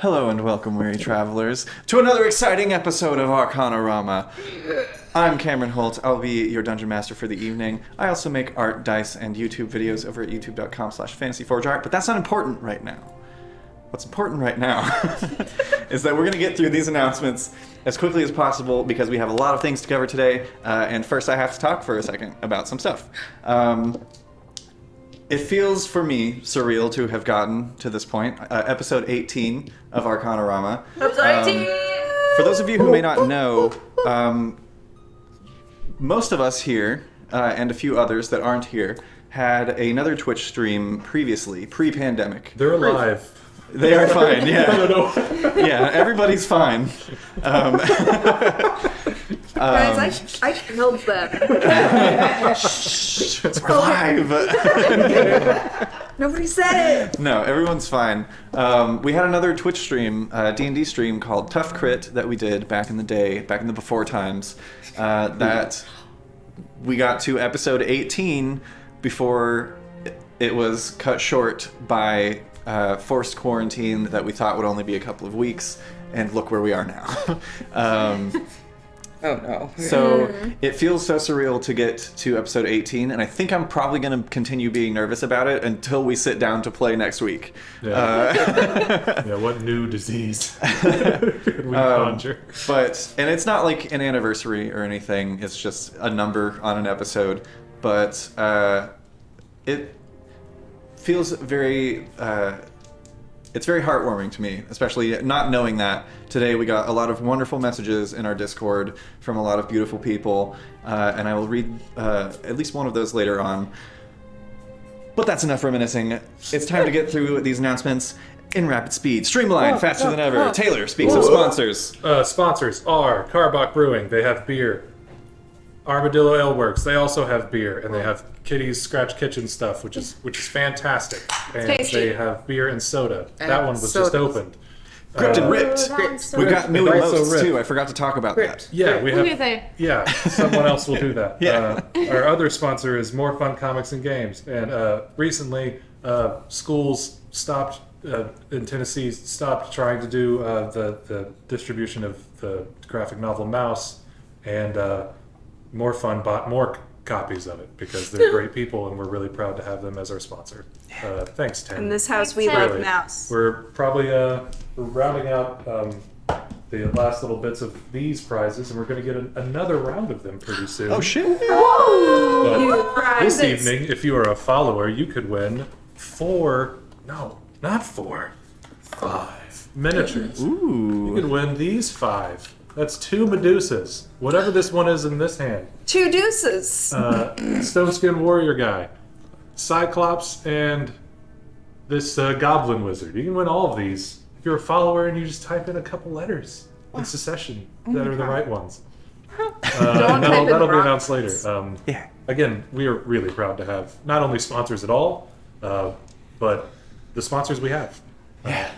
Hello and welcome, weary travelers, to another exciting episode of Arcanarama. I'm Cameron Holt. I'll be your dungeon master for the evening. I also make art, dice, and YouTube videos over at youtube.com/fantasyforgeart, but that's not important right now. What's important right now is that we're going to get through these announcements as quickly as possible because we have a lot of things to cover today, and first I have to talk for a second about some stuff. It feels, for me, surreal to have gotten to this point. Episode 18 of Arcanarama. Episode 18! For those of you who may not know, most of us here, and a few others that aren't here, had another Twitch stream previously, pre-pandemic. They're alive. They are fine, yeah. No. Yeah, everybody's fine. Guys, I killed them. Shh, it's live. Nobody said it. No, everyone's fine. We had another Twitch stream, D&D stream called Tough Crit that we did back in the day, back in the before times, that we got to episode 18 before it was cut short by forced quarantine that we thought would only be a couple of weeks, and look where we are now. Oh no. So it feels so surreal to get to episode 18, and I think I'm probably going to continue being nervous about it until we sit down to play next week. Yeah. Yeah, what new disease could we conjure? And it's not like an anniversary or anything, it's just a number on an episode, but it feels very... it's very heartwarming to me, especially not knowing that. Today we got a lot of wonderful messages in our Discord from a lot of beautiful people, and I will read at least one of those later on. But that's enough reminiscing. It's time to get through these announcements in rapid speed. Streamline, faster than ever. Taylor speaks of sponsors. Sponsors are Carbach Brewing. They have beer. Armadillo Ale Works. They also have beer, and they have Kitty's Scratch Kitchen stuff, which is fantastic. And tasty. they have beer and soda. And that one was just opened. Gripped and ripped. We've got new Also emotes ripped. too. I forgot to talk about that. Yeah, we Who have. are they? Yeah, someone else will do that. Yeah. Our other sponsor is More Fun Comics and Games, and recently schools stopped in Tennessee stopped trying to do the distribution of the graphic novel Mouse, and More Fun bought more copies of it because they're great people, and we're really proud to have them as our sponsor. Thanks, Tim. In this house, we Really. love mouse. We're probably we're rounding out the last little bits of these prizes, and we're going to get another round of them pretty soon. Oh shit! But New prizes. this evening, if you are a follower, you could win 5 miniatures. Ooh. You could win these 5. That's 2 Medusas. Whatever this one is in this hand. 2 deuces. Stone Skin Warrior guy. Cyclops and this Goblin Wizard. You can win all of these if you're a follower and you just type in a couple letters in succession that are the right ones. Don't type in That'll be wrong announced later. ones. Yeah. Again, we are really proud to have not only sponsors at all, but the sponsors we have. Yeah.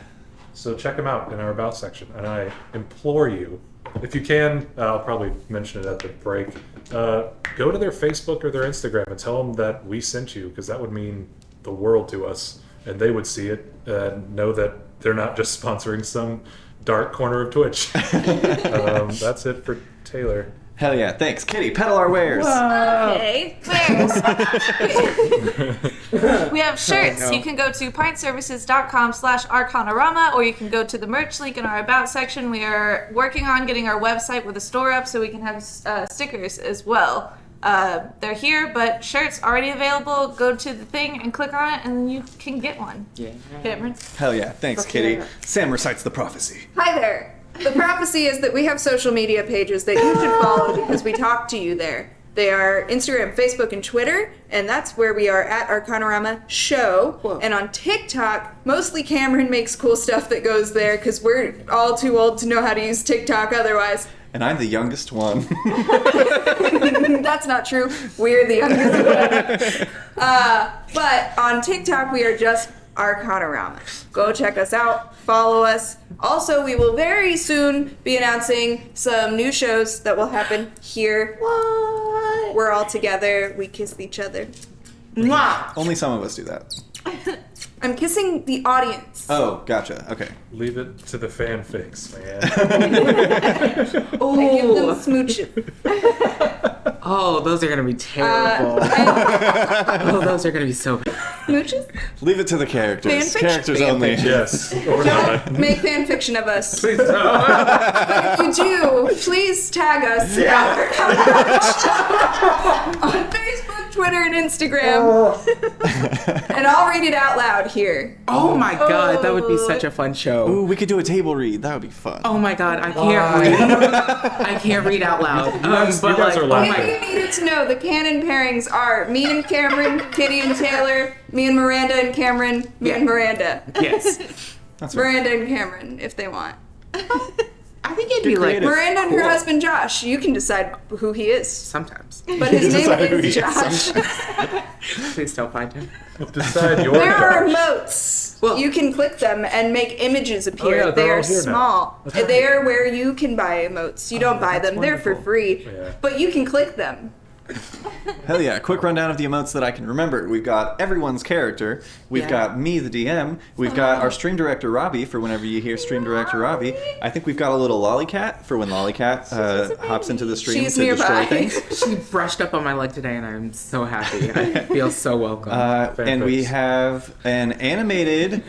So check them out in our About section. And I implore you, if you can, I'll probably mention it at the break, go to their Facebook or their Instagram and tell them that we sent you, because that would mean the world to us. And they would see it and know that they're not just sponsoring some dark corner of Twitch. That's it for Taylor. Hell yeah! Thanks, Kitty. Peddle our wares. Okay. Wares. We have shirts. Oh, no. You can go to pintservices.com/Arcanarama, or you can go to the merch link in our About section. We are working on getting our website with a store up so we can have stickers as well. They're here, but shirts already available. Go to the thing and click on it, and you can get one. Yeah. Cameron? Hell yeah! Thanks, Kitty. Sam recites the prophecy. Hi there. The prophecy is that we have social media pages that you should follow because we talk to you there. They are Instagram, Facebook, and Twitter, and that's where we are at Arcanarama Show. Whoa. And on TikTok, mostly Cameron makes cool stuff that goes there because we're all too old to know how to use TikTok otherwise. And I'm the youngest one. That's not true. We're the youngest one. But on TikTok, we are just Arcanarama. Go check us out. Follow us. Also, we will very soon be announcing some new shows that will happen here. What? We're all together. We kiss each other. Mwah! Only some of us do that. I'm kissing the audience. Oh, gotcha. Okay. Leave it to the fanfics, man. I give them smooches. Oh, those are gonna be terrible. Oh, those are gonna be so bad. Smooches? Leave it to the characters. Fanfiction? Characters only. Yes, or not. Don't make fan fiction of us. Please don't. But if you do, please tag us on Facebook, Twitter, and Instagram. And I'll read it out loud here. Oh my god, that would be such a fun show. Ooh, we could do a table read. That would be fun. Oh my god, I can't read. I can't read out loud. You guys but are oh laughing. If my, you needed to know, the canon pairings are me and Cameron, Kitty and Taylor, me and Miranda and Cameron, me and Miranda. yes. That's right. Miranda and Cameron, if they want. I think it'd be like creative. Miranda and her Cool. husband Josh. You can decide who he is. sometimes. But his name decide who he is is Josh. Please don't find him. Decide your There are Josh. emotes. Well- You can click them and make images appear. yeah, they they're are all here now. small. They are where you can buy emotes. You don't buy that's them. They're for wonderful. free. Yeah. But you can click them. Hell yeah. Quick rundown of the emotes that I can remember. We've got everyone's character. We've Yeah. got me, the DM. We've got our stream director, Robbie, for whenever you hear stream director Robbie. I think we've got a little lollycat for when lollycat hops into the stream She's to nearby. destroy things. She brushed up on my leg today, and I'm so happy. I feel so welcome. And we Fanfics. have an animated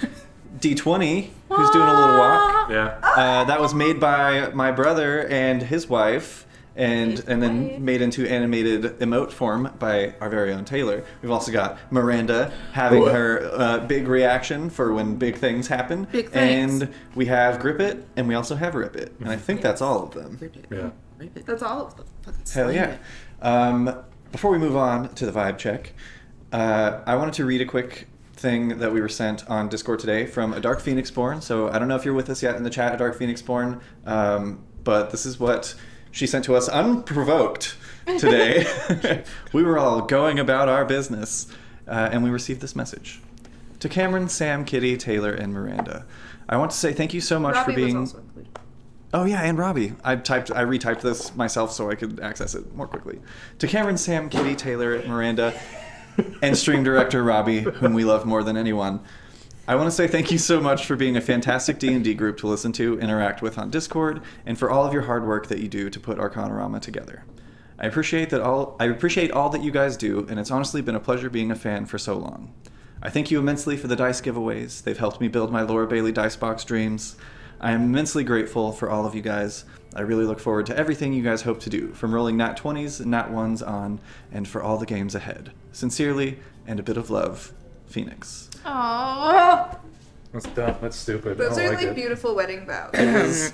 D20 who's doing a little walk. Yeah. That was made by my brother and his wife, and then made into animated emote form by our very own Taylor. We've also got Miranda having her big reaction for when big things happen. Big things. And we have Grip It, and we also have Rip It. And I think that's all of them. Yeah. That's all of them. Hell yeah. Before we move on to the vibe check, I wanted to read a quick thing that we were sent on Discord today from a Dark Phoenix Born. So I don't know if you're with us yet in the chat, a Dark Phoenix Born, but this is what she sent to us unprovoked today. We were all going about our business, and we received this message. To Cameron, Sam, Kitty, Taylor, and Miranda, I want to say thank you so much Robbie for being... was also included. Oh yeah, and Robbie. I retyped this myself so I could access it more quickly. To Cameron, Sam, Kitty, Taylor, Miranda, and stream director Robbie, whom we love more than anyone, I want to say thank you so much for being a fantastic D&D group to listen to, interact with on Discord, and for all of your hard work that you do to put Arcanarama together. I appreciate all that you guys do, and it's honestly been a pleasure being a fan for so long. I thank you immensely for the dice giveaways. They've helped me build my Laura Bailey Dicebox dreams. I am immensely grateful for all of you guys. I really look forward to everything you guys hope to do, from rolling nat 20s and nat 1s on, and for all the games ahead. Sincerely, and a bit of love, Phoenix. Aww. That's dumb. That's stupid. Those I are don't like like it. beautiful wedding vows. It was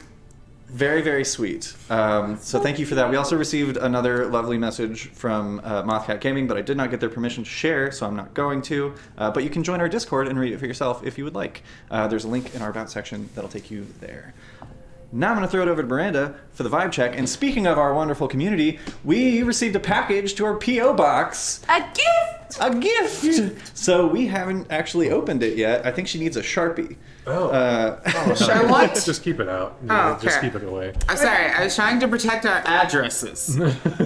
very, very sweet. So thank you for that. We also received another lovely message from Mothcat Gaming, but I did not get their permission to share, so I'm not going to. But you can join our Discord and read it for yourself if you would like. There's a link in our About section that'll take you there. Now I'm going to throw it over to Miranda for the vibe check. And speaking of our wonderful community, we received a package to our P.O. box. A gift! A gift! So we haven't actually opened it yet. I think she needs a Sharpie. Oh. I want- Just keep it out. Oh, Just okay. keep it away. I'm sorry, I was trying to protect our addresses.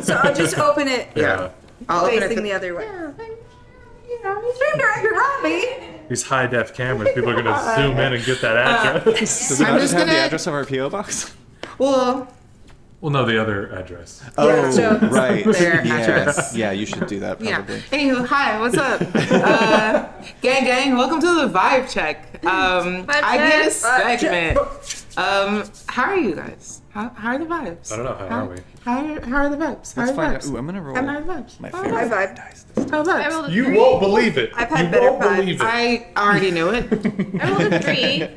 So I'll just open it Yeah. I'll open facing it. the other way. Stream director Robbie! These high def cameras, people are gonna zoom in and get that address. Does it I'm not just just have the gonna- address of our P.O. box? Well, Well, no, the other address. Oh, so right. their yeah. address. Yeah, you should do that probably. yeah. Anywho, hi, what's up? Gang, welcome to the vibe check. I get a check, segment. How are you guys? How are the vibes? I don't know, how are we? How are the vibes? How Let's are the find out. vibes? Ooh, I'm gonna roll How are the vibes? my How are the favorite I vibe. dice. How are the I vibes? rolled a You 3. won't believe it. I've had you better won't vibes. believe it. I already knew it. I rolled a 3.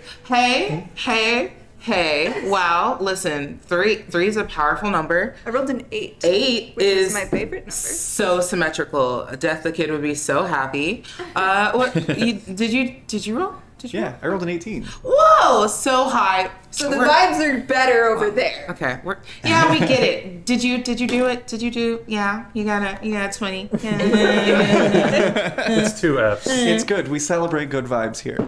Hey. Wow, listen, three is a powerful number. I rolled an 8. 8 Which is is my favorite number. so symmetrical. Death the Kid would be so happy. What did you roll? Did you Yeah, I rolled an 18. roll? Whoa, so high. So the We're- vibes are better over there. Okay, yeah, we get it. Did you do it? Did you do? Yeah, you got a 20. It's 2 Fs. It's good. We celebrate good vibes here.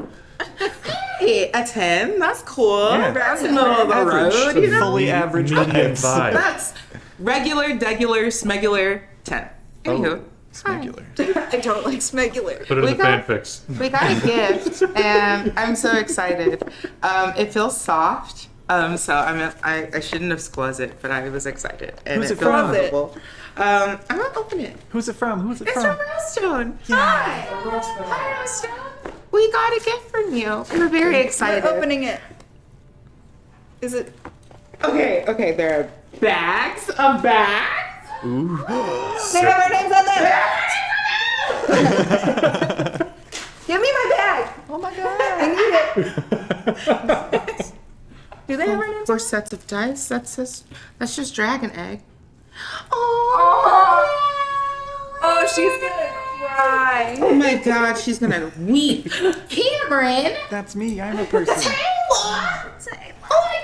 Hey, a 10. That's cool. Yeah. That's middle of the road. You know? Fully average Medium vibes. vibe. That's regular, degular, smegular 10. Anywho. Smegular. I don't like Smegular. Put it in We the got- fanfics. We got a gift, and I'm so excited. It feels soft, so I shouldn't have disclosed it, but I was excited. And Who's it feels from? comfortable. I'm gonna open it. Who's it from? Who's it It's from? from Rosestone. Hi, Rosestone. We got a gift from you. We're very excited. We're opening it. Is it? Okay. There are bags of bags. Ooh. They have our names on them. Give me my bag. Oh my god. I need it. Do they have our names? 4 sets of dice. That's just dragon egg. Oh, she's gonna cry. Oh my god, she's gonna weep. Cameron! That's me. I'm a person. Taylor! Oh my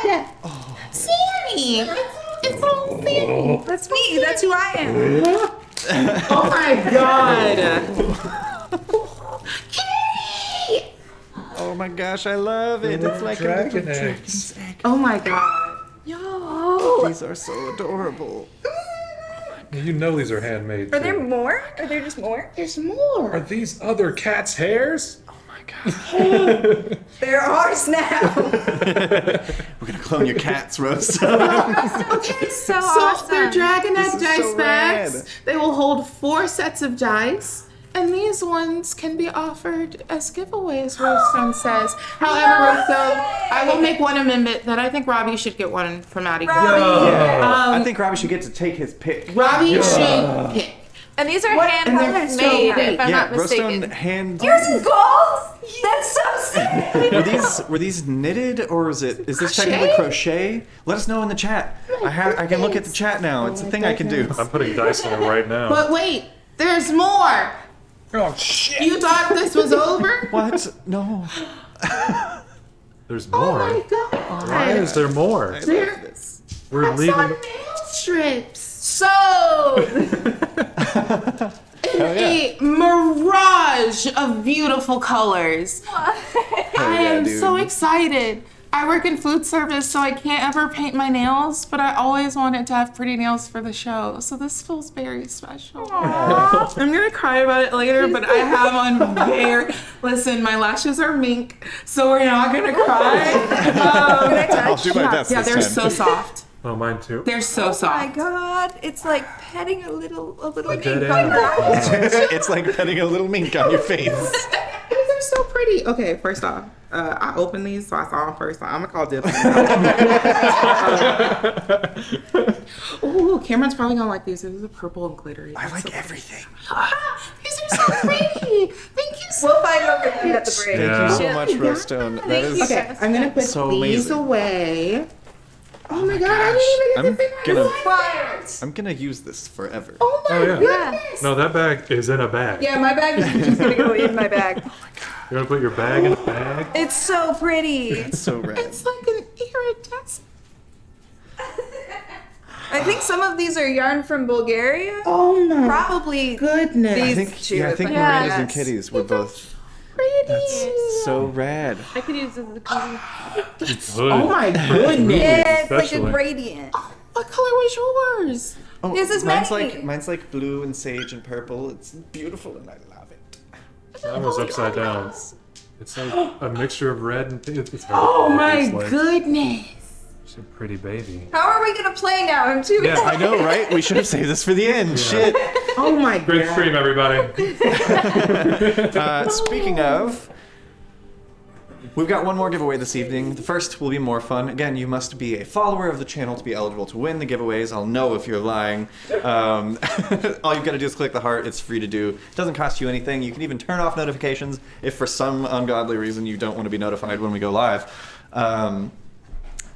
god! Sammy! It's little Sammy! That's me. That's who I am. Oh my god! Kitty! Oh my gosh, I love it. It's like a little Dragon eggs. dragon's egg. Oh my god. Yo. These are so adorable. You know these are handmade. Are there too. more? Are there just more? There's Are more. these other cats' hairs? Oh my god. There are now. We're gonna clone your cats, Rose. So So they're dragon egg This is dice so bags. rad. They will hold 4 sets of dice. And these ones can be offered as giveaways, Rosestone says. However, Rosestone, I will make one amendment that I think Robbie should get one from Addie. I think Robbie should get to take his pick. Robbie should pick. And these are And they're hand so made, pretty. if I'm Yeah, not Rostone mistaken. hand. Yours is gold. That's so sick. Were these knitted or is this technically crochet? Let us know in the chat. I can look at the chat now. It's a thing I can do. I'm putting dice in it right now. But wait, there's more. Oh shit! You thought this was over? What? No. There's Oh more. my god. Why is there more? There- We're I saw leaving. nail strips. So. A mirage of beautiful colors. I am dude. so excited. I work in food service, so I can't ever paint my nails, but I always wanted to have pretty nails for the show. So this feels very special. I'm gonna cry about it later, but I have on very. Listen, my lashes are mink, so we're not gonna cry. Can I touch? I'll do my best Yeah, this they're time. so soft. Oh, mine too. They're so Oh my soft. god, it's like petting a little A dead ink on end. your eyes. It's like petting a little mink on your face. These are so pretty. Okay, first off, I opened these, so I saw them first. I'm gonna call dibs. Ooh, Cameron's probably gonna like these. These are purple and glittery. I That's like so everything. These are so pretty. Thank you so We'll fight over them at the break. Thank Yeah. you so much, Rostone. That is. Okay, I'm gonna put So these amazing. away. Oh my god, gosh. I didn't even I'm get to figure gonna- out. Fired. I'm gonna use this forever. Oh my Oh, yeah. goodness. No, that bag is in a bag. Yeah, my bag is just gonna go in my bag. You're gonna put your bag in a bag? It's so pretty. It's so rad. It's like an iridescent. I think some of these are yarn from Bulgaria. Oh my Probably goodness. these I think two. I think but Miranda's and yes. Kitty's were both pretty. so rad. I could use this as a color. Oh my goodness. Yeah, it's like a Especially. gradient. What color was yours? Oh, This is mine's many. mine's like blue and sage and purple. It's beautiful and I love it. Mine was upside down. It's like a mixture of red and pink. It's hard to Oh say. my It's like, goodness. she's a pretty baby. How are we gonna play now? I'm too Yeah, I know, right? We should have saved this for the end. Shit. Oh my Great god. stream, everybody. Speaking of, we've got one more giveaway this evening. The first will be more fun. Again, you must be a follower of the channel to be eligible to win the giveaways. I'll know if you're lying. All you've got to do is click the heart. It's free to do. It doesn't cost you anything. You can even turn off notifications if for some ungodly reason you don't want to be notified when we go live.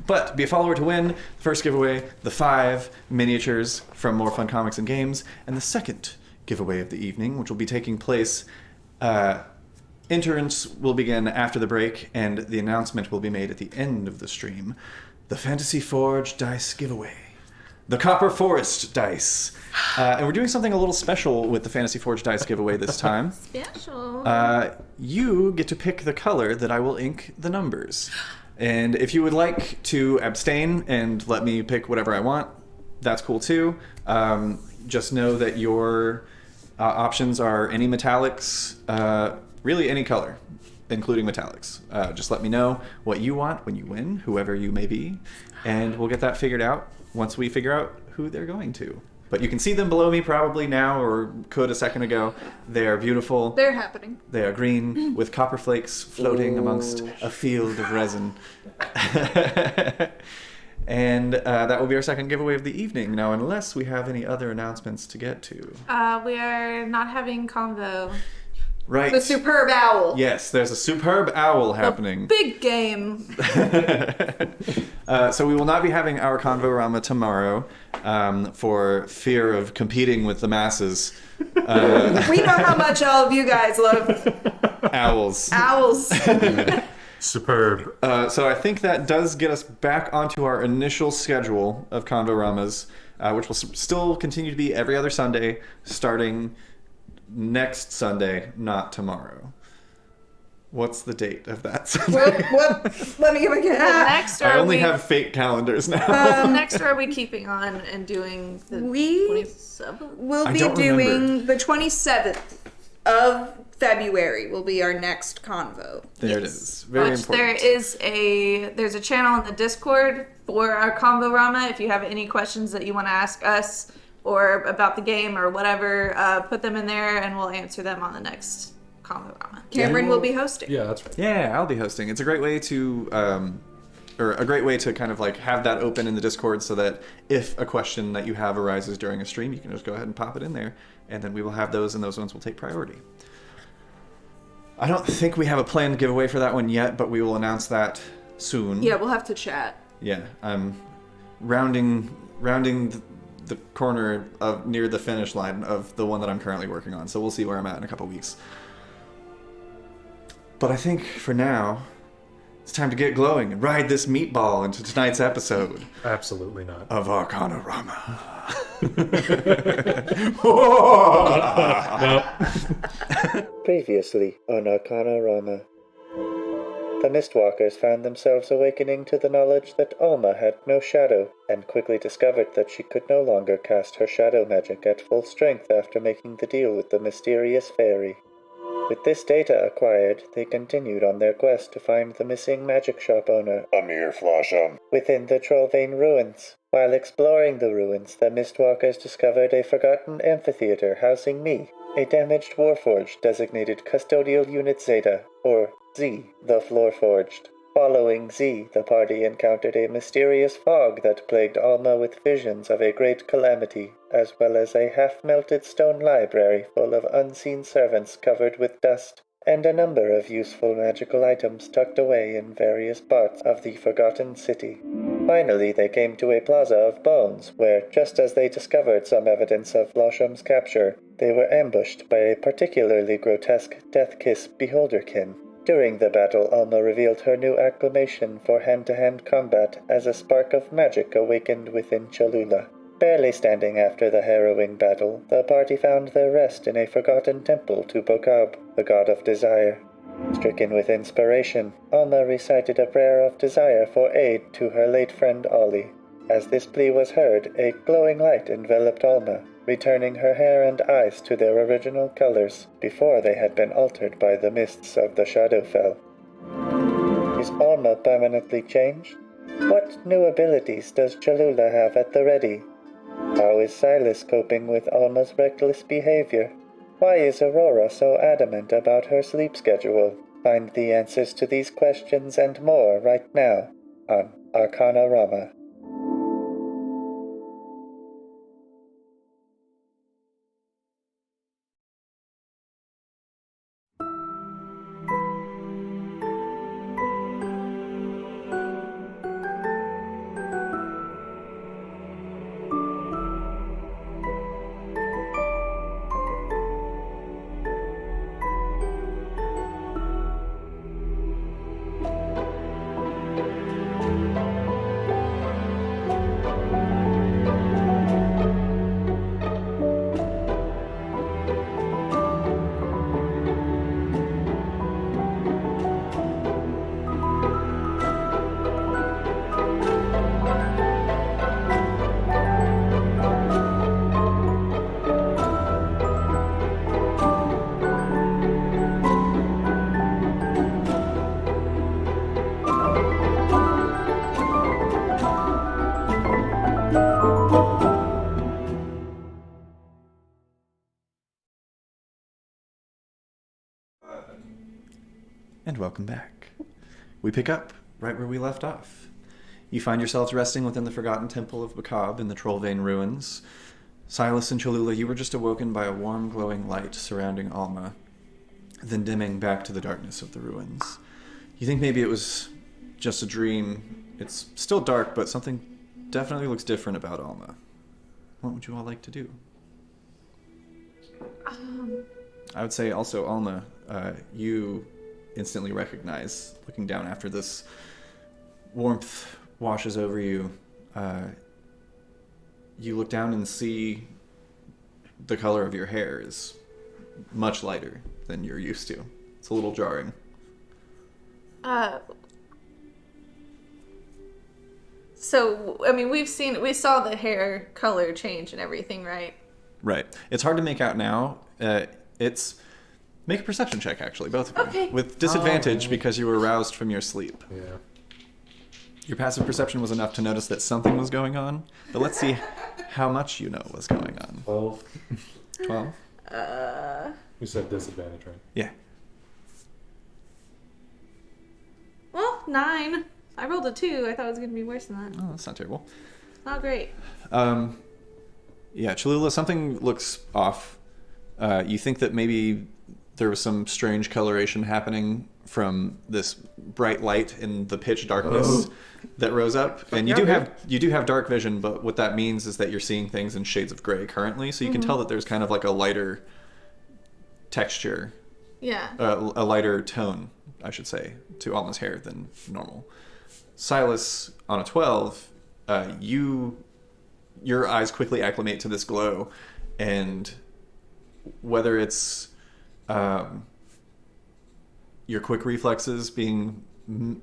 But be a follower to win. First giveaway, the 5 miniatures from More Fun Comics and Games. And the second giveaway of the evening, which will be taking place... Entrance will begin after the break, and the announcement will be made at the end of the stream. The Fantasy Forge Dice Giveaway. The Copper Forest Dice. And we're doing something a little special with the Fantasy Forge Dice Giveaway this time. Special. You get to pick the color that I will ink the numbers. And if you would like to abstain and let me pick whatever I want, that's cool too. Just know that your Options are any metallics, really any color, including metallics. Just let me know what you want when you win, whoever you may be, and we'll get that figured out once we figure out who they're going to. But you can see them below me probably now, or could a second ago. They are beautiful. They're happening. They are green with copper flakes floating amongst a field of resin. And that will be our second giveaway of the evening. Now, unless we have any other announcements to get to. We are not having convo. Right. The superb owl. Yes, there's a superb owl happening. Big game. So we will not be having our Convorama tomorrow for fear of competing with the masses. We know how much all of you guys love Owls. owls. Superb. So I think that does get us back onto our initial schedule of Convoramas, which will still continue to be every other Sunday, starting next Sunday, not tomorrow. What's the date of that Sunday? Whoop. Let me give a guess. Next, I are only we have fake calendars now. next are we keeping on and doing the We 27th? We'll I be don't doing remember. the 27th of February will be our next convo. There it is. Very Which important. there's a channel in the Discord for our Convorama. If you have any questions that you want to ask us or about the game or whatever, put them in there and we'll answer them on the next Convorama. Cameron will be hosting. Yeah, that's right. Yeah, I'll be hosting. It's a great way to, or a great way to kind of like have that open in the Discord so that if a question that you have arises during a stream, you can just go ahead and pop it in there, and then we will have those, and those ones will take priority. I don't think we have a planned giveaway for that one yet, but we will announce that soon. Yeah, we'll have to chat. Yeah, I'm rounding the corner of near the finish line of the one that I'm currently working on, so we'll see where I'm at in a couple weeks. But I think for now, it's time to get glowing and ride this meatball into tonight's episode Absolutely not. of Arcanarama. Previously on Arcanarama. The Myst Walkers found themselves awakening to the knowledge that Alma had no shadow, and quickly discovered that she could no longer cast her shadow magic at full strength after making the deal with the mysterious fairy. With this data acquired, they continued on their quest to find the missing magic shop owner, Amir Floshem, within the Trollvane ruins. While exploring the ruins, the Myst Walkers discovered a forgotten amphitheater housing me, a damaged warforged designated Custodial Unit Zeta, or Z, the Floorforged. Following Z, the party encountered a mysterious fog that plagued Alma with visions of a great calamity, as well as a half-melted stone library full of unseen servants covered with dust, and a number of useful magical items tucked away in various parts of the forgotten city. Finally, they came to a plaza of bones, where, just as they discovered some evidence of Floshem's capture, they were ambushed by a particularly grotesque Death-Kiss Beholderkin. During the battle, Alma revealed her new acclamation for hand-to-hand combat as a spark of magic awakened within Cholula. Barely standing after the harrowing battle, the party found their rest in a forgotten temple to Bokab, the god of desire. Stricken with inspiration, Alma recited a prayer of desire for aid to her late friend Ollie. As this plea was heard, a glowing light enveloped Alma, returning her hair and eyes to their original colors before they had been altered by the mists of the Shadowfell. Is Alma permanently changed? What new abilities does Cholula have at the ready? How is Silas coping with Alma's reckless behavior? Why is Aurora so adamant about her sleep schedule? Find the answers to these questions and more right now on Arcanarama. And welcome back. We pick up right where we left off. You find yourselves resting within the forgotten temple of Bakab in the Trollvein ruins. Silas and Cholula, you were just awoken by a warm, glowing light surrounding Alma, then dimming back to the darkness of the ruins. You think maybe it was just a dream. It's still dark, but something definitely looks different about Alma. What would you all like to do? I would say also, Alma, you instantly recognize, looking down after this warmth washes over you, you look down and see the color of your hair is much lighter than you're used to. It's a little jarring. So, I mean, we saw the hair color change and everything, right? Right. It's hard to make out now. Make a perception check, actually, both of you. Okay. With disadvantage because you were roused from your sleep. Yeah. Your passive perception was enough to notice that something was going on, but let's see how much you know was going on. 12. 12? You said disadvantage, right? Yeah. Well, 9. I rolled a 2. I thought it was going to be worse than that. Oh, that's not terrible. Not great. Yeah, Cholula, something looks off. You think that maybe there was some strange coloration happening from this bright light in the pitch darkness that rose up. And you do have dark vision, but what that means is that you're seeing things in shades of gray currently, so you can tell that there's kind of like a lighter texture, Yeah. a lighter tone, I should say, to Alma's hair than normal. Silas, on a 12, your eyes quickly acclimate to this glow, and whether it's your quick reflexes being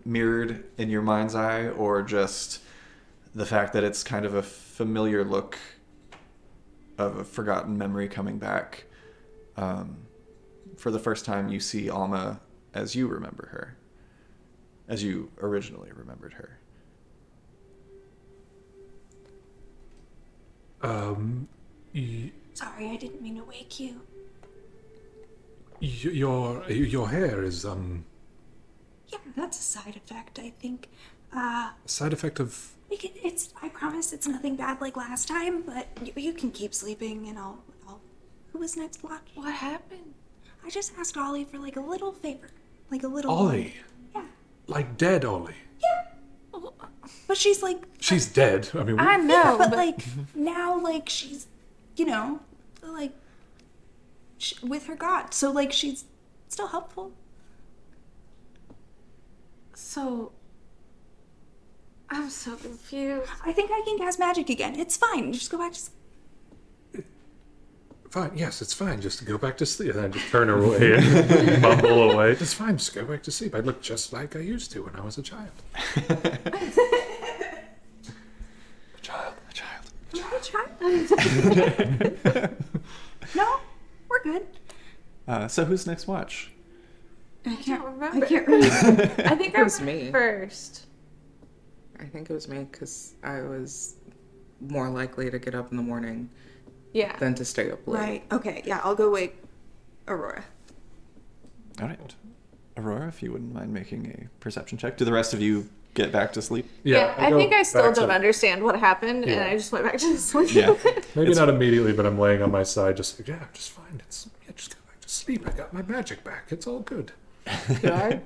mirrored in your mind's eye, or just the fact that it's kind of a familiar look of a forgotten memory coming back, for the first time you see Alma as you remember her, as you originally remembered her. Sorry, I didn't mean to wake you. Your hair is Yeah, that's a side effect, I think. side effect of. I promise it's nothing bad like last time, but you can keep sleeping and I'll. Who was next watch? What happened? I just asked Ollie for like a little favor. Like a little. Ollie. Yeah. Like dead Ollie. But she's like. She's dead. I mean, I know, But like, now, like, she's, like, with her god. So, like, she's still helpful. So, I'm so confused. I think I can cast magic again. It's fine. Just go back to sleep. fine. Yes, it's fine. Just go back to sleep. And then just turn away and mumble away. It's fine. Just go back to sleep. I look just like I used to when I was a child. No, we're good. So who's next watch? I can't remember. I can't remember. I think It was me. first. I think it was me because I was more likely to get up in the morning Yeah. than to stay up late. Right. Okay. Yeah, I'll go wake Aurora. All right. Aurora, if you wouldn't mind making a perception check. Do the rest of you get back to sleep? Yeah, I go think I still back don't to- understand what happened, and Yeah. I just went back to sleep. Yeah. Maybe not immediately, but I'm laying on my side. Just just fine. Just go back to sleep. I got my magic back. It's all good. Did I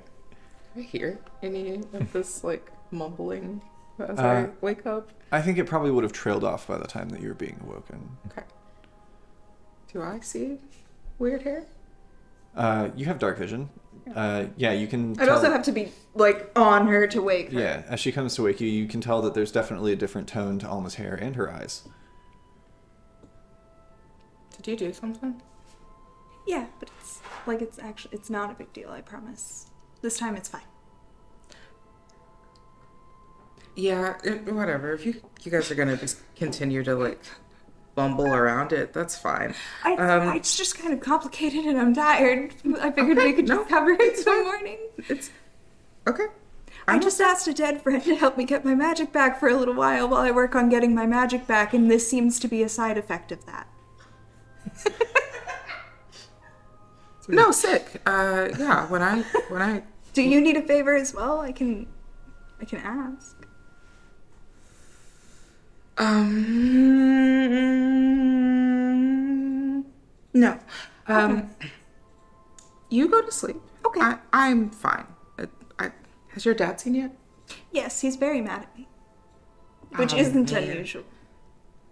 hear any of this like mumbling as Uh, I wake up? I think it probably would have trailed off by the time that you were being awoken. Okay. Do I see weird hair? You have dark vision. Yeah, you can I'd tell. also have to be like on her to wake her. Yeah, as she comes to wake you, you can tell that there's definitely a different tone to Alma's hair and her eyes. Did you do something? Yeah, but it's not a big deal, I promise. This time it's fine. Yeah, whatever. If you guys are gonna just continue to like bumble around it, that's fine. It's just kind of complicated and I'm tired. I figured we could just cover it till morning. It's okay. I just asked a dead friend to help me get my magic back for a little while I work on getting my magic back, and this seems to be a side effect of that. No, sick. Yeah, when I Do you need a favor as well? I can ask. No. You go to sleep. Okay. I'm fine. Has your dad seen yet? Yes, he's very mad at me. Which Oh, isn't man. unusual.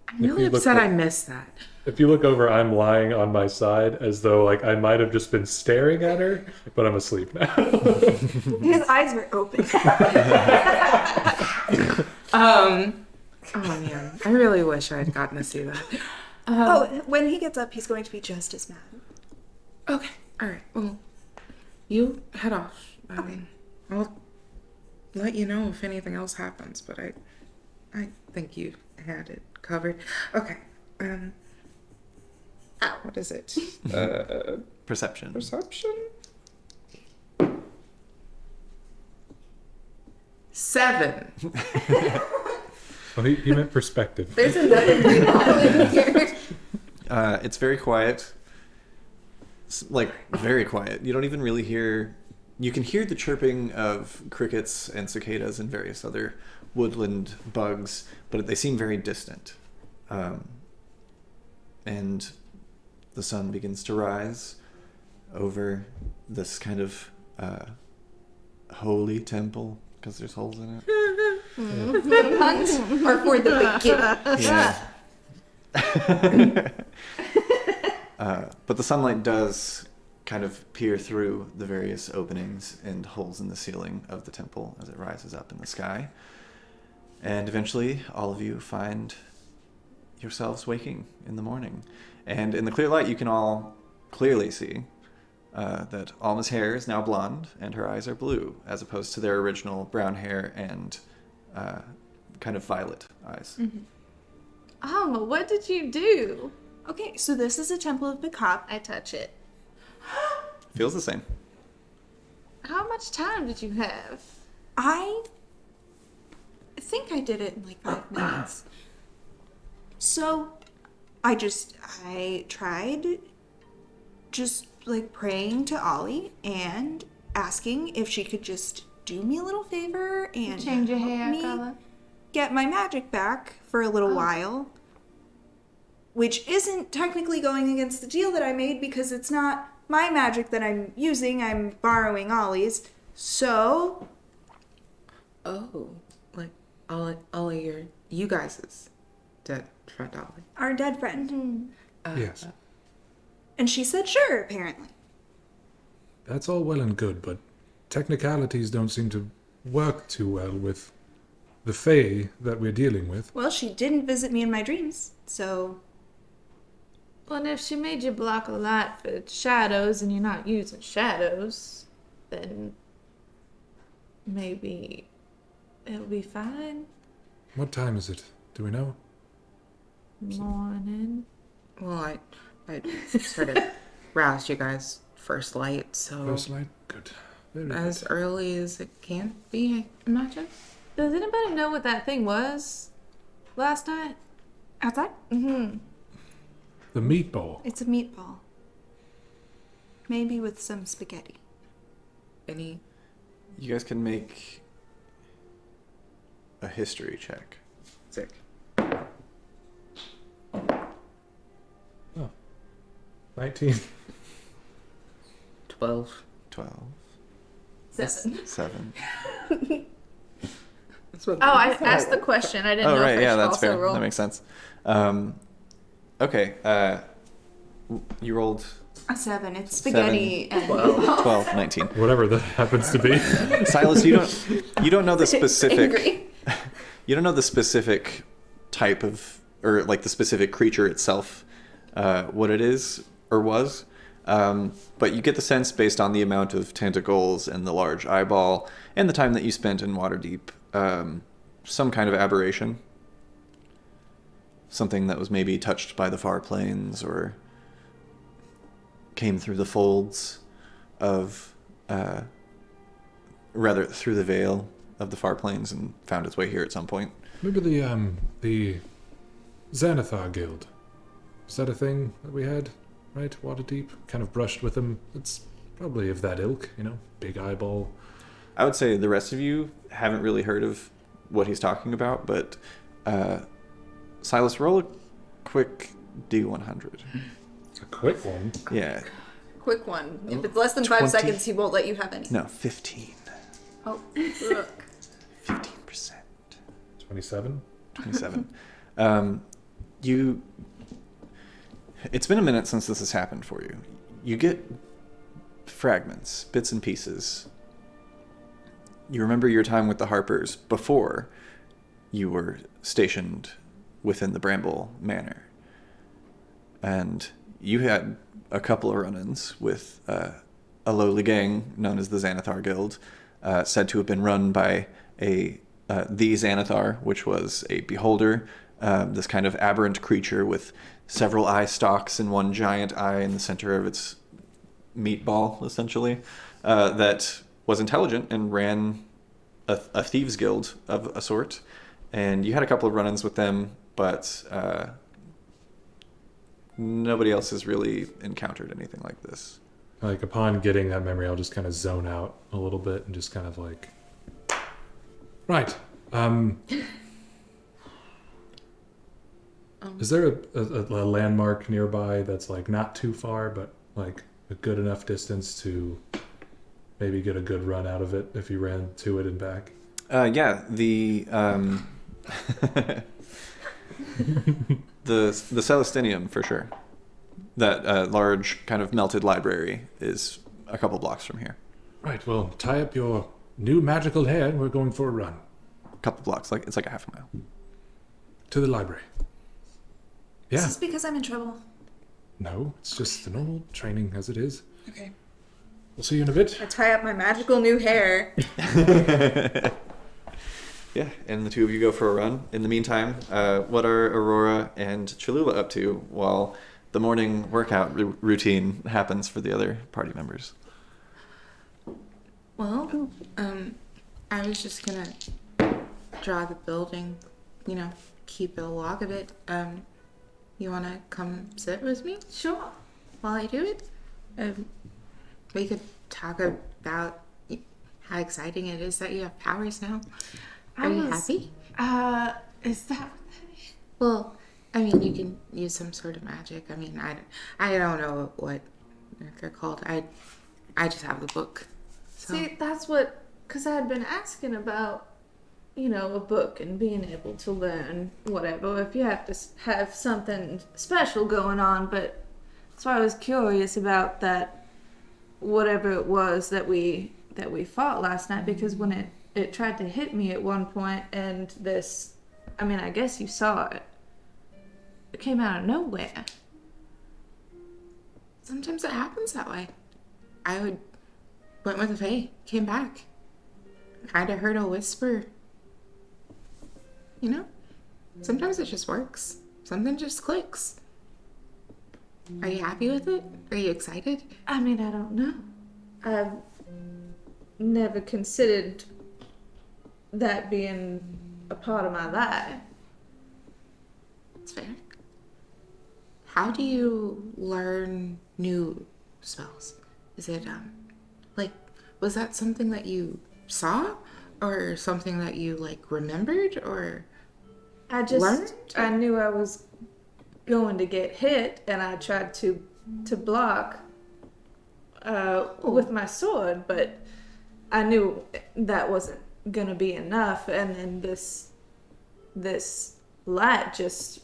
I'm really you look upset up- I missed that. If you look over, I'm lying on my side as though like I might have just been staring at her, but I'm asleep now. His eyes were open. Oh man, I really wish I had gotten to see that. When he gets up, he's going to be just as mad. Okay, all right. Well, you head off. I'll let you know if anything else happens, but I think you had it covered. Okay. What is it? Perception. Perception. 7. Well, he meant perspective. There's another green ball in here. It's very quiet. Like, very quiet. You don't even really hear... You can hear the chirping of crickets and cicadas and various other woodland bugs, but they seem very distant. And the sun begins to rise over this kind of holy temple, because there's holes in it. Puns are for the beginning. Yeah. But the sunlight does kind of peer through the various openings and holes in the ceiling of the temple as it rises up in the sky. And eventually, all of you find yourselves waking in the morning. And in the clear light, you can all clearly see that Alma's hair is now blonde and her eyes are blue, as opposed to their original brown hair and kind of violet eyes. Mm-hmm. Alma, what did you do? Okay, so this is a temple of Bacop. I touch it. Feels the same. How much time did you have? I think I did it in like 5 minutes. So I tried just like praying to Ollie and asking if she could just do me a little favor and Change your help hair me color? get my magic back for a little while. Which isn't technically going against the deal that I made because it's not my magic that I'm using. I'm borrowing Ollie's. So Oh, like Ollie, you guys' dead friend Ollie. our dead friend. Yes. And she said sure, apparently. That's all well and good, but technicalities don't seem to work too well with the Fae that we're dealing with. Well, she didn't visit me in my dreams, so Well, and if she made you block a light for shadows and you're not using shadows, then maybe it'll be fine. What time is it? Do we know? Morning. Well, I sort of roused you guys first light, so First light? Good. Very as good. early as it can be, I imagine. Does anybody know what that thing was last night? outside? Mm-hmm. The meatball. It's a meatball. Maybe with some spaghetti. Any? You guys can make a history check. Sick. Oh. 19. 12. 12, 7. 7. That's what Oh, I asked the question. I didn't Oh, know right. if I Yeah, should that's also fair. roll. That makes sense. Okay. You rolled A 7. It's spaghetti and 12, 19. Whatever that happens to be. Silas, you don't know the specific Angry. you don't know the specific type of, or like the specific creature itself, what it is or was, but you get the sense based on the amount of tentacles and the large eyeball and the time that you spent in Waterdeep, some kind of aberration, something that was maybe touched by the far plains or came through the folds of, rather through the veil of the far plains and found its way here at some point. Maybe the Xanathar Guild. Is that a thing that we had? Right? Waterdeep? Kind of brushed with them. It's probably of that ilk, you know? Big eyeball. I would say the rest of you haven't really heard of what he's talking about, but Silas, roll a quick D100. It's a quick one. Yeah. Quick one. If it's less than 5 20. seconds, he won't let you have any. No, 15. Oh, look. 15%. 27. 27. It's been a minute since this has happened for you. You get fragments, bits and pieces. You remember your time with the Harpers before you were stationed within the Bramble Manor. And you had a couple of run-ins with a lowly gang known as the Xanathar Guild, said to have been run by the Xanathar, which was a beholder, this kind of aberrant creature with several eye stalks and one giant eye in the center of its meatball, essentially, that was intelligent and ran a thieves guild of a sort. And you had a couple of run-ins with them, but nobody else has really encountered anything like this. Like, upon getting that memory, I'll just kind of zone out a little bit and just kind of like... Right. Is there a landmark nearby that's, like, not too far, but, like, a good enough distance to maybe get a good run out of it if you ran to it and back? Yeah, the Celestinium, for sure. That large kind of melted library is a couple blocks from here. Right, well, tie up your new magical hair and we're going for a run. A couple blocks, it's like a half a mile. To the library. Yeah. Is this because I'm in trouble? No, it's just the normal training as it is. Okay. We'll see you in a bit. I tie up my magical new hair. Yeah, and the two of you go for a run. In the meantime, what are Aurora and Cholula up to while the morning workout routine happens for the other party members? Well, I was just gonna draw the building, keep a log of it. You wanna come sit with me? Sure. While I do it? We could talk about how exciting it is that you have powers now. Are you happy? Is that... Well, I mean, you can use some sort of magic. I mean, I don't know what they're called. I just have the book. So. See, that's what... Because I had been asking about, a book and being able to learn whatever, if you have to have something special going on, but that's why I was curious about that, whatever it was that we fought last night, because when it tried to hit me at one point, and this, I guess you saw it. It came out of nowhere. Sometimes it happens that way. I went with the Fae, came back. Kind of heard a whisper. Sometimes it just works. Something just clicks. Are you happy with it? Are you excited? I don't know. I've never considered that being a part of my life. That's fair. How do you learn new spells? Is it, was that something that you saw? Or something that you, remembered? Or learned? I knew I was going to get hit, and I tried to block with my sword, but I knew that wasn't gonna be enough, and then this light just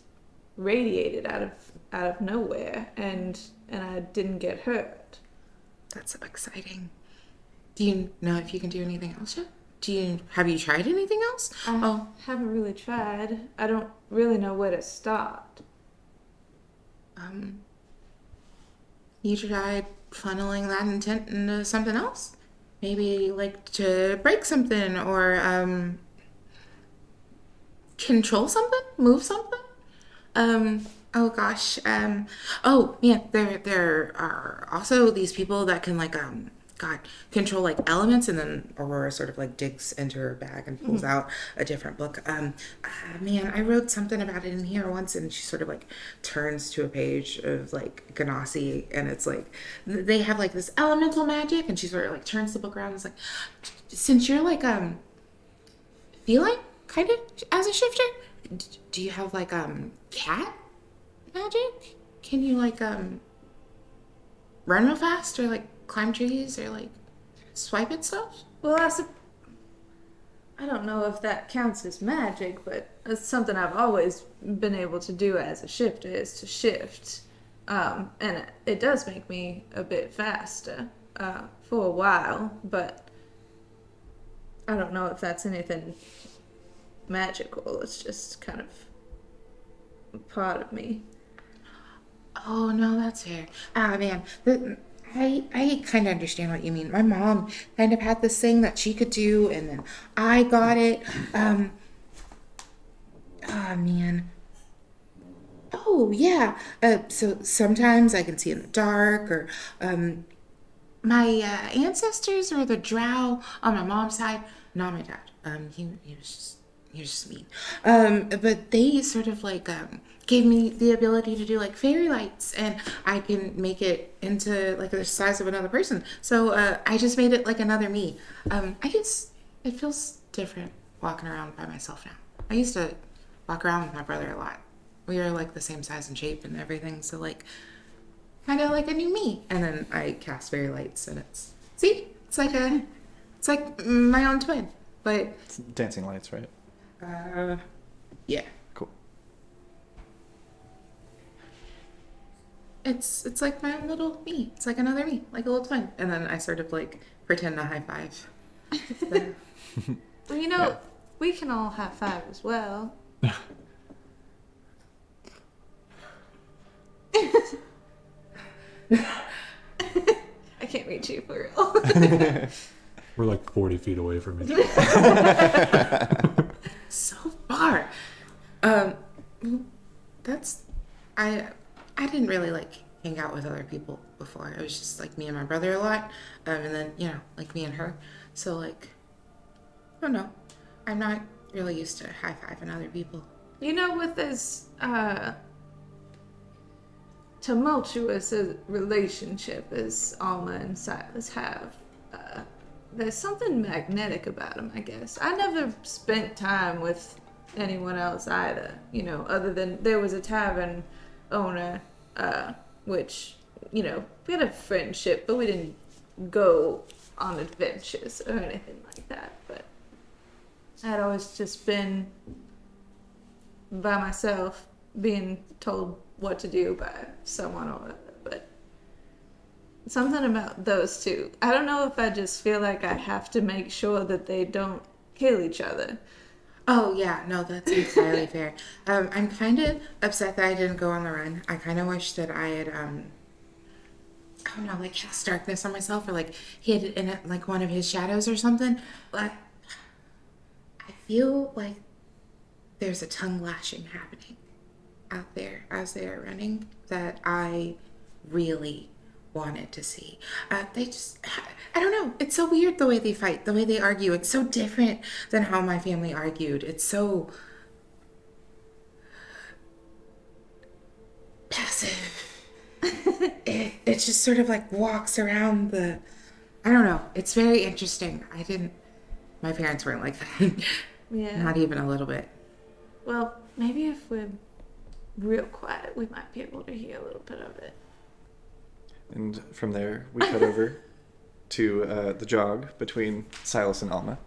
radiated out of nowhere, and I didn't get hurt. That's so exciting. Do you know if you can do anything else yet? Have you tried anything else? I haven't really tried. I don't really know where to start. You tried funneling that intent into something else? Maybe to break something or control something, move something. Oh gosh. Oh yeah, there are also these people that can control like elements, and then Aurora sort of like digs into her bag and pulls out a different book. Man, I wrote something about it in here once, and she sort of like turns to a page of like Ganassi, and it's like they have like this elemental magic, and she sort of like turns the book around and is like, since you're like feline kind of as a shifter, do you have like cat magic? Can you like run real fast, or like climb trees, or like swipe at stuff? Well, I don't know if that counts as magic, but it's something I've always been able to do as a shifter, is to shift. And it does make me a bit faster for a while, but I don't know if that's anything magical. It's just kind of a part of me. Oh, no, that's fair. Ah, man, I kind of understand what you mean. My mom kind of had this thing that she could do, and then I got it. Oh, man. Oh, yeah. So sometimes I can see in the dark, or my ancestors were the drow on my mom's side. Not my dad. He was just mean. But they sort of like gave me the ability to do like fairy lights, and I can make it into like the size of another person. So I just made it like another me. I guess it feels different walking around by myself now. I used to walk around with my brother a lot. We were like the same size and shape and everything, so like kind of like a new me. And then I cast fairy lights, and it's like my own twin, but It's dancing lights, right? yeah. Cool. It's like my own little me. It's like another me, like a little twin. And then I sort of like pretend to high five. So, Well, you know, we can all high five as well. I can't reach you for real. We're like 40 feet away from each other. so far. That's I didn't really like hang out with other people before. It was just like me and my brother a lot. And then, you know, like me and her. So like I don't know. I'm not really used to high fiving other people. You know, with this tumultuous relationship as Alma and Silas have, there's something magnetic about them, I guess. I never spent time with anyone else either, you know, other than there was a tavern owner, which, you know, we had a friendship, but we didn't go on adventures or anything like that. But I'd always just been by myself, being told what to do by someone or other. But something about those two, I don't know if I just feel like I have to make sure that they don't kill each other. Oh yeah, no, that's entirely fair. I'm kind of upset that I didn't go on the run. I kind of wish that I had, I don't know, like cast darkness on myself, or like hid in like one of his shadows or something. But I feel like there's a tongue lashing happening out there as they are running that I really wanted to see. They just, I don't know, it's so weird the way they fight, the way they argue. It's so different than how my family argued. It's so passive. It just sort of like walks around the, I don't know, it's very interesting. My parents weren't like that. Yeah. Not even a little bit. Well, maybe if we're real quiet, we might be able to hear a little bit of it. And from there, we cut over to the jog between Silas and Alma.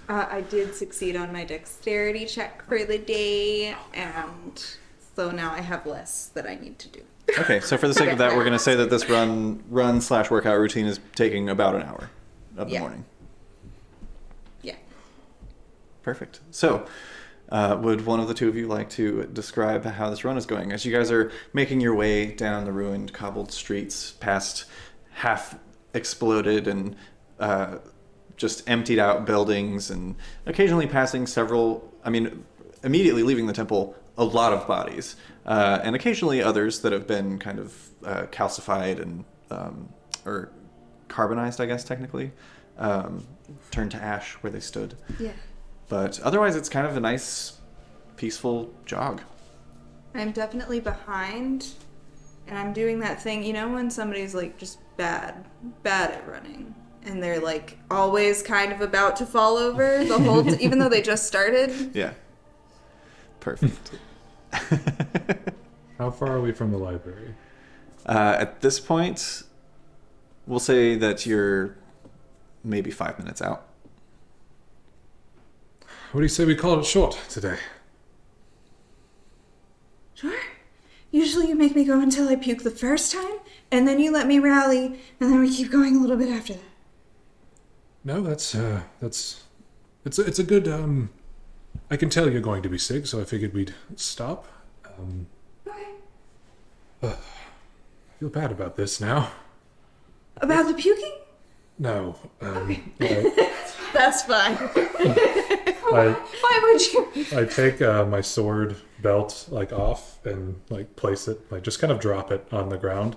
I did succeed on my dexterity check for the day, and so now I have less that I need to do. Okay, so for the sake of that, we're going to say that this run/workout routine is taking about an hour of the morning. Yeah. Perfect. So, would one of the two of you like to describe how this run is going? As you guys are making your way down the ruined cobbled streets, past half exploded and just emptied out buildings, and occasionally passing immediately leaving the temple, a lot of bodies, and occasionally others that have been kind of calcified and or carbonized, I guess, technically. Turned to ash where they stood. Yeah. But otherwise, it's kind of a nice, peaceful jog. I'm definitely behind, and I'm doing that thing, you know, when somebody's like just bad at running, and they're like always kind of about to fall over the whole even though they just started. Yeah. Perfect. How far are we from the library? At this point, we'll say that you're maybe 5 minutes out. What do you say we call it short today? Sure. Usually you make me go until I puke the first time, and then you let me rally, and then we keep going a little bit after that. No, it's a good, I can tell you're going to be sick, so I figured we'd stop. Okay. I feel bad about this now. About the puking? No, That's fine. I Why would you? I take my sword belt like off and like place it, like just kind of drop it on the ground.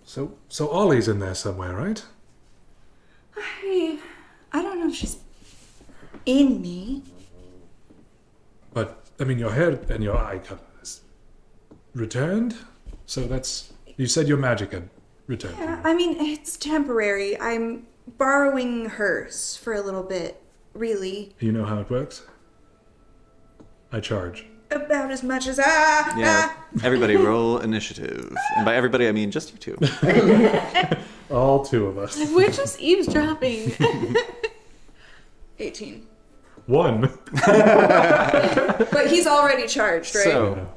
So Ollie's in there somewhere, right? I don't know if she's in me. But I mean, your hair and your eye color is returned. So that's, you said your magic had returned. Yeah, I mean, it's temporary. I'm borrowing hers for a little bit, really. You know how it works? I charge. About as much as Yeah. Everybody roll initiative. And by everybody, I mean just you two. All two of us. We're just eavesdropping. 18. 1. But he's already charged, right? So,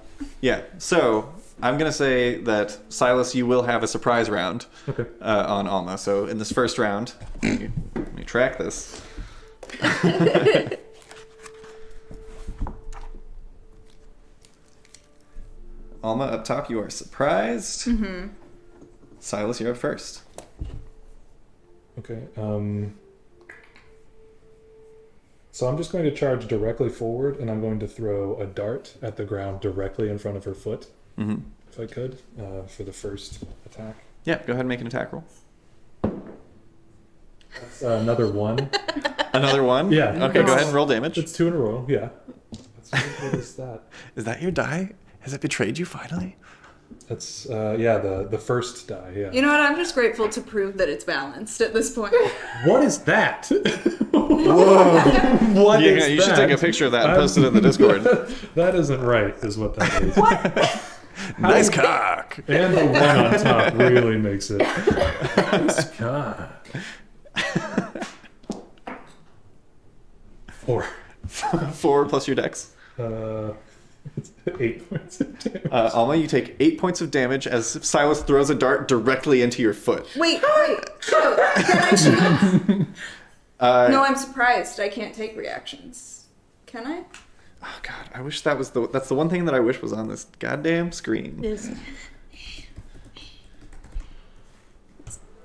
yeah. So, I'm going to say that, Silas, you will have a surprise round Okay. on Alma. So, in this first round, let me track this. Alma, up top, you are surprised. Mm-hmm. Silas, you're up first. Okay. So I'm just going to charge directly forward, and I'm going to throw a dart at the ground directly in front of her foot, Mm-hmm. if I could, for the first attack. Yeah, go ahead and make an attack roll. That's another 1. Another one? Yeah. Okay, go ahead and roll damage. It's 2 in a row. Yeah. What is that? Is that your die? Has it betrayed you finally? That's the first die. Yeah. You know what? I'm just grateful to prove that it's balanced at this point. What is that? Whoa! What is You that? should take a picture of that and post it in the Discord. That isn't right, is what that is. Nice cock! And the 1 on top really makes it. Nice cock. 4. 4 plus your dex. It's 8 points of damage. Alma, you take 8 points of damage as Silas throws a dart directly into your foot. Wait. No, can I shield? No, I'm surprised. I can't take reactions. Can I? Oh god, I wish that's the one thing that I wish was on this goddamn screen.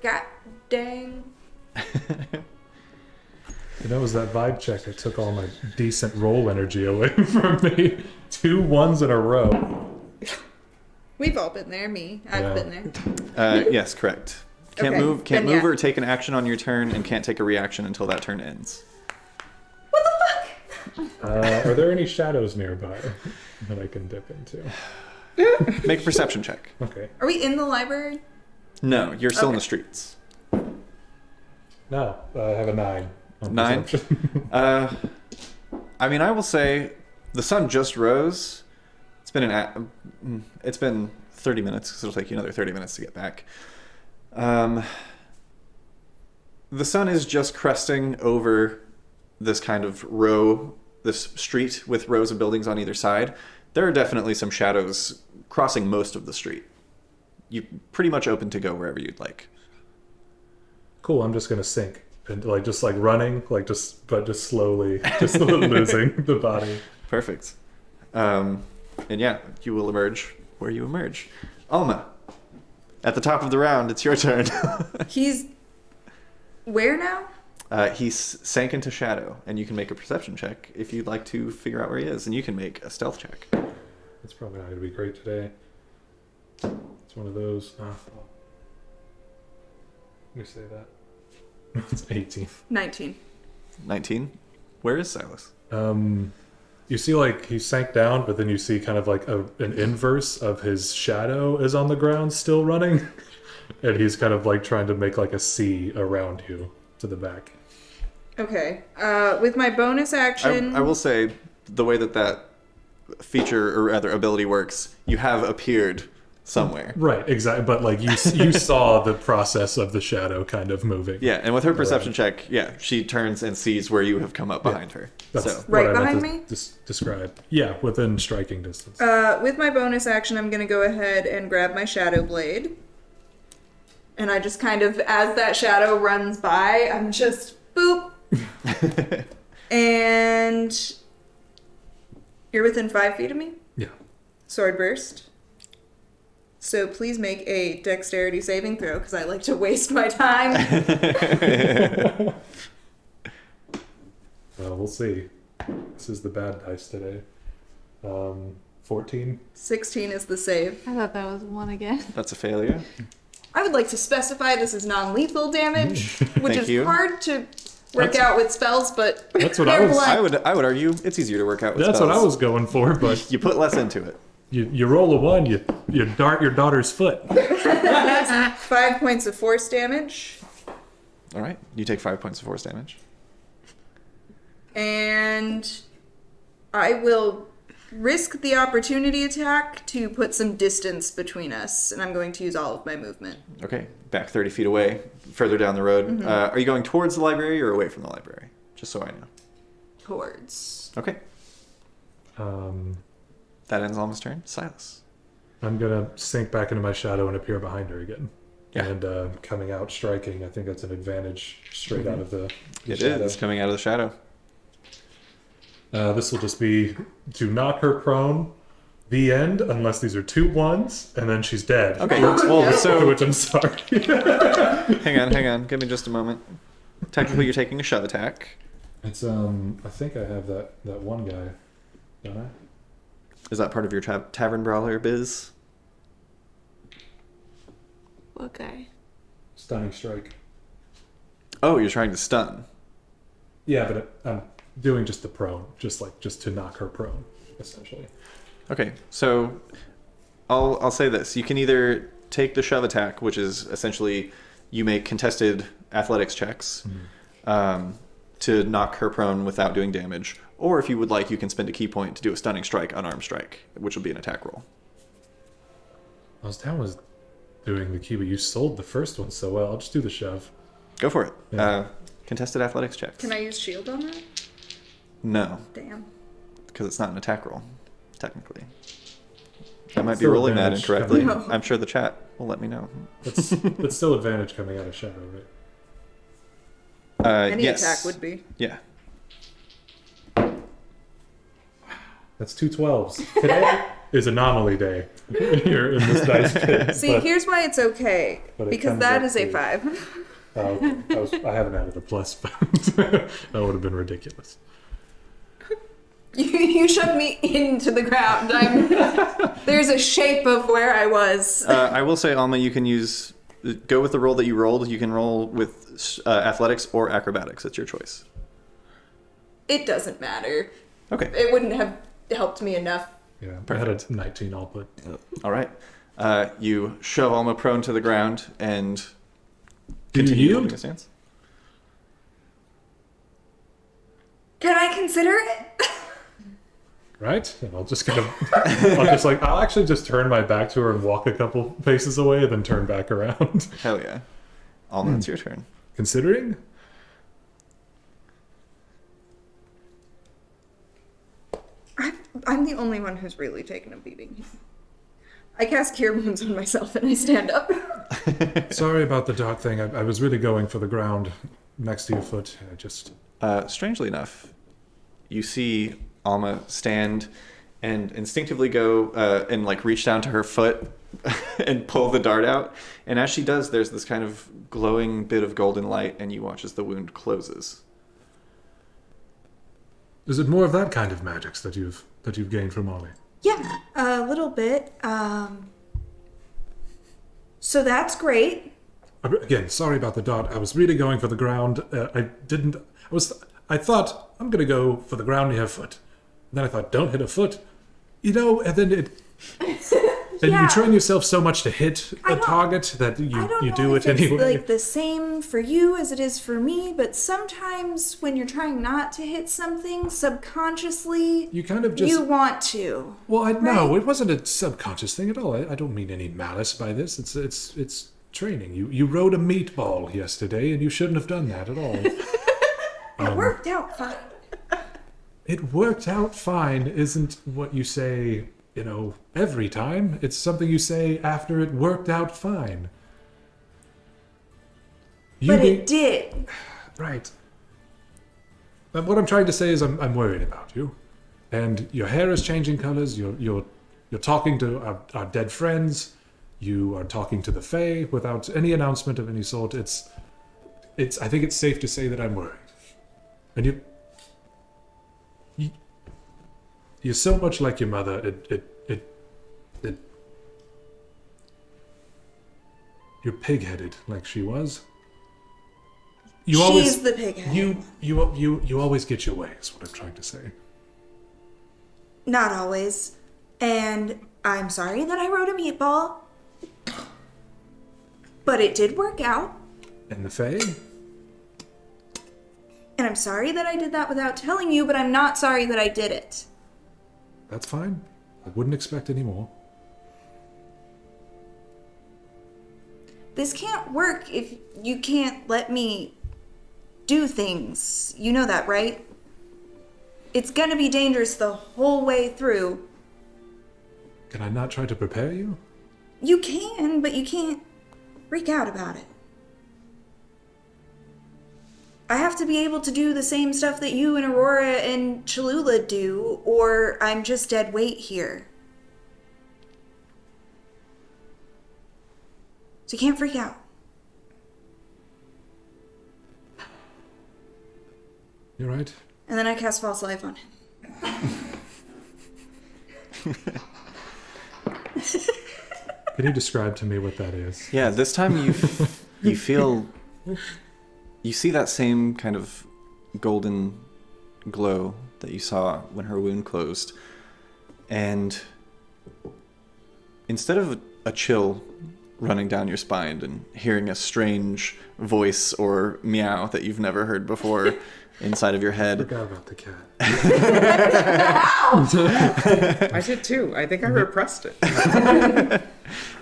God dang. You know, it was that vibe check that took all my decent roll energy away from me. 2 1s in a row. We've all been there. Me. I've Yeah. been there. Yes, correct. Can't Okay, move then yeah. or take an action on your turn, and can't take a reaction until that turn ends. What the fuck? Are there any shadows nearby that I can dip into? Make a perception check. Okay. Are we in the library? No, you're still in Okay. the streets. No, I have a 9. On 9? perception. I mean, I will say the sun just rose. It's been 30 minutes, because it'll take you another 30 minutes to get back. The sun is just cresting over this kind of this street with rows of buildings on either side. There are definitely some shadows crossing most of the street. You're pretty much open to go wherever you'd like. Cool, I'm just gonna sink. And just running, but just slowly, just losing the body. Perfect. And yeah, you will emerge where you emerge. Alma, at the top of the round, it's your turn. He's where now? He's sank into shadow, and you can make a perception check if you'd like to figure out where he is, and you can make a stealth check. It's probably not gonna be great today. It's one of those. me say that. It's 18. 19. 19. Where is Silas? You see, like, he sank down, but then you see kind of like an inverse of his shadow is on the ground still running. And he's kind of like trying to make like a C around you to the back. Okay. With my bonus action... I will say, the way that feature, or rather ability works, you have appeared somewhere. Right, exactly. But like you saw the process of the shadow kind of moving. Yeah, and with her perception check, she turns and sees where you have come up behind her. That's So what Right I meant behind to me? Describe. Yeah, within striking distance. With my bonus action, I'm going to go ahead and grab my Shadow Blade. And I just kind of, as that shadow runs by, I'm just, boop. And you're within 5 feet of me? Yeah. Sword Burst. So please make a dexterity saving throw, because I like to waste my time. Well, we'll see. This is the bad dice today. 14. 16 is the save. I thought that was 1 again. That's a failure. I would like to specify this is non-lethal damage, which Thank is you. hard to work out with spells, but That's what I was. I would argue it's easier to work out with That's spells. what I was going for, but You put less into it. you roll a 1, you dart your daughter's foot. 5 points of force damage. All right, you take 5 points of force damage. And I will risk the opportunity attack to put some distance between us, and I'm going to use all of my movement. Okay, back 30 feet away, further down the road. Are you going towards the library or away from the library? Just so I know. Towards. Okay, that ends Alma's turn. Silas. I'm gonna sink back into my shadow and appear behind her again. Yeah. And coming out striking, I think that's an advantage straight out of the It shadow. is coming out of the shadow. This will just be to knock her prone. The end, unless these are 2 1s, and then she's dead. Okay, well, To so which I'm sorry. hang on. Give me just a moment. Technically, you're taking a shove attack. It's I think I have that one guy, don't I? Is that part of your tavern brawler biz? What guy? Stunning strike. Oh, you're trying to stun. Yeah, but I'm doing just the prone, just to knock her prone, essentially. Okay, so I'll say this: you can either take the shove attack, which is essentially you make contested athletics checks to knock her prone without doing damage, or if you would like, you can spend a key point to do a stunning strike, unarmed strike, which will be an attack roll. I was down with doing the key, but you sold the first one so well. I'll just do the shove. Go for it. Yeah. Contested athletics checks. Can I use shield on that? No, Damn. because it's not an attack roll, technically. I might be Still rolling that advantage incorrectly. coming. I'm sure the chat will let me know. That's still advantage coming out of shadow, right? Any Yes. attack would be. Yeah. That's 2 12s. Today is anomaly day here in this dice pit. See, but- here's why it's okay. but it Because comes that up is a to- 5. I haven't added a plus, but that would have been ridiculous. You shoved me into the ground. There's a shape of where I was. I will say, Alma, you can go with the roll that you rolled. You can roll with athletics or acrobatics. It's your choice. It doesn't matter. Okay. It wouldn't have helped me enough. Yeah, I had a 19 all put. All right. You shove Alma prone to the ground and Do you continue yield? holding a stance. Can I consider it? Right? And I'll just kind of, I'll actually just turn my back to her and walk a couple paces away and then turn back around. Hell yeah. Alma, it's your turn. Considering? I'm the only one who's really taken a beating. I cast Cure Wounds on myself and I stand up. Sorry about the dark thing. I was really going for the ground next to your foot. I just... Strangely enough, you see Alma stand and instinctively go and like reach down to her foot and pull the dart out. And as she does, there's this kind of glowing bit of golden light, and you watch as the wound closes. Is it more of that kind of magics that you've gained from Ollie? Yeah, a little bit. So that's great. Again, sorry about the dot. I was really going for the ground. I thought, I'm going to go for the ground near foot. And then I thought, don't hit a foot. And then and you train yourself so much to hit a target that you do it anyway. It's like the same for you as it is for me, but sometimes when you're trying not to hit something subconsciously, you kind of just... You want to. Well, no, it wasn't a subconscious thing at all. I don't mean any malice by this. It's training. You rode a meatball yesterday, and you shouldn't have done that at all. It worked out fine. It worked out fine isn't what you say, every time. It's something you say after it worked out fine. It did. Right. But what I'm trying to say is I'm worried about you. And your hair is changing colors. You're talking to our dead friends. You are talking to the Fae without any announcement of any sort. I think it's safe to say that I'm worried. And you're so much like your mother. You're pig-headed like she was. She's the pig-headed. You always get your way, is what I'm trying to say. Not always. And I'm sorry that I rode a meatball. But it did work out. And the Fae? And I'm sorry that I did that without telling you, but I'm not sorry that I did it. That's fine. I wouldn't expect any more. This can't work if you can't let me do things. You know that, right? It's gonna be dangerous the whole way through. Can I not try to prepare you? You can, but you can't freak out about it. I have to be able to do the same stuff that you and Aurora and Cholula do, or I'm just dead weight here. So you can't freak out. You're right. And then I cast False Life on him. Can you describe to me what that is? Yeah, this time you feel... You see that same kind of golden glow that you saw when her wound closed. And instead of a chill running down your spine and hearing a strange voice or meow that you've never heard before inside of your head. I forgot about the cat. I did too. I think I repressed it.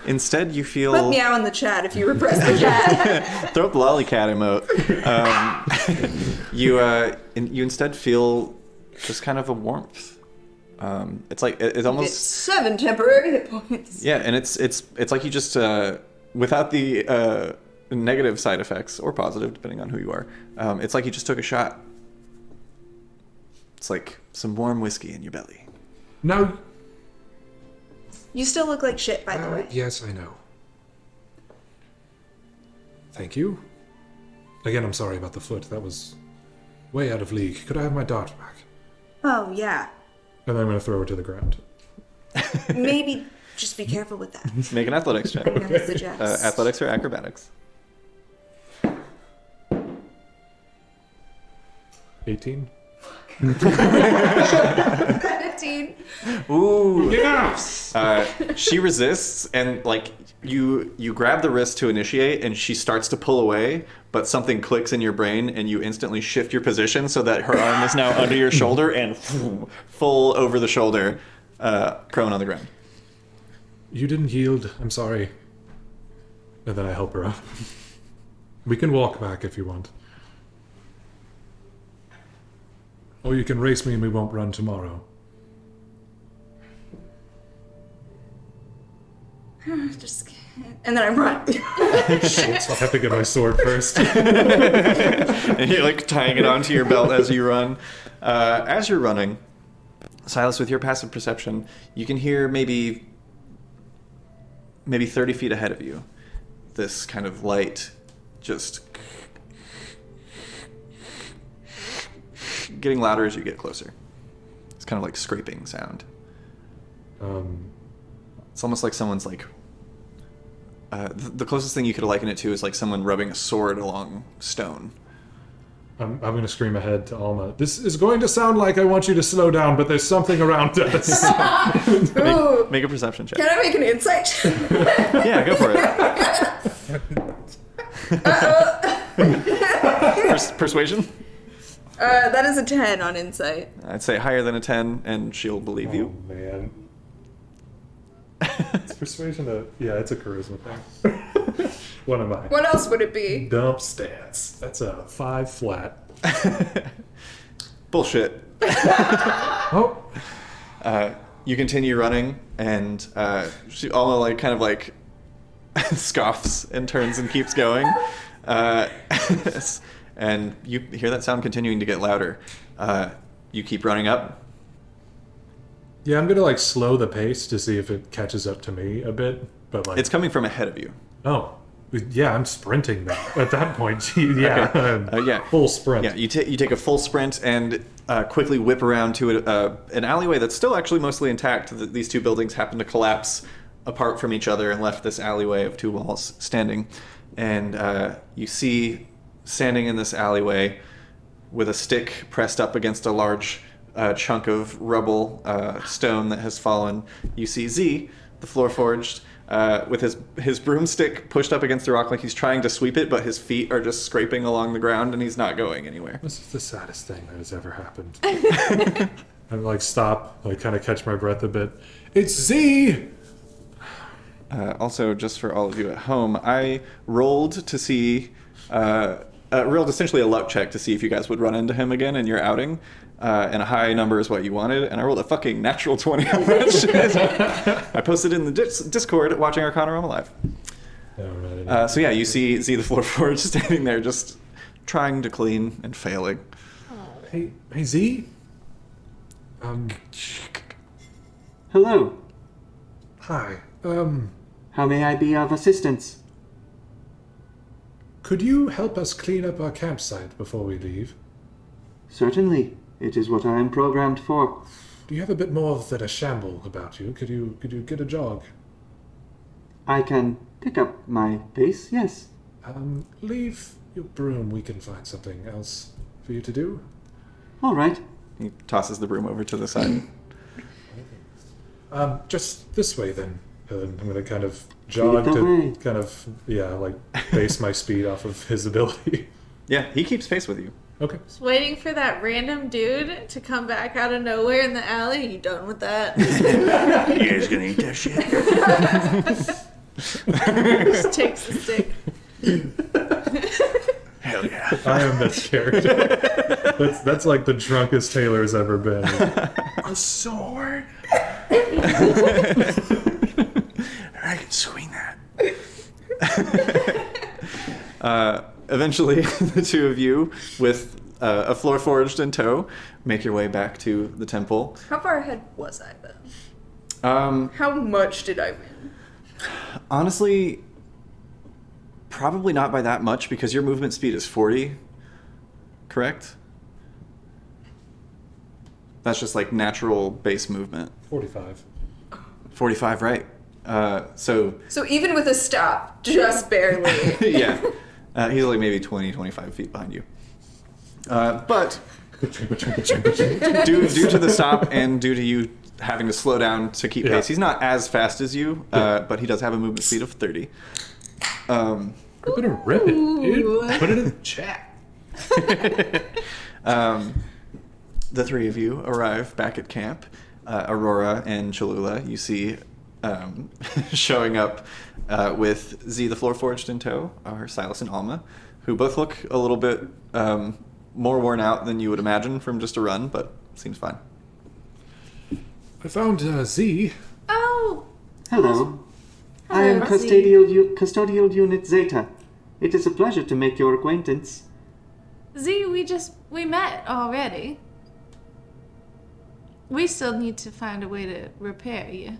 Instead, you feel... Put meow in the chat if you repress the cat. Throw up the lollycat emote. You instead feel just kind of a warmth. It's like it's almost... It's 7 temporary hit points. Yeah, and it's like you just without the negative side effects or positive depending on who you are. It's like you just took a shot. It's like some warm whiskey in your belly. No. You still look like shit, by the way. Yes, I know. Thank you. Again, I'm sorry about the foot. That was way out of league. Could I have my dart back? Oh, yeah. And then I'm going to throw her to the ground. Maybe just be careful with that. Make an athletics check. I'm gonna suggest. Athletics or acrobatics? 18. 15. Ooh. Yes! She resists, and like you grab the wrist to initiate, and she starts to pull away, but something clicks in your brain, and you instantly shift your position so that her arm is now under your shoulder and full over the shoulder, prone on the ground. You didn't yield. I'm sorry. And then I help her up. We can walk back if you want. Or you can race me and we won't run tomorrow. Just... And then I run. Shit, I'll have to get my sword first. And you're like tying it onto your belt as you run. As you're running, Silas, with your passive perception, you can hear maybe 30 feet ahead of you this kind of light just getting louder as you get closer. It's kind of like scraping sound. It's almost like someone's like the closest thing you could liken it to is like someone rubbing a sword along stone. I'm going to scream ahead to Alma. This is going to sound like I want you to slow down, but there's something around us. Ooh. Make a perception check. Can I make an insight check? Yeah, go for it. Persuasion? That is a 10 on insight. I'd say higher than a 10, and she'll believe you. Oh, man. It's persuasion it's a charisma thing. What am I? What else would it be? Dump stats. That's a 5 flat. Bullshit. Oh. You continue running, and she Alma like kind of like scoffs and turns and keeps going. And you hear that sound continuing to get louder. You keep running up. Yeah, I'm gonna like slow the pace to see if it catches up to me a bit, but like It's coming from ahead of you. oh, yeah, I'm sprinting now. At that point, yeah, Okay. Yeah. full sprint. Yeah, you take a full sprint and quickly whip around to an alleyway that's still actually mostly intact. These two buildings happen to collapse apart from each other and left this alleyway of two walls standing. And you see, standing in this alleyway with a stick pressed up against a large chunk of rubble, stone that has fallen, you see Z, the floor forged, with his broomstick pushed up against the rock like he's trying to sweep it, but his feet are just scraping along the ground and he's not going anywhere. This is the saddest thing that has ever happened. I like stop, like kind of catch my breath a bit. It's Z. Also, just for all of you at home, I rolled to see, rolled essentially a luck check to see if you guys would run into him again in your outing. And a high number is what you wanted, and I rolled a fucking natural 20 on that shit. I posted in the Discord watching Arcanarama live. So yeah, you see the floor forge standing there just trying to clean and failing. Hey Z. Hello. Hi. How may I be of assistance? Could you help us clean up our campsite before we leave? Certainly. It is what I am programmed for. Do you have a bit more than a shamble about you? Could you get a jog? I can pick up my pace, yes. Leave your broom. We can find something else for you to do. All right. He tosses the broom over to the side. Just this way then. I'm going to kind of jog the to way. kind of, base my speed off of his ability. Yeah, he keeps pace with you. Okay. Just waiting for that random dude to come back out of nowhere in the alley. You done with that? You guys gonna eat that shit? Just takes the stick. Hell yeah. I am this character. That's like the drunkest Taylor's ever been. A sword. I can swing that. Eventually, the two of you, with a floor forged in tow, make your way back to the temple. How far ahead was I then? How much did I win? Honestly, probably not by that much because your movement speed is 40, correct? That's just like natural base movement. 45. 45, right. So even with a stop, just barely. yeah. He's like maybe 20, 25 feet behind you. But due to the stop and due to you having to slow down to keep pace, he's not as fast as you, but he does have a movement speed of 30. You better rip it, dude. Put it in the chat. The three of you arrive back at camp. Aurora and Cholula, you see showing up with Z the Floor Forged in tow, are Silas and Alma, who both look a little bit more worn out than you would imagine from just a run, but seems fine. I found Z. Oh! Hello. I am Hello, custodial unit Zeta. It is a pleasure to make your acquaintance. Z, we met already. We still need to find a way to repair you.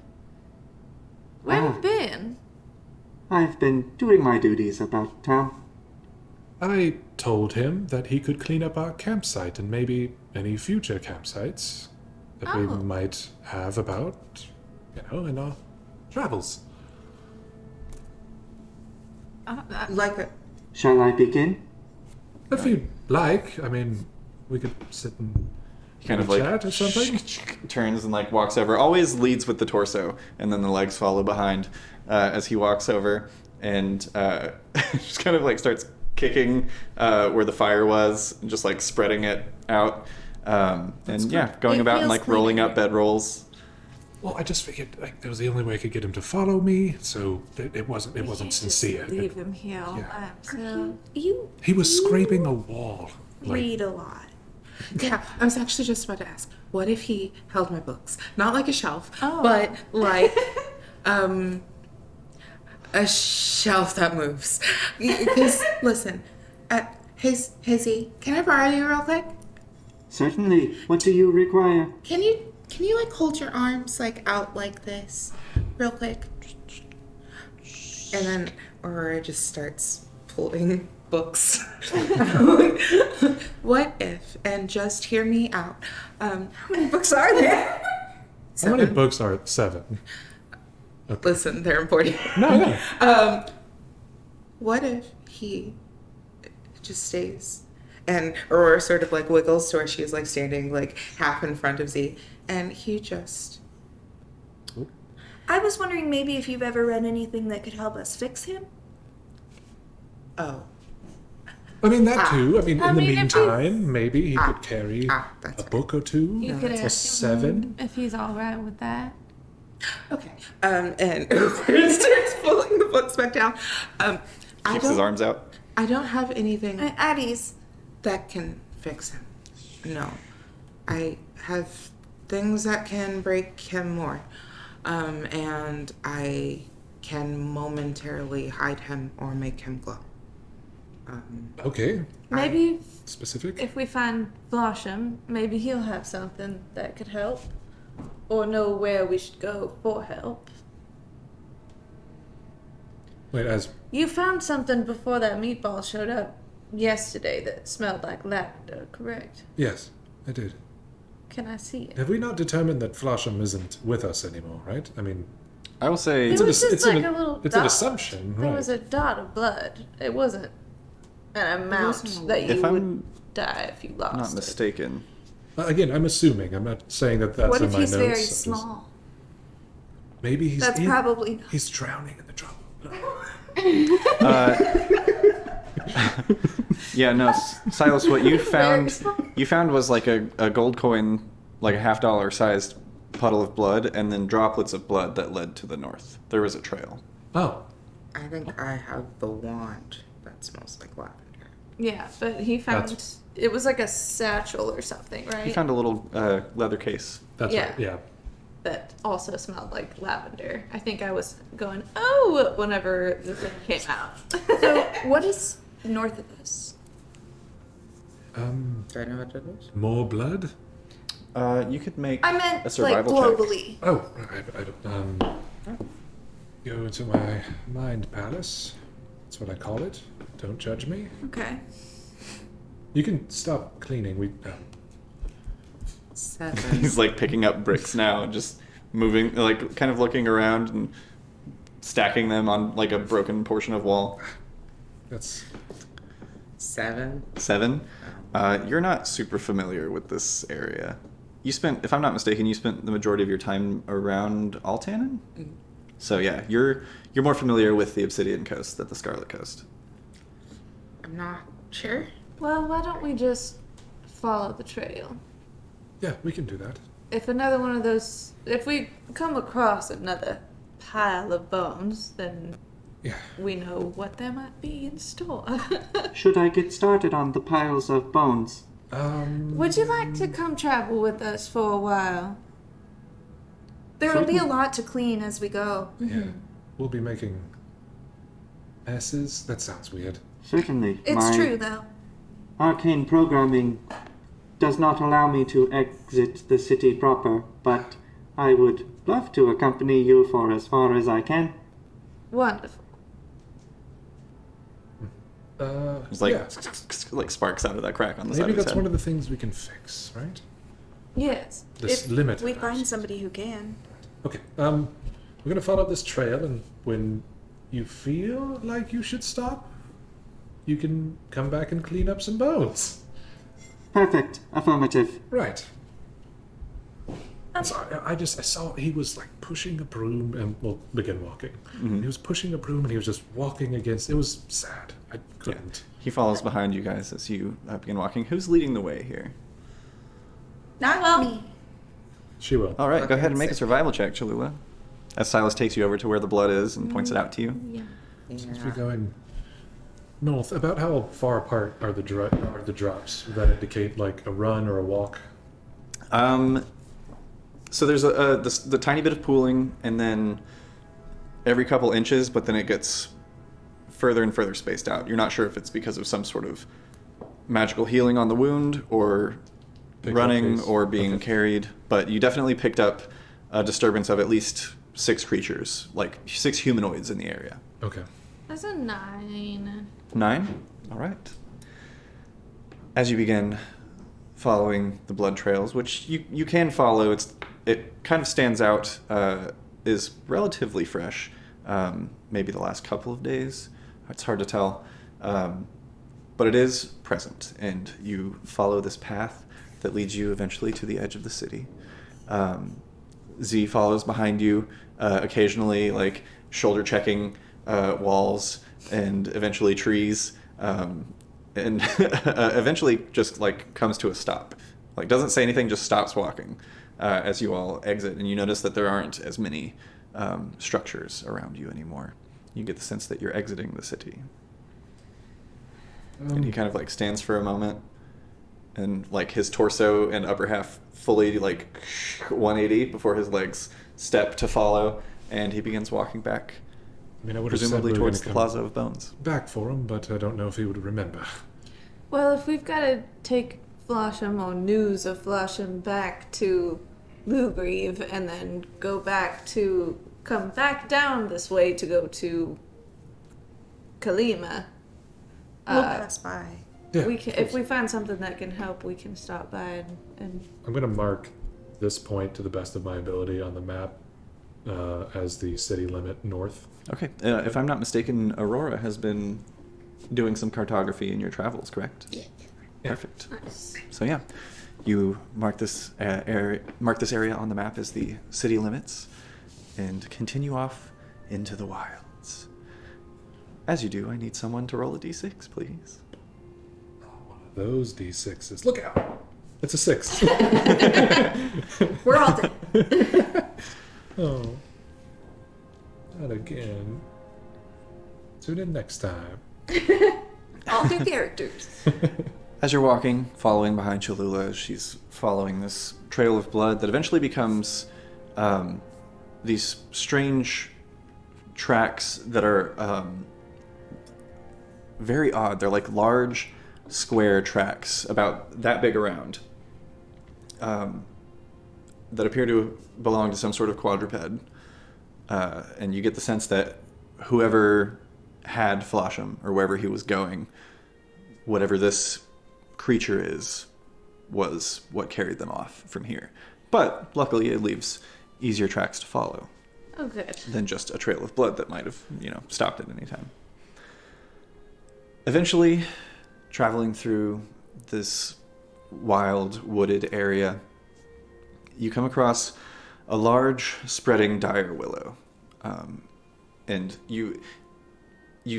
Where have you been? I've been doing my duties about town. I told him that he could clean up our campsite and maybe any future campsites that we might have about, in our travels. Like a... Shall I begin? If you'd like, I mean, we could sit and Kind of chat or something. turns and like walks over. Always leads with the torso, and then the legs follow behind as he walks over, and just kind of like starts kicking where the fire was, and just like spreading it out, and yeah, going It about and feels like rolling cleaner. up bedrolls. Well, I just figured like that was the only way I could get him to follow me, so it wasn't sincere. Leave him here all by himself. You He was scraping a wall. Like, read a lot. Yeah, I was actually just about to ask, what if he held my books? Not like a shelf, Oh. but like a shelf that moves. Because, listen, Hazy, can I borrow you real quick? Certainly. What do you require? Can you like hold your arms like out like this real quick? And then Aurora just starts pulling books. What if, and just hear me out. How many books are there? how many books are 7? Listen, they're important. No. What if he just stays? And Aurora sort of like wiggles to where she's like standing like half in front of Z, and he just... I was wondering maybe if you've ever read anything that could help us fix him. Oh. I mean that too. I mean, in the mean, if meantime, maybe he could carry That's a book or two. You could or ask 7. him if he's all right with that. okay. And starts pulling the books back down. Keeps his arms out. I don't have anything Addie's. that can fix him. No. I have things that can break him more. And I can momentarily hide him or make him glow. Okay. Maybe Specific. if we find Floshem, maybe he'll have something that could help. Or know where we should go for help. Wait, as You found something before that meatball showed up yesterday that smelled like lavender, correct? yes, I did. Can I see it? Have we not determined that Floshem isn't with us anymore? Right? I mean, I will say It was just like a little it's an dot. assumption, There right? was a dot of blood. It wasn't an amount wasn't that you If would I'm die if you lost not it. mistaken. Again, I'm assuming. I'm not saying that that's What in if my he's notes. very I'm just- small? Maybe he's That's in- probably not. He's drowning in the trouble. Yeah, no, Silas, what you found was like a gold coin, like a $50 sized puddle of blood, and then droplets of blood that led to the north. There was a trail. Oh, I think I have the wand that smells like lavender. Yeah, but he found That's- it was like a satchel or something, right? He found a little leather case. that's Yeah. right. Yeah. that also smelled like lavender. I think I was going, oh, whenever the thing came out. So, what is north of us? Do I know what it is? More blood. You could make I a meant like survival check. globally. Oh, I don't. Go into my mind palace. That's what I call it. Don't judge me. Okay. You can stop cleaning. We. 7. He's like picking up bricks now, and just moving, like kind of looking around and stacking them on like a broken portion of wall. That's 7. 7. You're not super familiar with this area. You spent, if I'm not mistaken, you spent the majority of your time around Altanen. So yeah, you're more familiar with the Obsidian Coast than the Scarlet Coast. I'm not sure. Well, why don't we just follow the trail? yeah. We can do that. If another one of those, if we come across another pile of bones, then Yeah. we know what there might be in store. Should I get started on the piles of bones? Would you like to come travel with us for a while? There will be a lot to clean as we go. Yeah. We'll be making asses. That sounds weird. Certainly. It's My true, though. arcane programming does not allow me to exit the city proper, but I would love to accompany you for as far as I can. Wonderful. It's like yeah. like sparks out of that crack on the side Maybe of his that's head. one of the things we can fix, right? Yes. This If limit. we find somebody who can. Okay. We're gonna follow this trail, and when you feel like you should stop, you can come back and clean up some bones. Perfect. Affirmative. Right. So I saw he was like pushing a broom and begin walking. Mm-hmm. He was pushing a broom and he was just walking against. It was sad. I couldn't. He follows behind you guys as you begin walking. Who's leading the way here? Not me. She will. All right, go ahead and make a survival check, Cholula. As Silas takes you over to where the blood is and points it out to you. Since we're going north, about how far apart are the drops that indicate like a run or a walk? So there's the tiny bit of pooling, and then every couple inches, but then it gets further and further spaced out. You're not sure if it's because of some sort of magical healing on the wound, or running, or being carried, but you definitely picked up a disturbance of at least 6 creatures, like 6 humanoids in the area. Okay. That's a 9. 9? All right. As you begin following the blood trails, which you can follow, it kind of stands out, is relatively fresh, maybe the last couple of days. It's hard to tell, but it is present, and you follow this path that leads you eventually to the edge of the city. Z follows behind you, occasionally like shoulder checking walls and eventually trees, and eventually just like comes to a stop. Like doesn't say anything, just stops walking as you all exit, and you notice that there aren't as many structures around you anymore. You get the sense that you're exiting the city. And he kind of like stands for a moment, and like his torso and upper half fully like 180 before his legs step to follow, and he begins walking back, I mean, I would presumably have said we were towards the gonna Plaza of Bones. back for him, but I don't know if he would remember. Well, if we've got to take Floshem or news of Floshem back to Lugrieve and then come back down this way to go to Kalima. We'll pass by. Yeah, We can, if we find something that can help, we can stop by and I'm going to mark this point to the best of my ability on the map as the city limit north. Okay, if I'm not mistaken, Aurora has been doing some cartography in your travels, correct? Yeah. Perfect. Nice. So yeah, you mark this area on the map as the city limits, and continue off into the wilds. As you do, I need someone to roll a d6, please. Those D6s. Look out! It's a 6. We're all dead. Oh. Not again. Tune in next time. All 2 characters. As you're walking, following behind Cholula, she's following this trail of blood that eventually becomes these strange tracks that are very odd. They're like large square tracks about that big around that appear to belong to some sort of quadruped. And you get the sense that whoever had Floshem, or wherever he was going, whatever this creature is, was what carried them off from here. But luckily it leaves easier tracks to follow Oh, good. than just a trail of blood that might have, stopped at any time. Eventually, traveling through this wild, wooded area, you come across a large, spreading dire willow. And you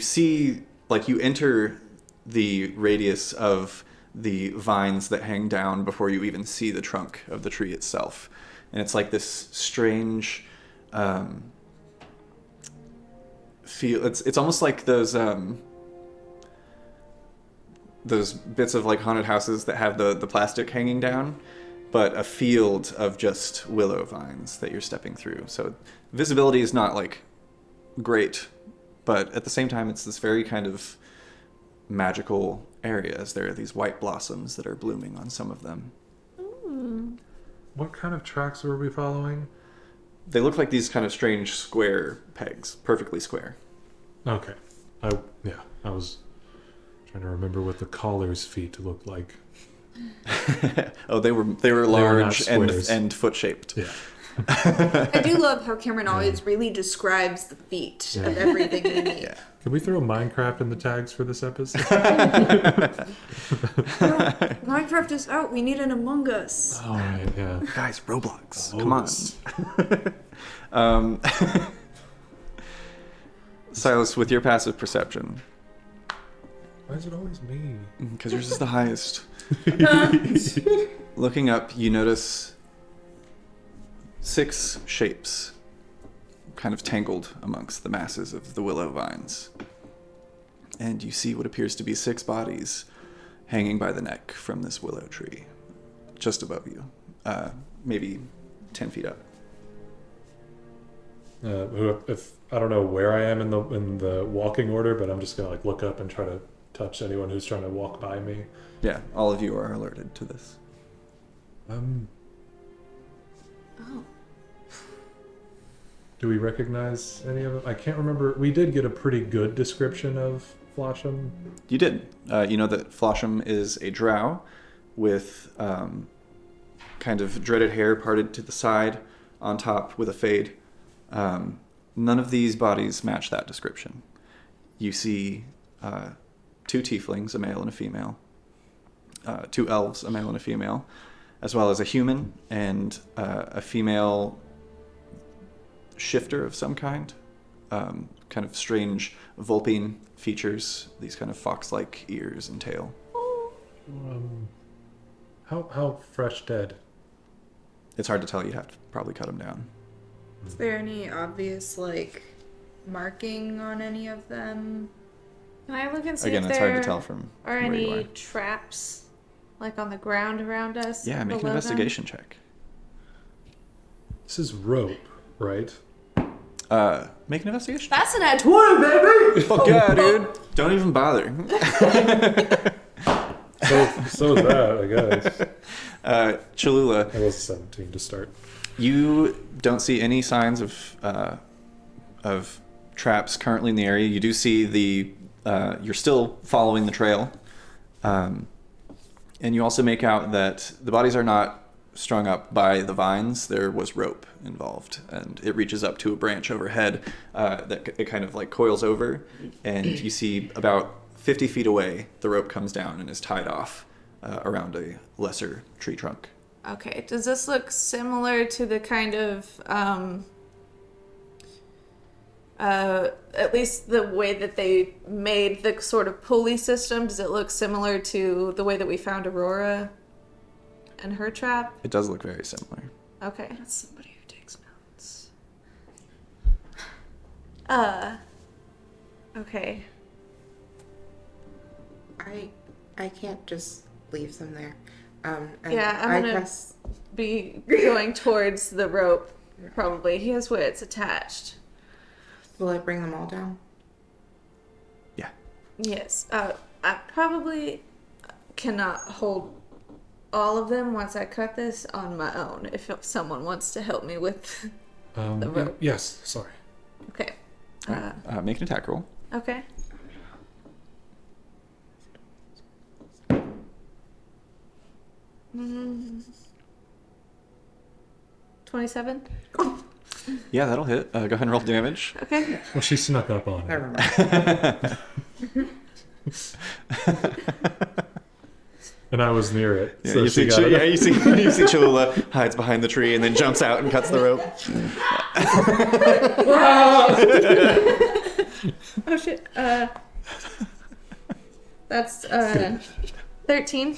see, like, you enter the radius of the vines that hang down before you even see the trunk of the tree itself. And it's like this strange feel. It's almost like those bits of like haunted houses that have the plastic hanging down, but a field of just willow vines that you're stepping through. So visibility is not like great, but at the same time it's this very kind of magical area, as there are these white blossoms that are blooming on some of them. What kind of tracks were we following? They look like these kind of strange square pegs, perfectly square. Okay. I was trying to remember what the caller's feet looked like. Oh, they were not large squares. and foot shaped. Yeah. I do love how Cameron always really describes the feat of everything we need. Yeah. Can we throw Minecraft in the tags for this episode? Minecraft is out. We need an Among Us. All right, yeah. Guys, Roblox. Oh, Come on. Silas, with your passive perception, Why is it always me? because yours is the highest. Looking up, you notice 6 shapes kind of tangled amongst the masses of the willow vines. And you see what appears to be 6 bodies hanging by the neck from this willow tree, just above you, maybe 10 feet up. If I don't know where I am in the walking order, but I'm just gonna like look up and try to touch anyone who's trying to walk by me. Yeah, all of you are alerted to this. Oh. Do we recognize any of them? I can't remember. We did get a pretty good description of Floshem. You did. You know that Floshem is a drow with kind of dreaded hair parted to the side, on top with a fade. None of these bodies match that description. You see 2 tieflings, a male and a female, 2 elves, a male and a female, as well as a human and a female shifter of some kind. Kind of strange vulpine features, these kind of fox-like ears and tail. How fresh dead? It's hard to tell. You'd have to probably cut them down. Is there any obvious, like, marking on any of them? Can I look and see Again, if it's there hard to tell from are where you any are. traps, like on the ground around us? Yeah, make an below them? investigation check. This is rope, right? Make an investigation. That's an at 20, baby! Fuck yeah, dude. Don't even bother. So is that, I guess. Cholula, I was 17 to start. you don't see any signs of traps currently in the area. You do see you're still following the trail. And you also make out that the bodies are not strung up by the vines. There was rope involved, and it reaches up to a branch overhead that it kind of like coils over, and you see about 50 feet away the rope comes down and is tied off around a lesser tree trunk. Okay, does this look similar to the kind of, at least the way that they made the sort of pulley system? Does it look similar to the way that we found Aurora and her trap? It does look very similar. Okay. That's somebody who takes notes. Okay. I can't just leave them there. And Yeah, I'm I gonna guess be going towards the rope, probably. Here's where it's attached. will I bring them all down? Yeah. Yes. I probably cannot hold all of them once I cut this on my own. If someone wants to help me with the rope. Yes, sorry. Okay. Make an attack roll. Okay. Mm. 27? Yeah, that'll hit. Go ahead and roll damage. Okay. Well, she snuck up on it. Never mind. And I was near it. Yeah, So you she see, got it. you see Cholula hides behind the tree and then jumps out and cuts the rope. Oh shit. That's 13.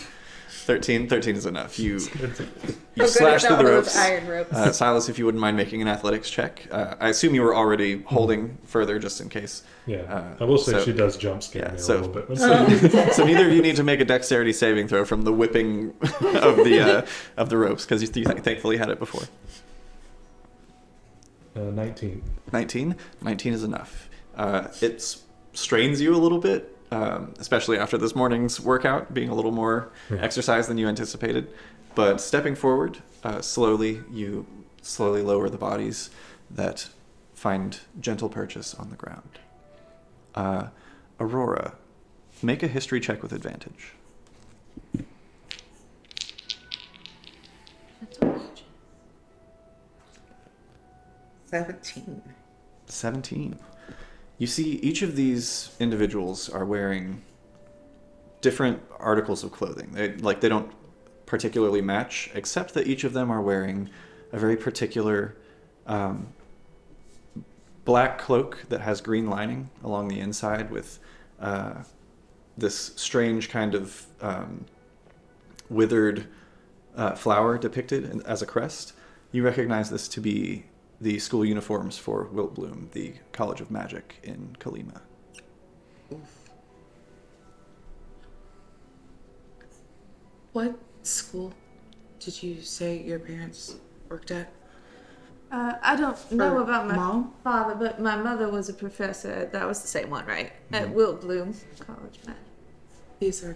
13 is enough. You Good slash through without the those ropes. iron ropes. Silas, if you wouldn't mind making an athletics check. I assume you were already holding further just in case. Yeah. I will say so- she does jump scare Yeah, me a so, little bit. so neither of you need to make a dexterity saving throw from the whipping of the ropes because you thankfully had it before. 19. 19 is enough. It strains you a little bit, especially after this morning's workout, being a little more exercise than you anticipated. But stepping forward, you slowly lower the bodies that find gentle purchase on the ground. Aurora, make a history check with advantage. 17. 17. You see, each of these individuals are wearing different articles of clothing. They don't particularly match, except that each of them are wearing a very particular black cloak that has green lining along the inside with this strange kind of withered flower depicted as a crest. You recognize this to be the school uniforms for Wiltbloom, the College of Magic in Kalima. What school did you say your parents worked at? I don't know Or about my mom? father, but my mother was a professor. That was the same one, right? At Wiltbloom College. These are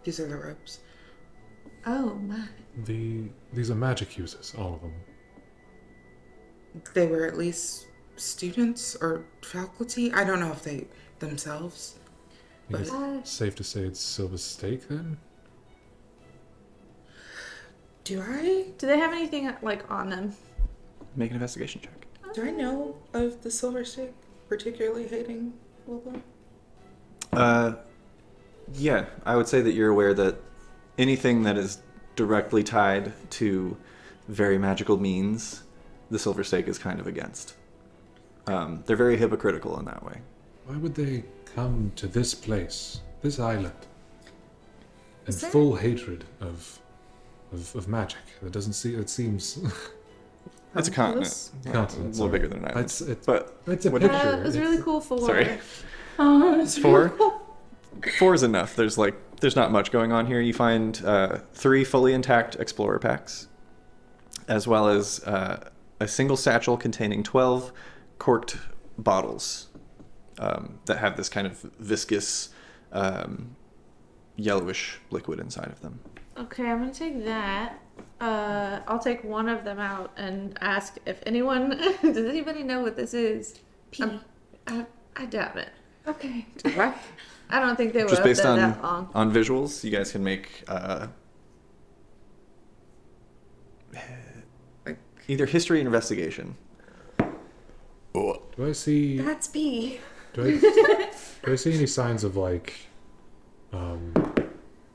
the ropes. Oh my. These are magic users, all of them. They were at least students or faculty. I don't know if they themselves. I think it's safe to say it's Silver Stake then? Do I they have anything like on them? Make an investigation check. know of the Silver Stake particularly hating Wilbur? Yeah, I would say that you're aware that anything that is directly tied to very magical means, the Silver Stake is kind of against. They're very hypocritical in that way. Why would they come to this place, this island, in Is there- full hatred of magic? It seems It's a continent. continent, A little sorry. bigger than an island. It's but a whatever. picture. It was It's- really cool for. Sorry. It's Four? Four is enough. There's not much going on here. You find 3 fully intact explorer packs, as well as a single satchel containing 12 corked bottles that have this kind of viscous yellowish liquid inside of them. Okay, I'm gonna take that. I'll take one of them out and ask if anyone does anybody know what this is. I doubt it. Okay. What? I don't think they were Just up based there on that long. visuals, you guys can make either history and investigation. Do I see? That's B. Do I see any signs of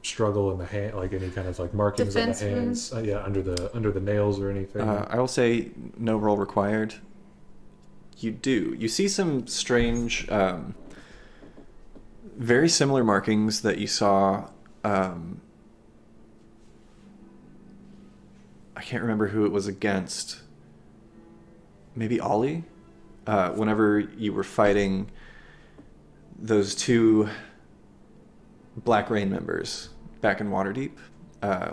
struggle in the hand, like any kind of markings Defense on the hands? Yeah, under the nails or anything. I will say no roll required. You do. You see some strange, very similar markings that you saw. I can't remember who it was against. Maybe Ollie? Whenever you were fighting those 2 Black Rain members back in Waterdeep,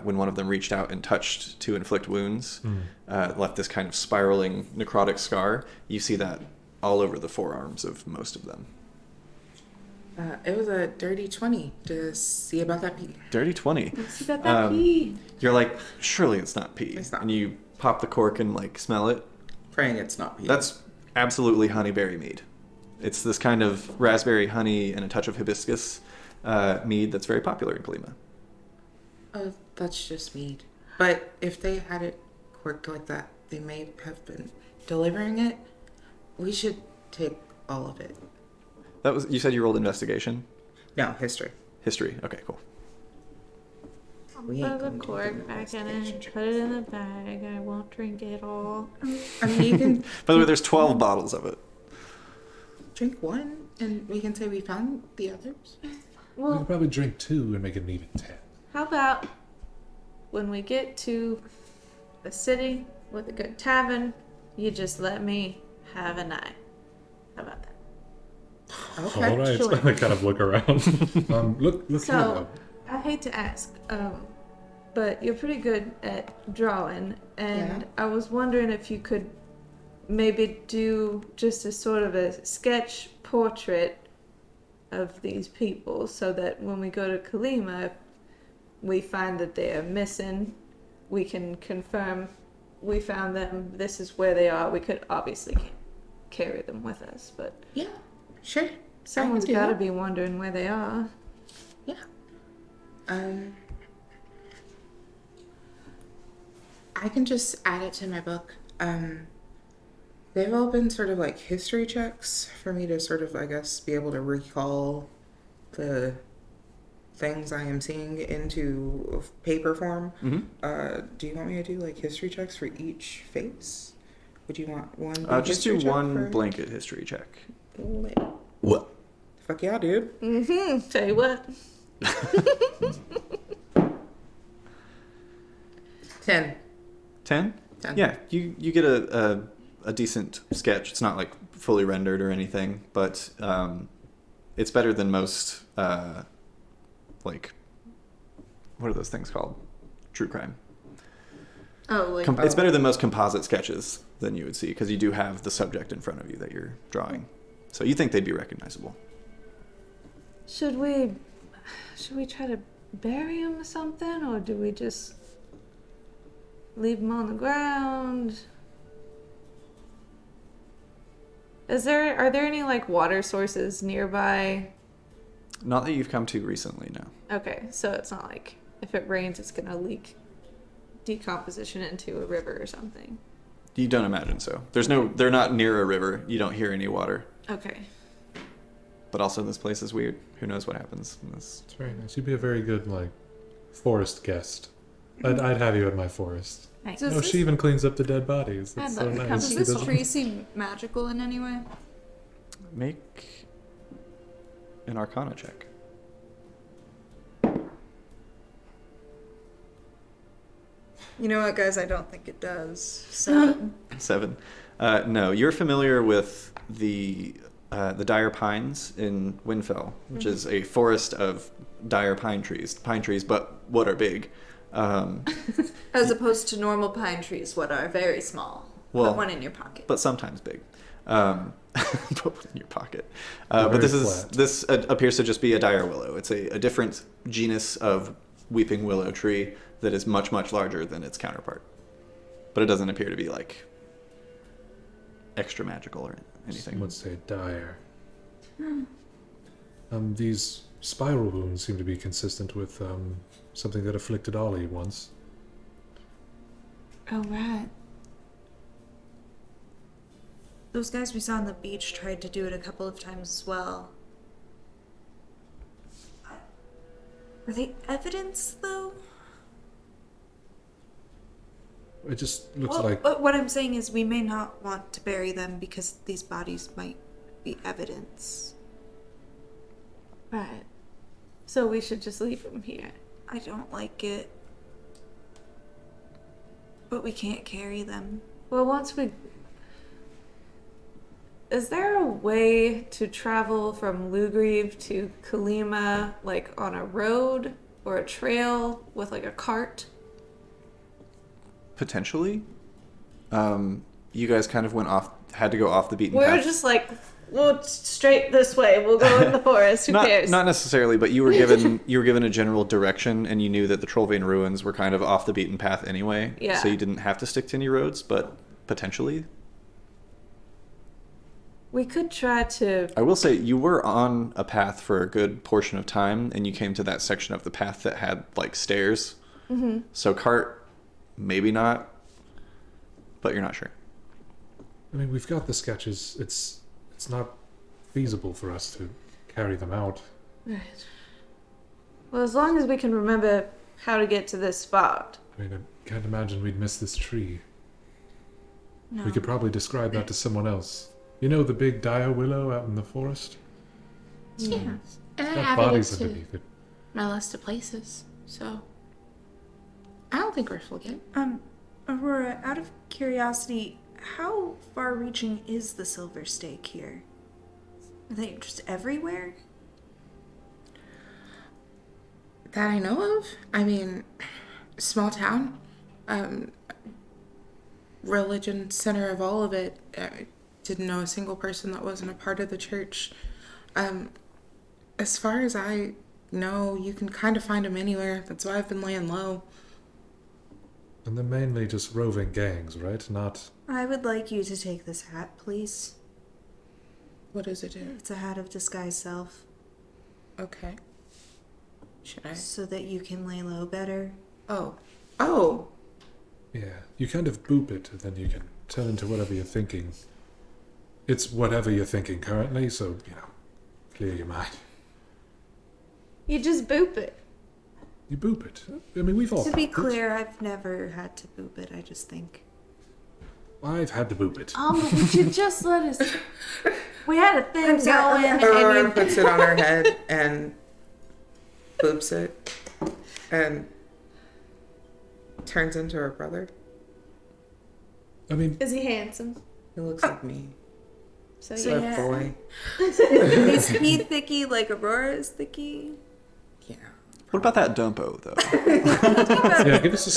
when one of them reached out and touched to inflict wounds, left this kind of spiraling necrotic scar. You see that all over the forearms of most of them. It was a dirty 20 to see about that pee. Dirty 20. Let's get that pee. You're like, surely it's not pee. It's not. And you pop the cork and smell it. Praying it's not pee. That's absolutely honeyberry mead. It's this kind of raspberry honey and a touch of hibiscus mead that's very popular in Kalima. Oh, that's just mead. But if they had it corked like that, they may have been delivering it. We should take all of it. That was, you said you rolled investigation? No, history. History. Okay, cool. We ain't Put the going to cork do back in investigation. it. Put it in the bag. I won't drink it all. I mean, you can By the way, there's 12 bottles of it. drink one, and we can say we found the others. we Well, could probably drink 2 and make it an even 10. how about when we get to a city with a good tavern, you just let me have a night. How about that? Okay. All right, sure. I kind of look around. Look here, So, though. I hate to ask, but you're pretty good at drawing, and Yeah. I was wondering if you could maybe do just a sort of a sketch portrait of these people, so that when we go to Kalima, if we find that they are missing, we can confirm we found them, this is where they are. We could obviously carry them with us, but Yeah, sure. someone's do got to that. be wondering where they are. Yeah. I can just add it to my book. They've all been sort of like history checks for me to sort of, I guess, be able to recall the things I am seeing into paper form. Do you want me to do like history checks for each face? Would you want one? Just do history check one for- blanket history check. What? Fuck yeah, dude. Tell you what. 10. 10? 10. Yeah, you get a decent sketch. It's not like fully rendered or anything, but it's better than most like, what are those things called? True crime. Oh, like It's better than most composite sketches than you would see because you do have the subject in front of you that you're drawing. So you think they'd be recognizable. Should we try to bury him or something, or do we just leave him on the ground? Are there any like water sources nearby? Not that you've come to recently, no. Okay, so it's not like if it rains, it's gonna leak decomposition into a river or something. You don't imagine so. They're not near a river. You don't hear any water. Okay. But also this place is weird. Who knows what happens in this? It's very nice. You'd be a very good, like, forest guest. I'd have you at my forest. Nice. Does Oh, this, she even cleans up the dead bodies. That's I'd so love to come nice. does She this doesn't- tree seem magical in any way? Make an Arcana check. You know what, guys? I don't think it does. 7. 7. No, you're familiar with the dire pines in Windfell, which is a forest of dire pine trees, but what are big. As opposed to normal pine trees, what are very small. Well, Put one in your pocket. but sometimes big. Put one in your pocket. They're But very flat. this appears to just be a dire willow. It's a different genus of weeping willow tree that is much, much larger than its counterpart. But it doesn't appear to be like extra magical or anything. Some would say dire. These spiral wounds seem to be consistent with something that afflicted Ollie once. Oh, right. Those guys we saw on the beach tried to do it a couple of times as well. Are they evidence, though? It just looks Well, like but what I'm saying is we may not want to bury them because these bodies might be evidence. Right. So we should just leave him here. I don't like it. But we can't carry them. Well, is there a way to travel from Lugrieve to Kalima, like on a road or a trail with like a cart? Potentially. You guys kind of had to go off the beaten We're path. just like, well, straight this way. We'll go in the forest. Who cares? Not necessarily, but you were given a general direction, and you knew that the Trollvane ruins were kind of off the beaten path anyway. Yeah. So you didn't have to stick to any roads, but potentially. We could try to. I will say you were on a path for a good portion of time, and you came to that section of the path that had like stairs. Mm-hmm. So cart, maybe not, but you're not sure. I mean, we've got the sketches. It's not feasible for us to carry them out. Right. Well, as long as we can remember how to get to this spot. I mean, I can't imagine we'd miss this tree. No. We could probably describe that to someone else. You know the big dire willow out in the forest? Yeah. And I Got added bodies it to underneath it. my list of places, so I don't think we're forgetting. Aurora, out of curiosity, how far-reaching is the Silver Stake here? Are they just everywhere? That I know of. I mean, small town, religion center of all of it. I didn't know a single person that wasn't a part of the church. As far as I know, you can kind of find them anywhere. That's why I've been laying low. And they're mainly just roving gangs, right? Not... I would like you to take this hat, please. What does it do? It's a hat of disguise self, Okay. Should I? so that you can lay low better. Oh. Oh! Yeah, you kind of boop it, and then you can turn into whatever you're thinking. It's whatever you're thinking currently, so, clear your mind. You just boop it. You boop it. I mean, we've all... To be booped it. clear, I've never had to boop it. I just think. I've had to boop it. Would you just let us... We had a thing going, and Aurora you... puts it on her head and boops it and turns into her brother. I mean... Is he handsome? He looks like me. So So yeah. boy. Is he thicky like Aurora is thicky? Yeah. What about that Dumbo, though? Yeah, give us a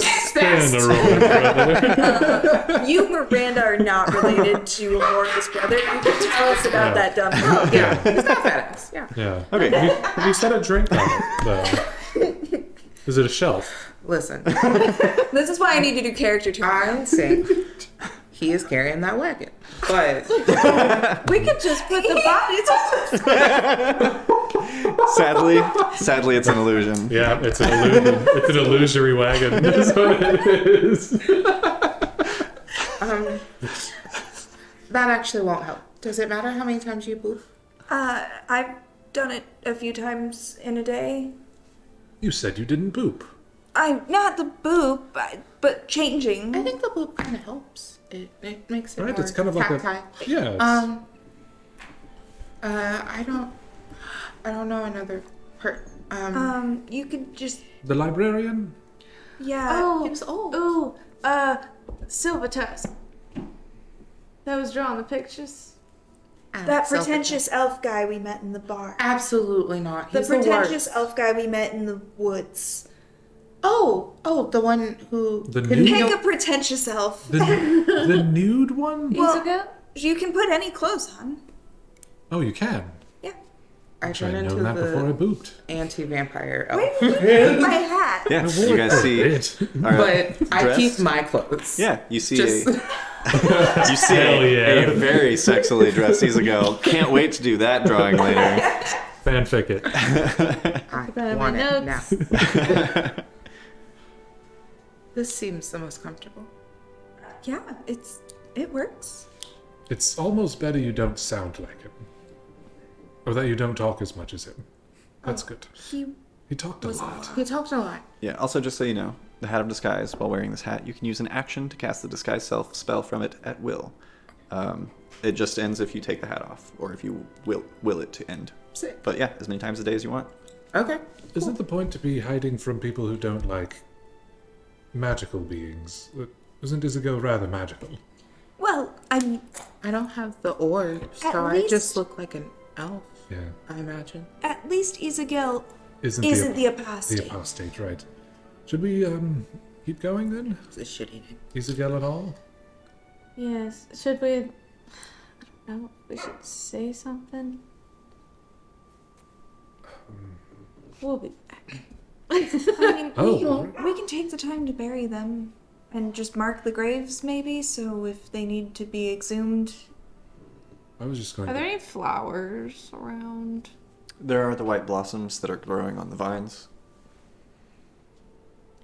spin, Aurora, brother. You, Miranda, are not related to Aurora's brother. You can tell us about that dumb. Yeah, he's not FedEx. Yeah. Yeah. Okay. Have you set a drink on it, though? Is it a shelf? Listen, This is why I need to do character turn. I'm saying he is carrying that wagon, but We could just put the bodies Sadly, it's an illusion. Yeah, it's an illusion. It's an illusory wagon. That's what it is. that actually won't help. Does it matter how many times you boop? I've done it a few times in a day. You said you didn't boop. I'm not the boop, but changing. I think the boop kind of helps. It makes it Right? more It's kind of like tactile. a... Yeah. It's, I don't know another You could just the librarian? Oh, he was old. Ooh, Silver Tusk. That was drawing the pictures. that pretentious elf guy we met in the bar. Absolutely not. The He's pretentious worst. elf guy we met in the woods. Oh, the one who The couldn't nude- Pick heal- a pretentious elf. The nude one? Izuka? You can put any clothes on. Oh, you can. Yeah. I Wish I'd turned into known that before I the booped. anti-vampire elf. Wait, you my hat. Yeah, you guys see. It. But I dressed? keep my clothes. Yeah, you see Just you see Hell yeah. a very sexily dressed Izugo. Can't wait to do that drawing later. Fanfic it. I that in want my it notes. now. This seems the most comfortable. Yeah, it works. It's almost better you don't sound like him. Or that you don't talk as much as him. That's good. He talked a lot. He talked a lot. Yeah, also just so you know, the Hat of Disguise, while wearing this hat, you can use an action to cast the Disguise Self spell from it at will. It just ends if you take the hat off, or if you will it to end. Sick. But yeah, as many times a day as you want. Okay. Isn't the point to be hiding from people who don't like magical beings? Isn't Izugo rather magical? Well, I don't have the orbs, At so I least- just look like an elf, Yeah. I imagine. at least Isagil Isn't isn't the the apostate. apostate, right? Should we keep going then? It's a shitty name. Izugo and all? Yes. Should we... I don't know. We should say something. We'll be back. I mean, Oh. we can take the time to bury them and just mark the graves, maybe, so if they need to be exhumed. I was just going Are to... there any flowers around? There are the white blossoms that are growing on the vines.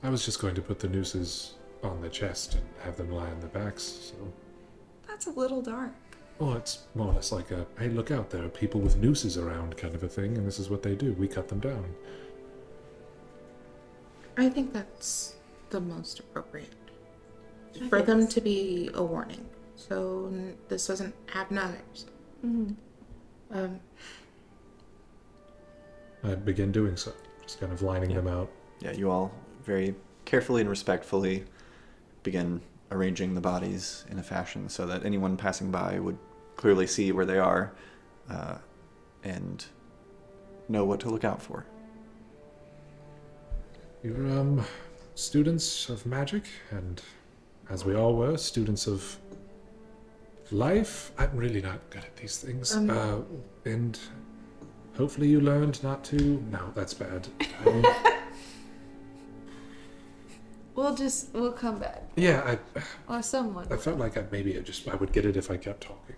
I was just going to put the nooses on the chest and have them lie on their backs, so... That's a little dark. Well, it's more or less like a, hey, look out, there are people with nooses around kind of a thing, and this is what they do. We cut them down. I think that's the most appropriate. For them to be a warning, so this doesn't happen to others. Mm-hmm. I begin doing so, just kind of lining them out. Yeah, you all very carefully and respectfully begin arranging the bodies in a fashion so that anyone passing by would clearly see where they are and know what to look out for. You're, students of magic, and as we all were, students of life. I'm really not good at these things. And hopefully you learned not to... No, that's bad. We'll come back. Yeah, Or someone. I felt like I would get it if I kept talking.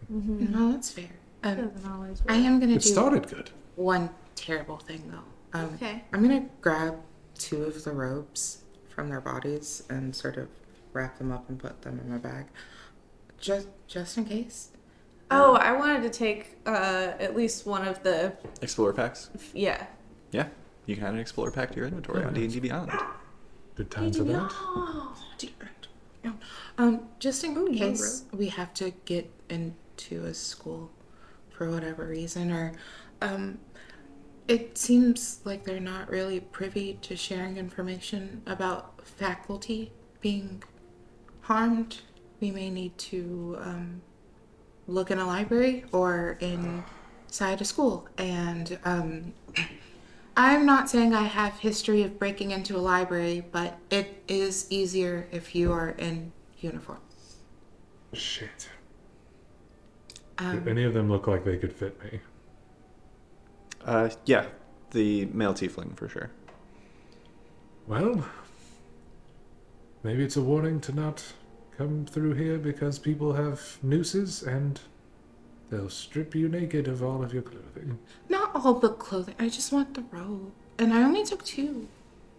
No, that's fair. Doesn't always I work. am gonna It do started good. one terrible thing though. Okay. I'm gonna grab two of the robes from their bodies and sort of wrap them up and put them in my bag, just in case. Oh, I wanted to take at least one of the Explorer packs? yeah. Yeah. You can add an Explorer pack to your inventory on D&D Beyond. Good times of that. Just in case we have to get into a school for whatever reason, or it seems like they're not really privy to sharing information about faculty being harmed. We may need to look in a library or inside a school. And I'm not saying I have history of breaking into a library, but it is easier if you are in uniform. Shit. Do any of them look like they could fit me? Yeah. The male tiefling, for sure. Well, maybe it's a warning to not come through here because people have nooses and they'll strip you naked of all of your clothing. Not all the clothing. I just want the robe. And I only took 2.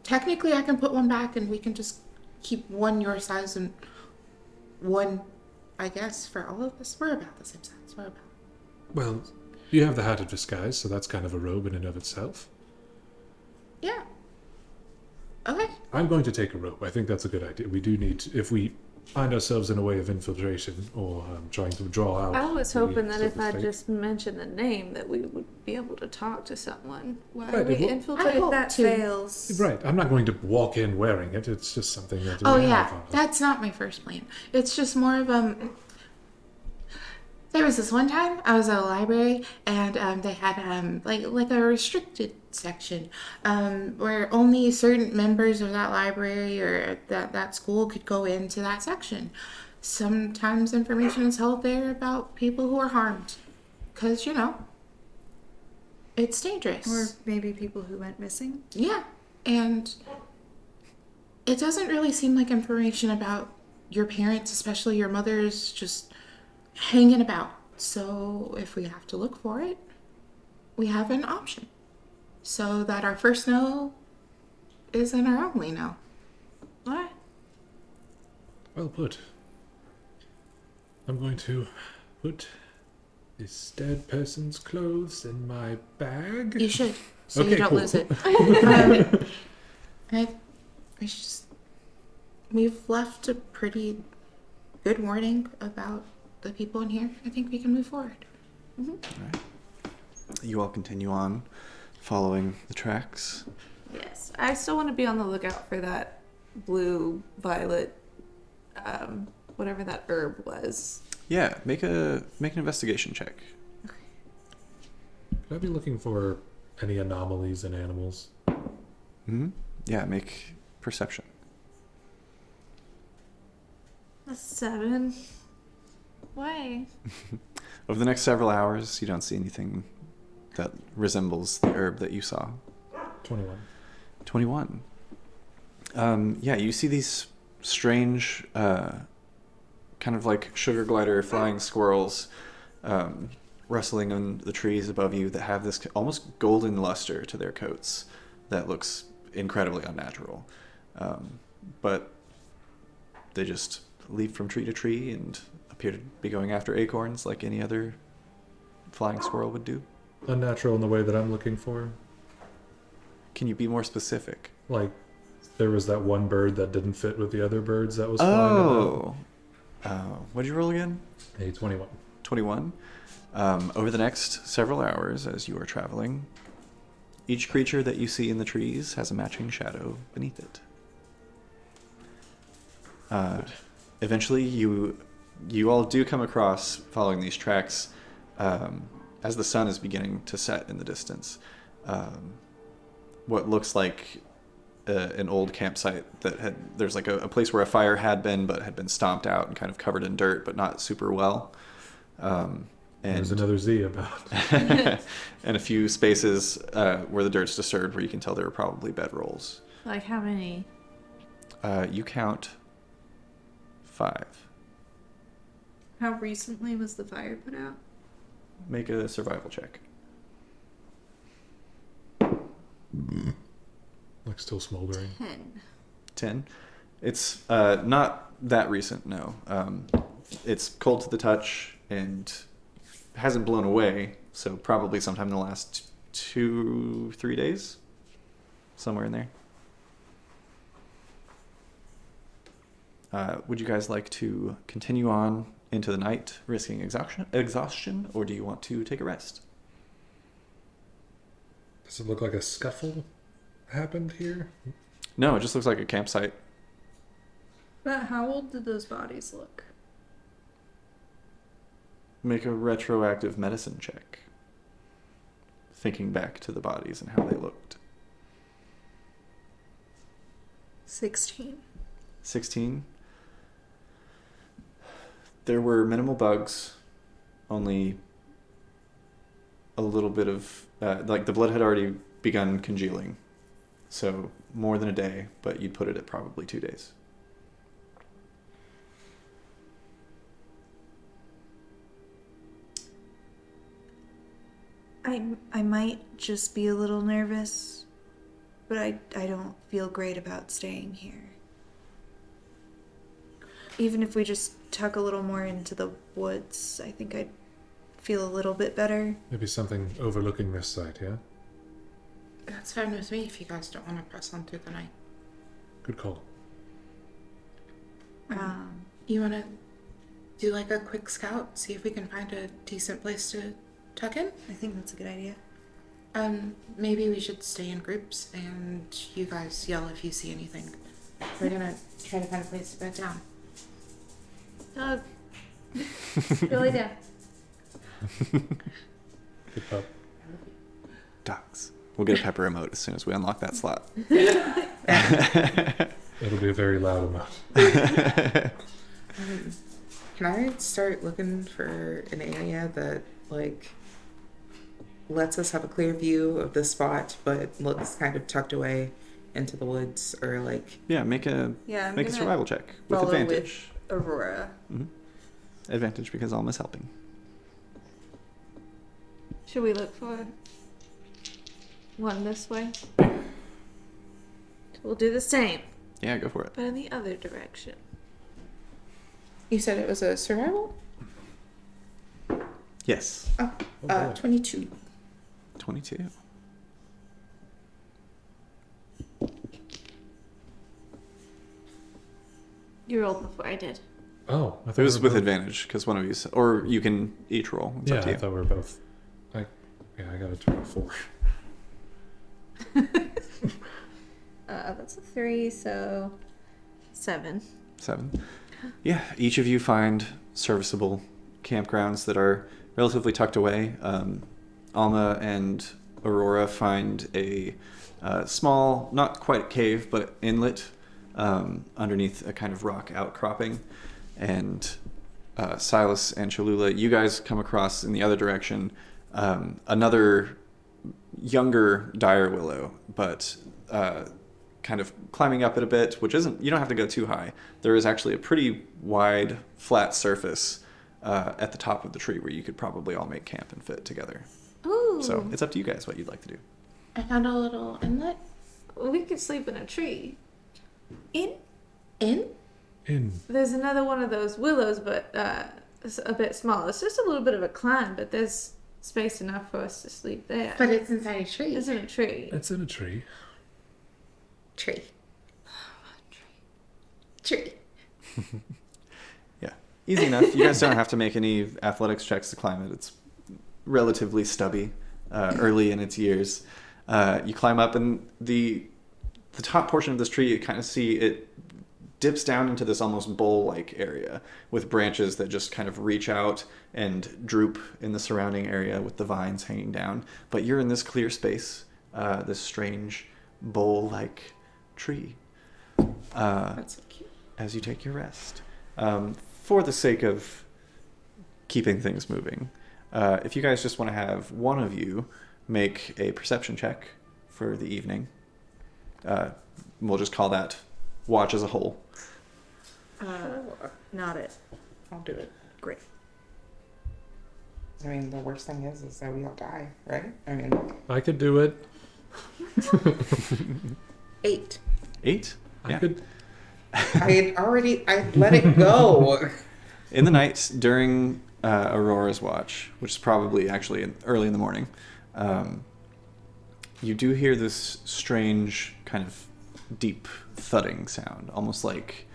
Technically, I can put one back and we can just keep one your size and one, I guess, for all of us. We're about the same size. We're about. Well, you have the hat of disguise, so that's kind of a robe in and of itself. Yeah. Okay. I'm going to take a rope. I think that's a good idea. We do need to, if we find ourselves in a way of infiltration or trying to draw out. I was hoping that so if to I speak. just mentioned the name, that we would be able to talk to someone. Why Right, are we it will- infiltrated? If that to. fails. Right, I'm not going to walk in wearing it. It's just something that. Oh we have yeah, on us. that's not my first plan. It's just more of there was this one time I was at a library and they had like a restricted section where only certain members of that library or that school could go into that section. Sometimes information is held there about people who are harmed, because it's dangerous. Or maybe people who went missing. Yeah, and it doesn't really seem like information about your parents, especially your mother's, just hanging about. So if we have to look for it, we have an option. So that our first no isn't our only no. What? Well put. I'm going to put this dead person's clothes in my bag. You should, so Okay, you don't cool. lose it. We've left a pretty good warning about the people in here. I think we can move forward. Alright. You all continue on, following the tracks. Yes, I still want to be on the lookout for that blue violet, whatever that herb was. Yeah, make an investigation check. Could I be looking for any anomalies in animals? Mm-hmm. Yeah, make perception. A 7. Why? Over the next several hours, you don't see anything that resembles the herb that you saw. 21. 21. Yeah, you see these strange, kind of like sugar glider flying squirrels rustling in the trees above you that have this almost golden luster to their coats that looks incredibly unnatural. But they just leap from tree to tree and appear to be going after acorns like any other flying squirrel would do. Unnatural in the way that I'm looking for. Can you be more specific? Like, there was that one bird that didn't fit with the other birds that was flying about. What'd you roll again? Hey, 21. 21. Over the next several hours, as you are traveling, each creature that you see in the trees has a matching shadow beneath it. Eventually, you all do come across, following these tracks, as the sun is beginning to set in the distance, what looks like an old campsite that there's like a place where a fire had been, but had been stomped out and kind of covered in dirt, but not super well. And There's another Z about. and a few spaces where the dirt's disturbed, where you can tell there are probably bedrolls. Like how many? You count 5. How recently was the fire put out? Make a survival check. Like, still smoldering. 10. 10. It's not that recent, no. It's cold to the touch, and hasn't blown away, so probably sometime in the last 2-3 days, somewhere in there. Would you guys like to continue on into the night, risking exhaustion, or do you want to take a rest? Does it look like a scuffle happened here? No, it just looks like a campsite. But how old did those bodies look? Make a retroactive medicine check. Thinking back to the bodies and how they looked. 16. 16. There were minimal bugs, only a little bit of, like the blood had already begun congealing. So more than a day, but you'd put it at probably 2 days. I might just be a little nervous, but I don't feel great about staying here. Even if we just tuck a little more into the woods, I think I'd feel a little bit better. Maybe something overlooking this site, yeah? That's fine with me if you guys don't want to press on through the night. Good call. You want to do like a quick scout, see if we can find a decent place to tuck in? I think that's a good idea. Maybe we should stay in groups and you guys yell if you see anything. We're gonna try to find a place to bed down. Doug. Really down. Good pup. Dogs. We'll get a pepper emote as soon as we unlock that slot. It'll be a very loud emote. Can I start looking for an area that, like, lets us have a clear view of the spot, but looks kind of tucked away into the woods, or like... Yeah, make a survival check with follow advantage. with Aurora. Advantage because Alma's helping. Should we look for one this way? We'll do the same, Yeah, go for it. but in the other direction. You said it was a survival? Yes. Oh, boy. 22. 22. You rolled before I did. Oh, I thought It was we were with both- advantage because one of you, or you can each roll. It's Yeah, up to I you. thought we were both. I got a 24. That's a 3, so 7. 7. Yeah, each of you find serviceable campgrounds that are relatively tucked away. Alma and Aurora find a small, not quite cave, but inlet underneath a kind of rock outcropping. And Silas and Cholula, you guys come across in the other direction another younger dire willow, but kind of climbing up it a bit, which isn't, you don't have to go too high. There is actually a pretty wide, flat surface at the top of the tree where you could probably all make camp and fit together. Ooh. So it's up to you guys what you'd like to do. I found a little inlet. We could sleep in a tree. In? In. There's another one of those willows, but it's a bit small. It's just a little bit of a climb, but there's space enough for us to sleep there. But it's inside a tree. It's in a tree. It's in a tree. Tree. Tree. Yeah, easy enough. You guys don't have to make any athletics checks to climb it. It's relatively stubby, early in its years. You climb up, and the top portion of this tree, you kind of see it dips down into this almost bowl-like area with branches that just kind of reach out and droop in the surrounding area with the vines hanging down. But you're in this clear space, this strange bowl-like tree. That's so cute. As you take your rest. For the sake of keeping things moving, if you guys just want to have one of you make a perception check for the evening, we'll just call that watch as a whole. Not it. I'll do it. Great. I mean, the worst thing is that we all die, right? I mean, I could do it. 8. 8? I could. I let it go. In the night, during Aurora's watch, which is probably actually early in the morning, you do hear this strange kind of deep thudding sound, almost like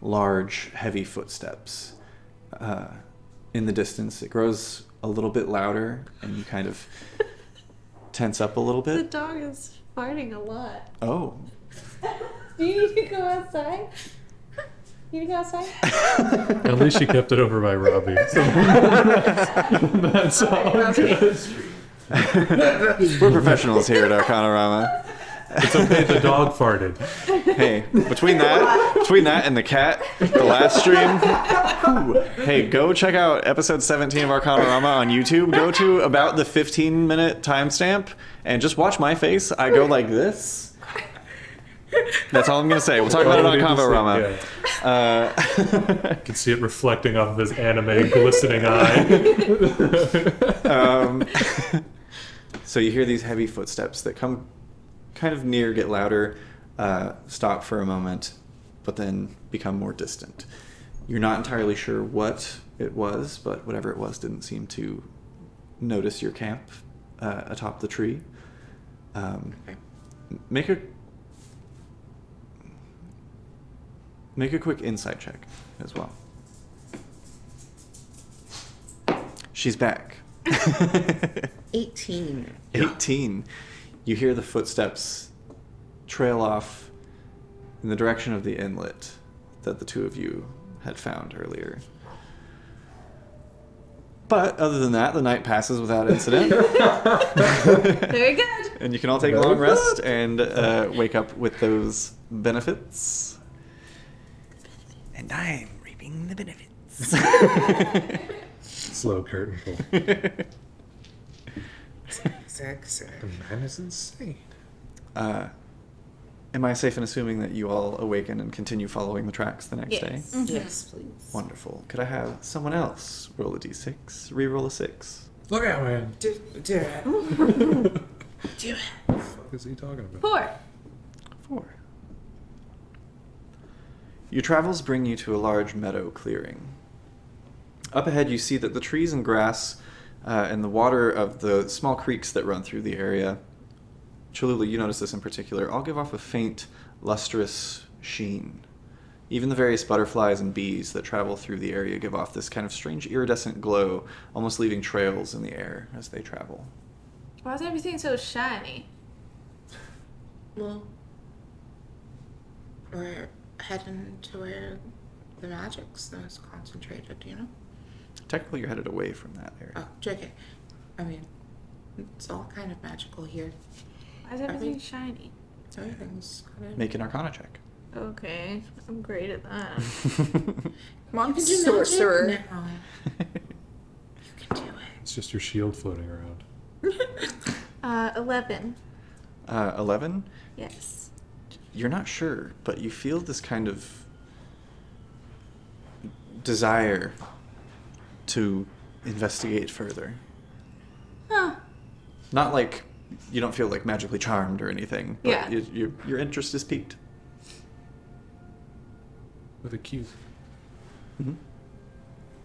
large, heavy footsteps. In the distance, it grows a little bit louder, and you kind of tense up a little The bit. dog is farting a lot. Oh. Do you need to go outside? You need to go outside? At least she kept it over by Robbie. That's all good. We're professionals here at Arcanarama. It's okay, the dog farted. Hey, between that and the cat, the last stream, hey, go check out episode 17 of Arcanarama on YouTube. Go to about the 15-minute timestamp and just watch my face. I go like this. That's all I'm going to say. We'll talk about it on Convorama. I can see it reflecting off of his anime glistening eye. So you hear these heavy footsteps that come kind of near, get louder, stop for a moment, but then become more distant. You're not entirely sure what it was, but whatever it was didn't seem to notice your camp atop the tree. Make a quick insight check as well. She's back. 18. 18. You hear the footsteps trail off in the direction of the inlet that the two of you had found earlier. But other than that, the night passes without incident. Very good. And you can all take a long rest and wake up with those benefits. And I'm reaping the benefits. Slow curtain pull. Exact. The man is insane. Am I safe in assuming that you all awaken and continue following the tracks the next day? Yes. Yes, please. Wonderful. Could I have someone else roll a d6? Re-roll a 6. Look out, man. Do it. Do it. What the fuck is he talking about? 4. 4. Your travels bring you to a large meadow clearing. Up ahead, you see that the trees and grass and the water of the small creeks that run through the area, Cholula, you notice this in particular, all give off a faint, lustrous sheen. Even the various butterflies and bees that travel through the area give off this kind of strange iridescent glow, almost leaving trails in the air as they travel. Why is everything so shiny? Well, we're heading to where the magic's most concentrated, you know? Technically, you're headed away from that area. Oh, JK. I mean, it's all kind of magical here. Why is everything shiny? Everything's kind of... Make an Arcana check. Okay, I'm great at that. Come on, you can do Sorcerer. magic now. You can do it. It's just your shield floating around. 11. 11? Yes. You're not sure, but you feel this kind of desire to investigate further. Huh. Not like you don't feel like magically charmed or anything, but Yeah. your interest is piqued. With a Q. Mm-hmm.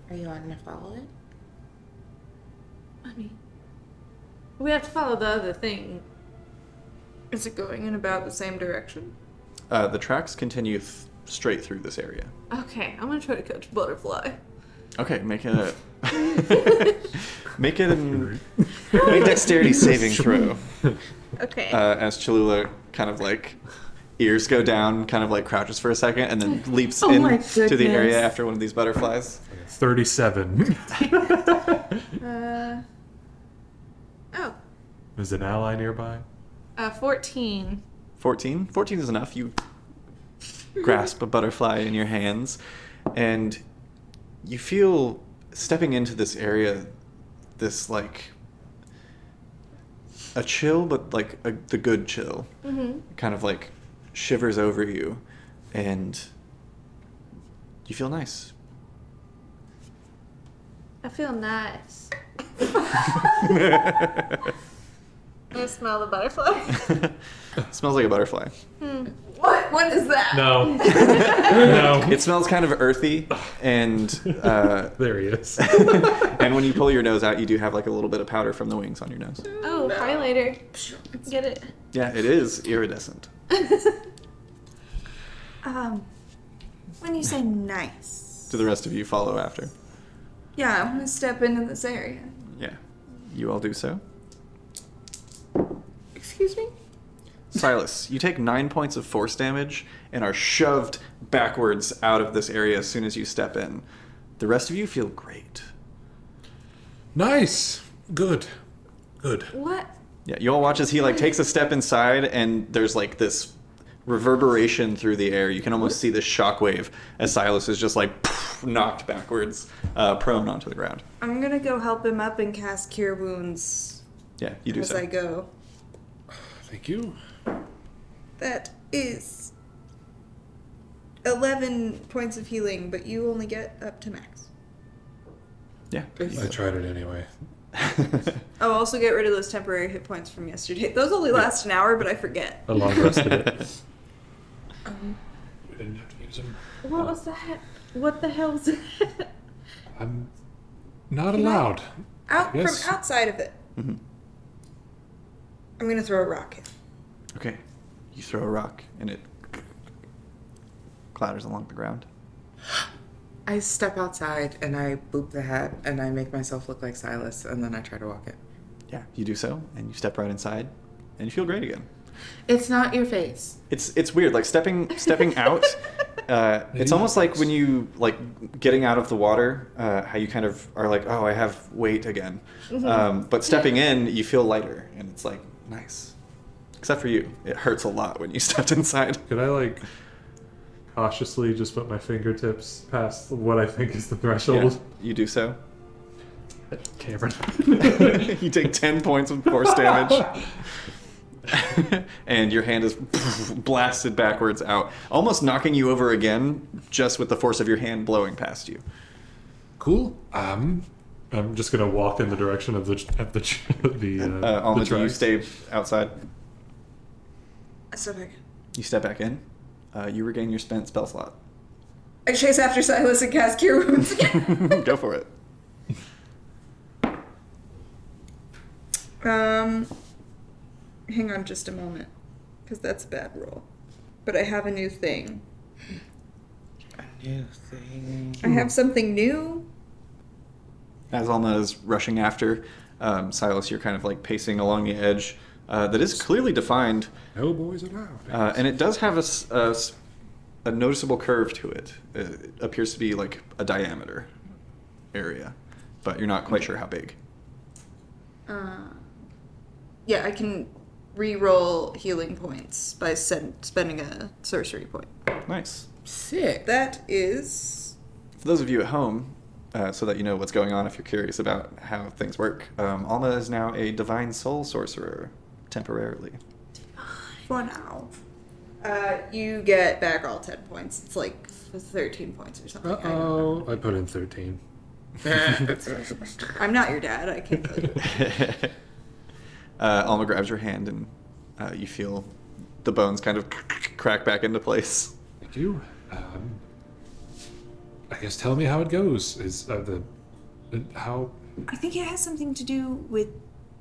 Are you wanting to follow it? I mean, we have to follow the other thing. Is it going in about the same direction? The tracks continue straight through this area. Okay, I'm gonna try to catch a butterfly. Okay, make a make dexterity saving throw. Okay. As Cholula kind of like ears go down, kind of like crouches for a second, and then leaps Oh my into the area goodness. after one of these butterflies. 37. Oh. Is an ally nearby? 14. 14? 14 is enough. You grasp a butterfly in your hands, and you feel stepping into this area, this like a chill, but like the good chill. Mm-hmm. Kind of like shivers over you, and you feel nice. I feel nice. I smell the butterfly. Smells like a butterfly. What? What is that? No. No. It smells kind of earthy, and There he is. and when you pull your nose out, you do have like a little bit of powder from the wings on your nose. Oh, highlighter. Get it? Yeah, it is iridescent. When you say nice. Do the rest of you follow after? Yeah, I'm gonna step into this area. Yeah, you all do so. Excuse me? Silas, you take 9 points of force damage and are shoved backwards out of this area as soon as you step in. The rest of you feel great. Nice. Good. Good. What? Yeah, you all watch as he like takes a step inside, and there's like this reverberation through the air. You can almost see this shockwave as Silas is just like knocked backwards, prone onto the ground. I'm gonna go help him up and cast Cure Wounds Yeah, you do as so. I go. Thank you. That is 11 points of healing, but you only get up to max. Yeah. I tried it anyway. Oh, also get rid of those temporary hit points from yesterday. Those only last an hour, but I forget. I long rested it. We didn't have to use them. What was that? What the hell was that? I'm not allowed. Out Yes. from outside of it. Mhm. I'm gonna throw a rock in. Okay. You throw a rock, and it clatters along the ground. I step outside and I boop the hat and I make myself look like Silas and then I try to walk it. Yeah, you do so, and you step right inside, and you feel great again. It's not your face. It's weird, like stepping out. It's almost like when you like getting out of the water, how you kind of are like, oh, I have weight again. But stepping in, you feel lighter, and it's like nice. Except for you, it hurts a lot when you stepped inside. Could I like cautiously just put my fingertips past what I think is the threshold? Yeah, you do so. Cameron. You take 10 points of force damage. And your hand is blasted backwards out, almost knocking you over again, just with the force of your hand blowing past you. Cool. I'm just gonna walk in the direction of the Alma, the do you tracks. stay outside? I step back. You step back in. You regain your spent spell slot. I chase after Silas and cast Cure Wounds again. Go for it. Hang on just a moment, because that's a bad roll. But I have a new thing. A new thing. I have something new. As Alma is rushing after, Silas, you're kind of like pacing along the edge that is clearly defined. No boys allowed. And it does have a noticeable curve to it. It appears to be like a diameter area, but you're not quite sure how big. Yeah, I can re-roll healing points by spending a sorcery point. Nice. Sick. That is... For those of you at home, so that you know what's going on if you're curious about how things work, Alma is now a divine soul sorcerer, temporarily. for now. You get back all 10 points. It's like 13 points or something. I don't know. I put in 13. I'm not your dad. I can't tell you. Alma grabs your hand, and you feel the bones kind of crack back into place. Thank you. I guess tell me how it goes. Is how? I think it has something to do with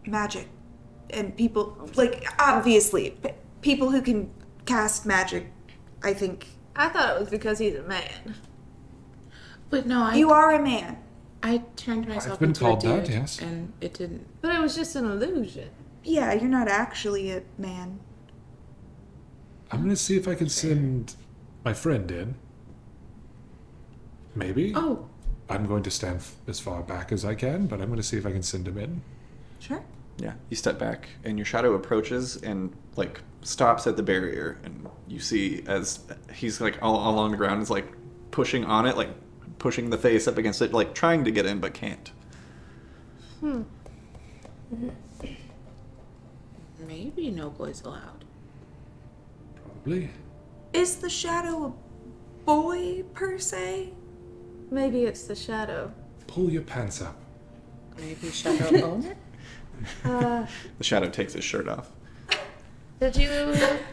magic and people, like, obviously, people who can cast magic, I think. I thought it was because he's a man. But no, You are a man. I turned myself I've been into called a dude, that, yes. and it didn't. But it was just an illusion. Yeah, you're not actually a man. I'm gonna see if I can send my friend in. Maybe. Oh, I'm going to stand as far back as I can, but I'm going to see if I can send him in. Sure. Yeah, you step back, and your shadow approaches and like stops at the barrier, and you see as he's like all along the ground, is like pushing on it, like pushing the face up against it, like trying to get in but can't. maybe no boys allowed. Probably. Is the shadow a boy, per se? Maybe it's the shadow. Pull your pants up. Maybe shadow owner. The shadow takes his shirt off. Did you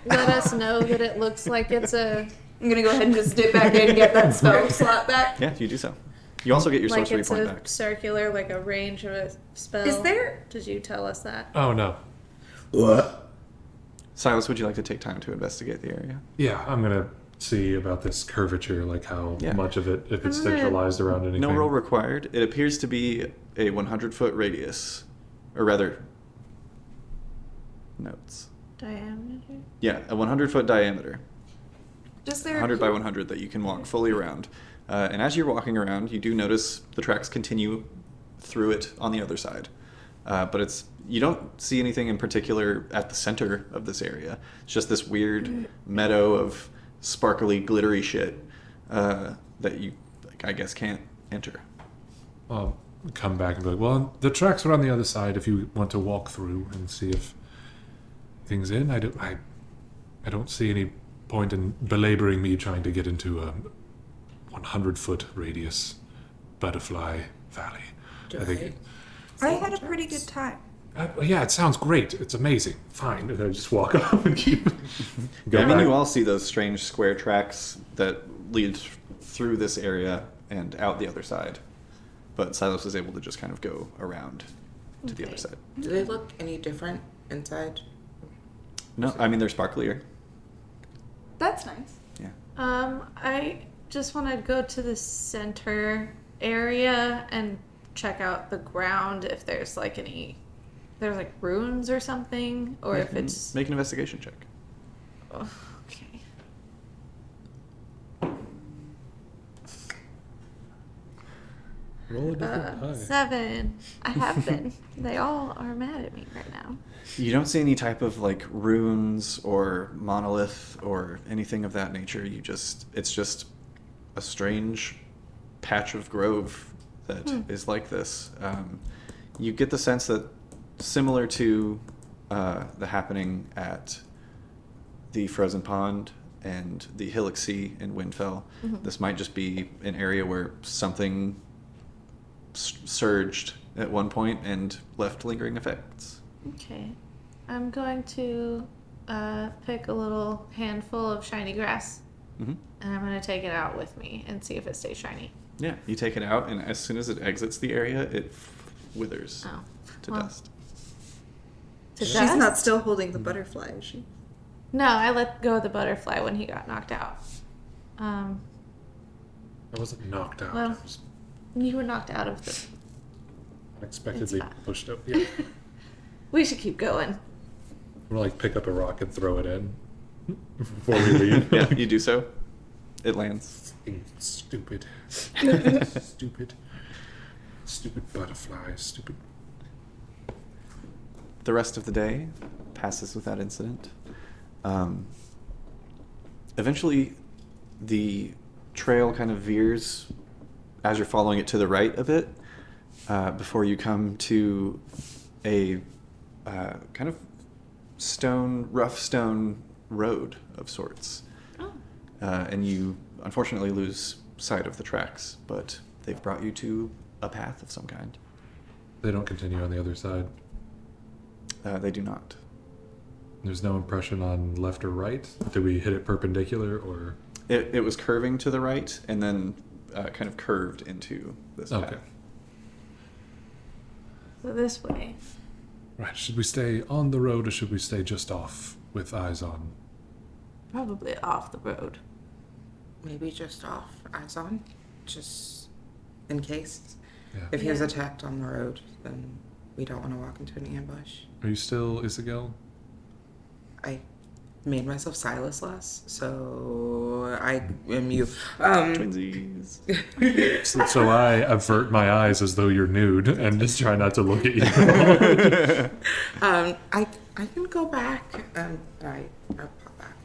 let us know that it looks like it's a I'm gonna go ahead and just dip back in and get that spell slot back. Yeah, you do so. You also get your like sorcery it's point a back. circular, like a range of a spell? Is there? Did you tell us that? Oh no. What? Silas, would you like to take time to investigate the area? Yeah, I'm gonna see about this curvature, like how Yeah. much of it, if it's I'm gonna- centralized around anything. No roll required. It appears to be a 100-foot radius, or rather, notes. Diameter? Yeah, a 100-foot diameter, Just there. 100 by 100 that you can walk fully around. And as you're walking around, you do notice the tracks continue through it on the other side. But you don't see anything in particular at the center of this area. It's just this weird meadow of sparkly, glittery shit that you, I guess, can't enter. I'll come back and be like, well, the tracks are on the other side if you want to walk through and see if things in. I don't see any point in belaboring me trying to get into a 100-foot radius butterfly valley. I think I had a pretty good time. yeah, it sounds great. It's amazing. Fine. And I just walk off and keep go I mean, back. you all see those strange square tracks that lead through this area and out the other side. But Silas was able to just kind of go around to the other side. Do they look any different inside? No, I mean, they're sparklier. That's nice. Yeah. I just want to go to the center area and check out the ground if there's like there's like runes or something, or if it's Make an investigation check. oh, okay. Roll a different pie. 7. I have been. They all are mad at me right now. You don't see any type of like runes or monolith or anything of that nature. It's just a strange patch of grove that is like this. You get the sense that similar to the happening at the Frozen Pond and the Hillock Sea in Windfell, this might just be an area where something surged at one point and left lingering effects. Okay. I'm going to pick a little handful of shiny grass, Mm-hmm. and I'm going to take it out with me and see if it stays shiny. Yeah, you take it out, and as soon as it exits the area, it withers Oh. to Well, dust. To She's dust? not still holding the butterfly, is she? No, I let go of the butterfly when he got knocked out. I wasn't knocked out. Well- I was You were knocked out of the... unexpectedly It's fine. pushed up. Yeah. We should keep going. We'll like pick up a rock and throw it in before we leave. Yeah, you do so. It lands. Stupid. Stupid butterflies. Stupid. The rest of the day passes without incident. Eventually, the trail kind of veers as you're following it to the right a bit before you come to a kind of rough stone road of sorts. Oh. And you unfortunately lose sight of the tracks, but they've brought you to a path of some kind. They don't continue on the other side. They do not. There's no impression on left or right. Did we hit it perpendicular or? It was curving to the right and then kind of curved into this Okay. path. So this way. Right. Should we stay on the road or should we stay just off with eyes on? Probably off the road. Maybe just off, eyes on, just in case. Yeah. If he was Yeah. attacked on the road, then we don't want to walk into an ambush. Are you still Isabel? I made myself Silas less, so I am you. Twinsies. So I avert my eyes as though you're nude and just try not to look at you. I can go back. I pop back.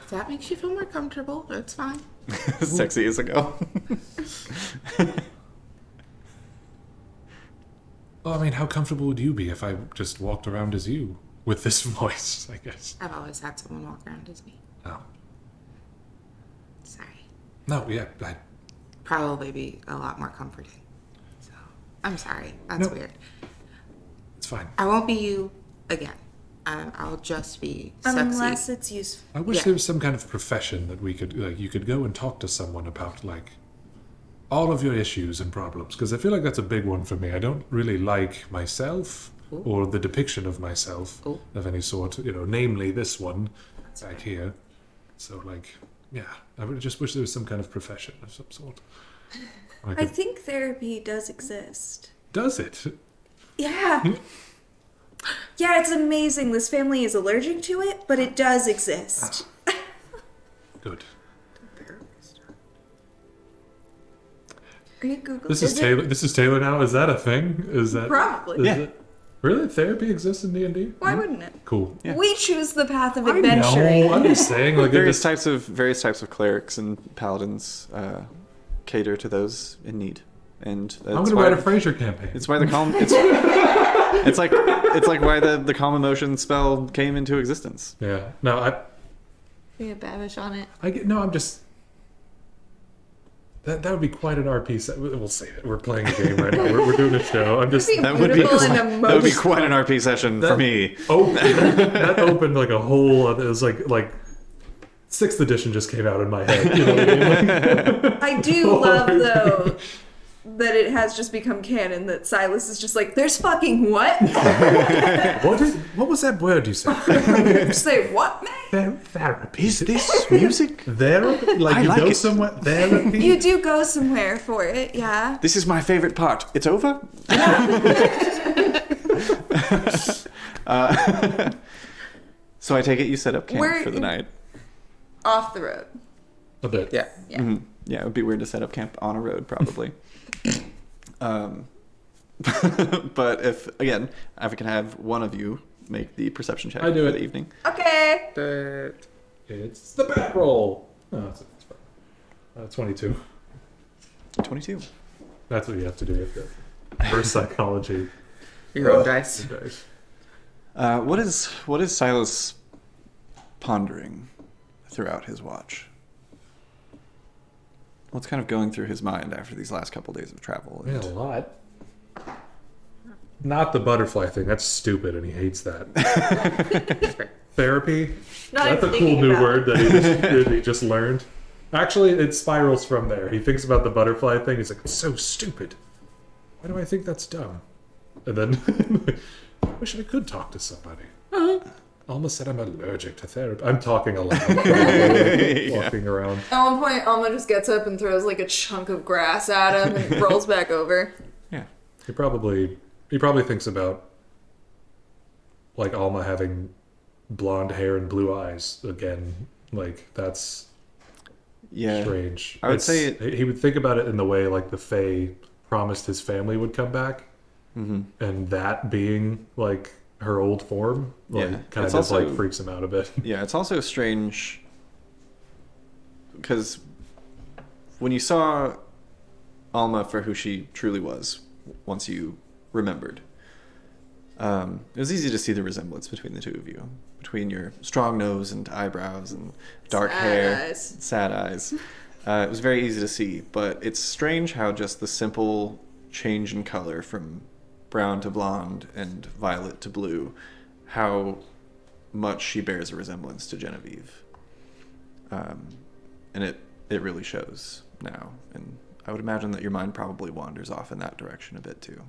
If that makes you feel more comfortable, it's fine. Sexy as a go. Well, I mean, how comfortable would you be if I just walked around as you with this voice, I guess? I've always had someone walk around as me. Oh. Sorry. No, yeah, Probably be a lot more comforting. I'm sorry. That's No. weird. it's fine. I won't be you again. I'll just be sexy. Unless it's useful. I wish Yeah. there was some kind of profession that we could, like, you could go and talk to someone about, like, all of your issues and problems. Because I feel like that's a big one for me. I don't really like myself or the depiction of myself of any sort, namely this one back here. So, like, yeah, I would just wish there was some kind of profession of some sort. I think therapy does exist. Does it? Yeah. Yeah, it's amazing. This family is allergic to it, but it does exist. Good. Are you Googling? This is Taylor. This is Taylor now. Is that a thing? Is that Probably. is Yeah. it- really, therapy exists in D&D? Why wouldn't it? Cool. Yeah. We choose the path of I adventuring. know. I'm just saying, like, Various types of clerics and paladins cater to those in need, and that's I'm gonna why write a Fraser campaign. it's why the calm. It's like why the calm emotion spell came into existence. Yeah. No, We have Babish on it. I'm just. That would be quite an RP set. We'll save it. We're playing a game right now. We're doing a show. I'm just. That would be Beautiful and that would be emotional. quite an RP session for me. That opened like a whole. It was like 6th edition just came out in my head. You know what I mean? Like, I do love, though, that it has just become canon that Silas is just like, there's fucking what? what was that word you said? Say what, man? Therapy. Is this music? Therapy? Like I you like go it. somewhere. Therapy. You do go somewhere for it, yeah. This is my favorite part. It's over. So I take it you set up camp We're- for the night. Off the road. A bit. Yeah. Mhm. Yeah, it would be weird to set up camp on a road, probably. But if I can have one of you make the perception check I do for it. the evening. Okay. It's the bat roll. Oh, it's fine. 22. 22. That's what you have to do with the first psychology. Your own dice. Dice. What is Silas pondering throughout his watch? What's kind of going through his mind after these last couple days of travel? Yeah, a lot. Not the butterfly thing. That's stupid, and he hates that. Therapy. Not That's a even cool thinking new about word that he just learned. Actually, it spirals from there. He thinks about the butterfly thing. He's like, it's so stupid. Why do I think that's dumb? And then, I wish I could talk to somebody. Alma said I'm allergic to therapy. I'm talking aloud. Walking around. At one point, Alma just gets up and throws like a chunk of grass at him and rolls back over. Yeah. He probably thinks about like Alma having blonde hair and blue eyes again. Like that's Yeah. strange. I would say he would think about it in the way like the Fae promised his family would come back, and that being like her old form, like Yeah. kind It's of also- like freaks him out a bit. Yeah, it's also strange because when you saw Alma for who she truly was, once you remembered, it was easy to see the resemblance between the two of you, between your strong nose and eyebrows and dark Sad hair, eyes. sad eyes. It was very easy to see, but it's strange how just the simple change in color from brown to blonde and violet to blue, how much she bears a resemblance to Genevieve. And it really shows now. And I would imagine that your mind probably wanders off in that direction a bit too.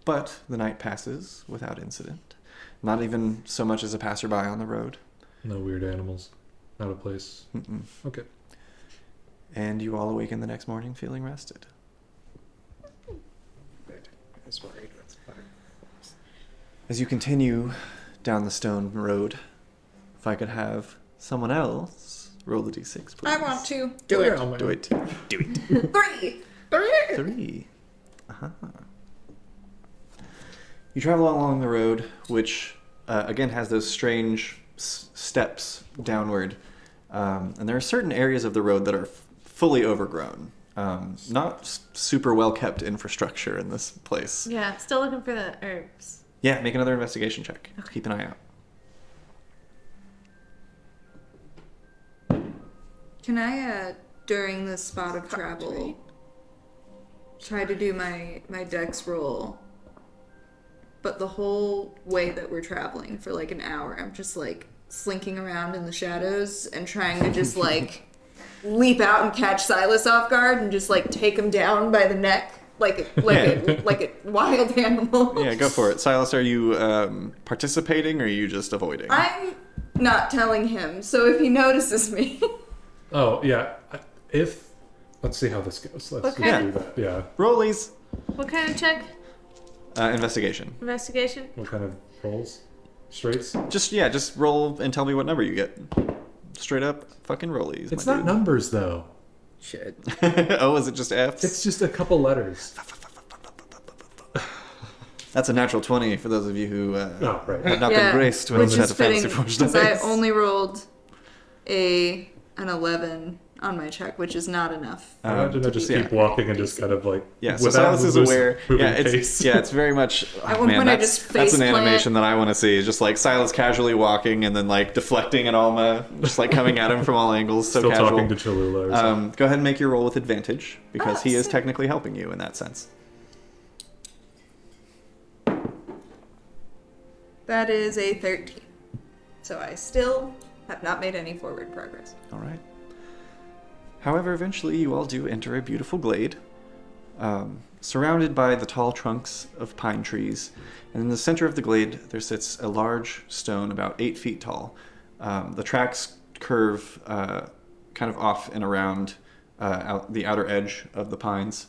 But the night passes without incident. Not even so much as a passerby on the road. No weird animals. Not a place. Mm-mm. Okay. And you all awaken the next morning feeling rested. As you continue down the stone road, if I could have someone else roll the d6, please. I want to. Do it. Do it. Do it. 3. 3. Uh-huh. You travel along the road, which, again, has those strange steps downward. And there are certain areas of the road that are fully overgrown. Not super well-kept infrastructure in this place. Yeah, still looking for the herbs. Yeah, make another investigation check. Keep an eye out. Can I, during this spot of travel, try to do my dex roll, but the whole way that we're traveling for like an hour, I'm just like slinking around in the shadows and trying to just like leap out and catch Silas off guard and just like take him down by the neck like a wild animal. Yeah, go for it. Silas, are you participating or are you just avoiding? I'm not telling him, so if he notices me. Oh, yeah. Let's see how this goes. Let's Okay. do that. Yeah. Rollies. What kind of check? Investigation. Investigation? What kind of rolls? Straights? Just roll and tell me what number you get. Straight up fucking rollies. It's my not dude. numbers, though. Shit. Oh, is it just F's? It's just a couple letters. That's a natural 20 for those of you who Oh, right. have not been graced with which that is fitting fancy forged because I dice. only rolled an 11 on my check, which is not enough. Imagine I just keep walking and just kind of like Yeah, so without Silas is moving aware. Yeah, pace. it's very much. At Oh, one man, point I that's just that's an face plant. animation that I want to see. Is just like Silas casually walking and then like deflecting an Alma, just like coming at him from all angles. So Still casual. talking to Cholula or something. Go ahead and make your roll with advantage because he is sick. technically helping you in that sense. That is a 13. So I still have not made any forward progress. All right. However, eventually you all do enter a beautiful glade, surrounded by the tall trunks of pine trees. And in the center of the glade, there sits a large stone about 8 feet tall. The tracks curve kind of off and around the outer edge of the pines.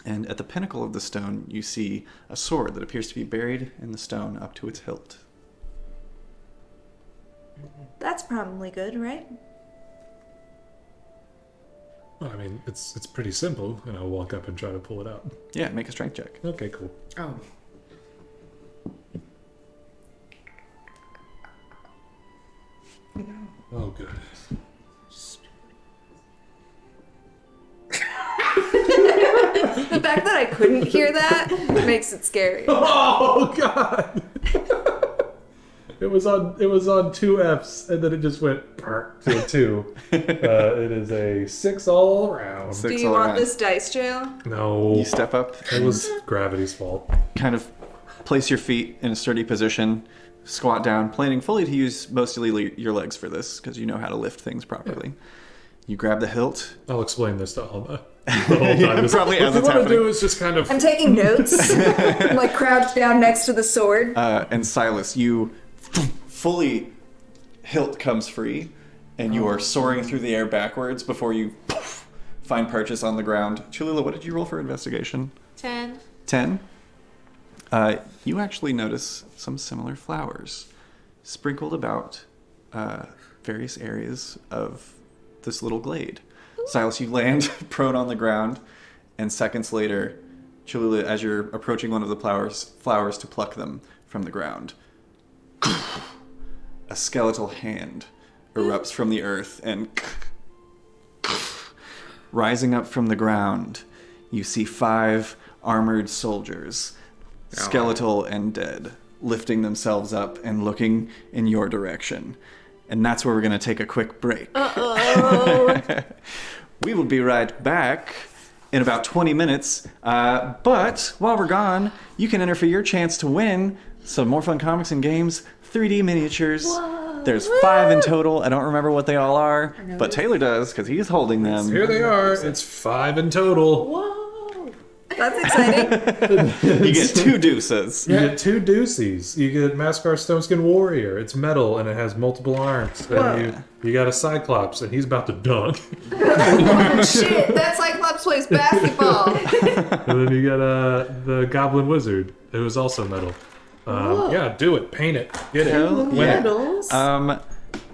And at the pinnacle of the stone, you see a sword that appears to be buried in the stone up to its hilt. That's probably good, right? Well, I mean, it's pretty simple, and I'll walk up and try to pull it out. Yeah, make a strength check. Okay, cool. Oh. Oh, good. The fact that I couldn't hear that makes it scary. Oh God! It was on 2 Fs, and then it just went to a 2. It is a 6 all around. Do Six you all want around. this dice jail? No, You step up. it was gravity's fault. Kind of place your feet in a sturdy position, squat down, planning fully to use mostly your legs for this because you know how to lift things properly. You grab the hilt. I'll explain this to Alma the whole time. Just, Probably what as you it's want to happening. do is just kind of. I'm taking notes. I'm like crouched down next to the sword. And Silas, you fully hilt comes free, and you are soaring through the air backwards before you find purchase on the ground. Cholula, what did you roll for investigation? 10. 10. You actually notice some similar flowers sprinkled about various areas of this little glade. Silas, you land prone on the ground, and seconds later, Cholula, as you're approaching one of the flowers to pluck them from the ground, a skeletal hand erupts from the earth, and rising up from the ground, you see 5 armored soldiers, skeletal and dead, lifting themselves up and looking in your direction. And that's where we're going to take a quick break. We will be right back in about 20 minutes. But while we're gone, you can enter for your chance to win some more fun comics and games, 3D miniatures. There's 5 in total. I don't remember what they all are, but Taylor does because he's holding them. Here they are. It's 5 in total. That's exciting. You get 2 deuces. You get 2 doocies. You get Mascar Stoneskin Warrior. It's metal and it has multiple arms. And you got a Cyclops and he's about to dunk. Shit, that Cyclops plays basketball. And then you got the Goblin Wizard, who is also metal. Yeah, do it. Paint it. Get it. Hell Win yeah. it. Medals.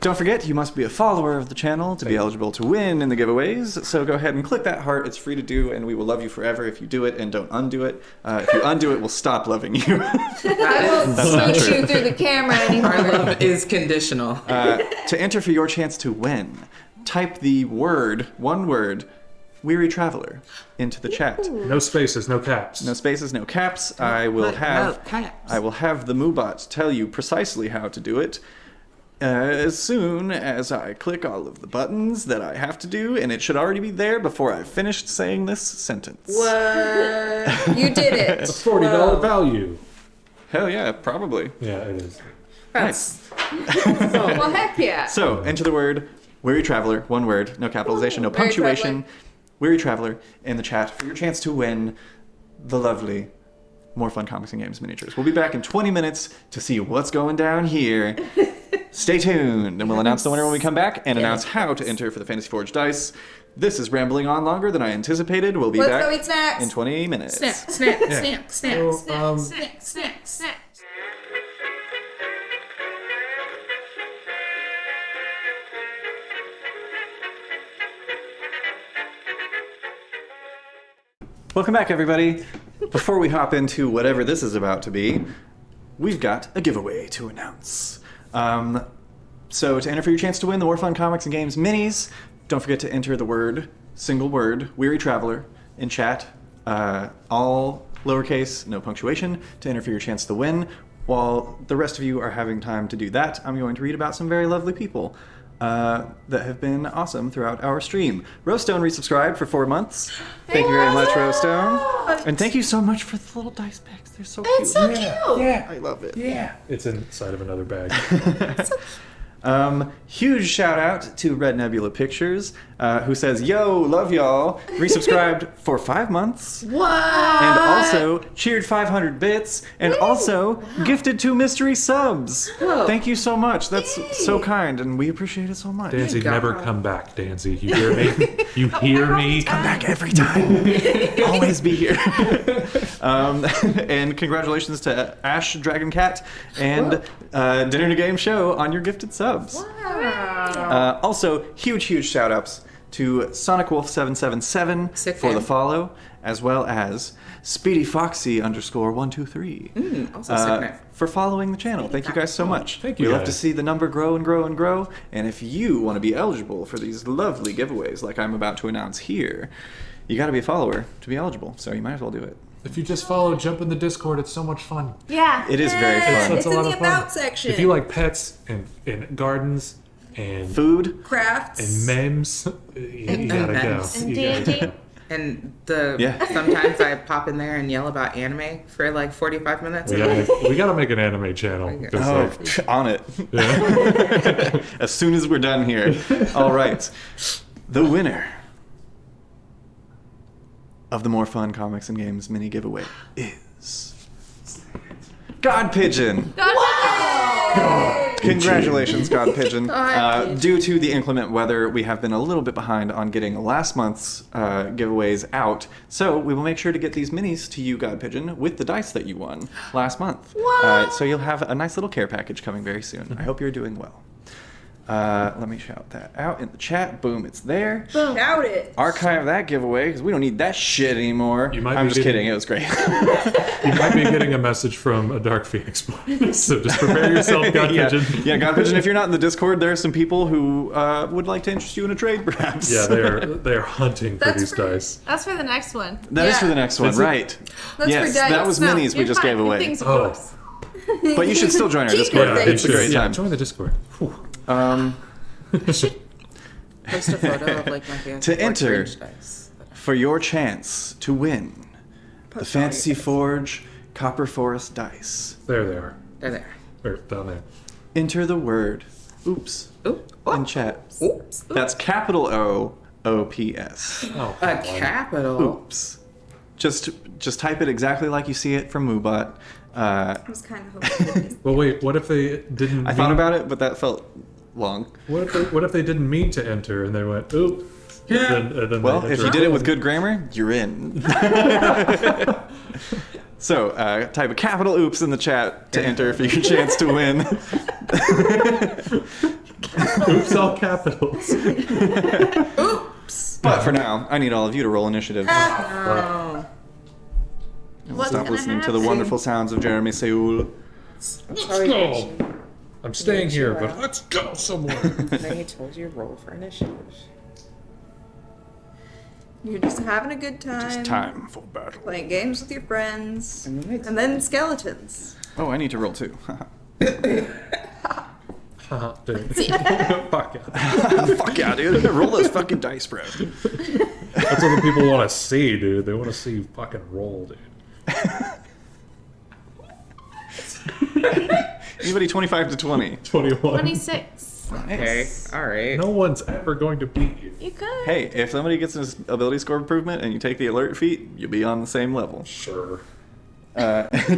Don't forget, you must be a follower of the channel to be eligible to win in the giveaways. So go ahead and click that heart. It's free to do, and we will love you forever if you do it and don't undo it. If you undo it, we'll stop loving you. I won't not smooch true. you through the camera Our anymore. love is conditional. To enter for your chance to win, type the one word, Weary Traveler, into the chat. No spaces, no caps. No spaces, no caps. I will No have caps. the Moobot tell you precisely how to do it. As soon as I click all of the buttons that I have to do, and it should already be there before I've finished saying this sentence. What? You did It's it. a $40 value. Hell yeah, probably. Yeah, it is. Nice. Well, heck yeah. So, enter the word Weary Traveler, one word, no capitalization, no Weary punctuation. Weary Traveler in the chat for your chance to win the lovely More Fun Comics and Games miniatures. We'll be back in 20 minutes to see what's going down here. Stay tuned, and we'll announce the winner when we come back and announce how to enter for the Fantasy Forge dice. This is rambling on longer than I anticipated. We'll be Let's back go eat snacks. in 20 minutes. Snacks. Welcome back, everybody. Before we hop into whatever this is about to be, we've got a giveaway to announce. So to enter for your chance to win the More Fun Comics and Games minis, don't forget to enter the word, single word, Weary Traveler in chat. All lowercase, no punctuation, to enter for your chance to win. While the rest of you are having time to do that, I'm going to read about some very lovely people that have been awesome throughout our stream. Rosestone resubscribed for 4 months. Thank you very much, Rosestone. And thank you so much for the little dice packs. They're so cute. It's so cute. Yeah. I love it. Yeah. It's inside of another bag. Huge shout out to Red Nebula Pictures, who says, "Yo, love y'all." Resubscribed for 5 months. What? And also cheered 500 bits, and also gifted 2 mystery subs. Thank you so much. That's so kind, and we appreciate it so much. Danzy, never come back, Danzy. You hear me? You hear me? Come back every time. Always be here. And congratulations to Ash Dragon Cat and Dinner to Game Show on your gifted subs. Also, huge shout outs to Sonic Wolf 777 Sick for fan. the follow, as well as Speedy Foxy _123 Also sick name. for following the channel. Thank you guys so much. Thank you, We love guys. to see the number grow and grow and grow. And if you want to be eligible for these lovely giveaways like I'm about to announce here, you got to be a follower to be eligible. So you might as well do it. If you just follow, jump in the Discord. It's so much fun. Yeah. It is very fun. It's a in lot the of fun. about section. If you like pets and gardens and Food. crafts. and memes, you gotta go. memes. And You gotta D&D. go. And Yeah. sometimes I pop in there and yell about anime for like 45 minutes. We gotta make an anime channel. 'cause, Oh, like, on it. yeah. As soon as we're done here. All right. The winner of the More Fun Comics and Games mini giveaway is God Pigeon. Congratulations, God Pigeon. Due to the inclement weather, we have been a little bit behind on getting last month's giveaways out. So we will make sure to get these minis to you, God Pigeon, with the dice that you won last month. So you'll have a nice little care package coming very soon. I hope you're doing well. Let me shout that out in the chat. Boom, it's there. Shout it. Archive that giveaway because we don't need that shit anymore. You might I'm be just getting- kidding. It was great. You might be getting a message from a Dark Phoenix boy. So just prepare yourself, God yeah. Pigeon. Yeah, God Pigeon, if you're not in the Discord, there are some people who would like to interest you in a trade, perhaps. Yeah, they are hunting for That's these for- dice. That's for the next one. That is Yeah. for the next one, Is it? right. That's yes, for dice. that was No, minis we you're just fine. gave Your away. thing's Oh. gross. But you should still join our Keep Discord. your Yeah, face. It's a great yeah, time. join the Discord. Whew. Post a photo of like my fancy To enter. orange dice. For your chance to win the Fantasy Forge Copper Forest dice, There they are. They're there. Or down there. enter the word oops Oop. in chat. Oops. That's capital O-O-P-S. Oh, A come on. capital. Oops. Just type it exactly like you see it from Moobot. I was kind of hoping. Well, wait. What if they didn't? I thought about it, but that felt long. What if they didn't mean to enter and they went oop? Yeah. And then Well, they if you entered. did it with good grammar, you're in. So, type a capital oops in the chat to enter for your chance to win. Oops, all capitals. But for now, I need all of you to roll initiative. Oh. And we'll What's stop gonna listening to the happen? wonderful sounds of Jeremy Seul. Sorry, go. I'm staying here, but let's go somewhere. They told you roll for initiative. You're just having a good time. It's time for battle. Playing games with your friends. And then And then skeletons. Oh, I need to roll too. Haha, dude. Fuck yeah. Fuck yeah, dude. Roll those fucking dice, bro. That's what the people want to see, dude. They want to see you fucking roll, dude. Anybody 25 to 20? 21. 26. Okay, all right. No one's ever going to beat you. You could. Hey, if somebody gets an ability score improvement and you take the alert feat, you'll be on the same level. Sure.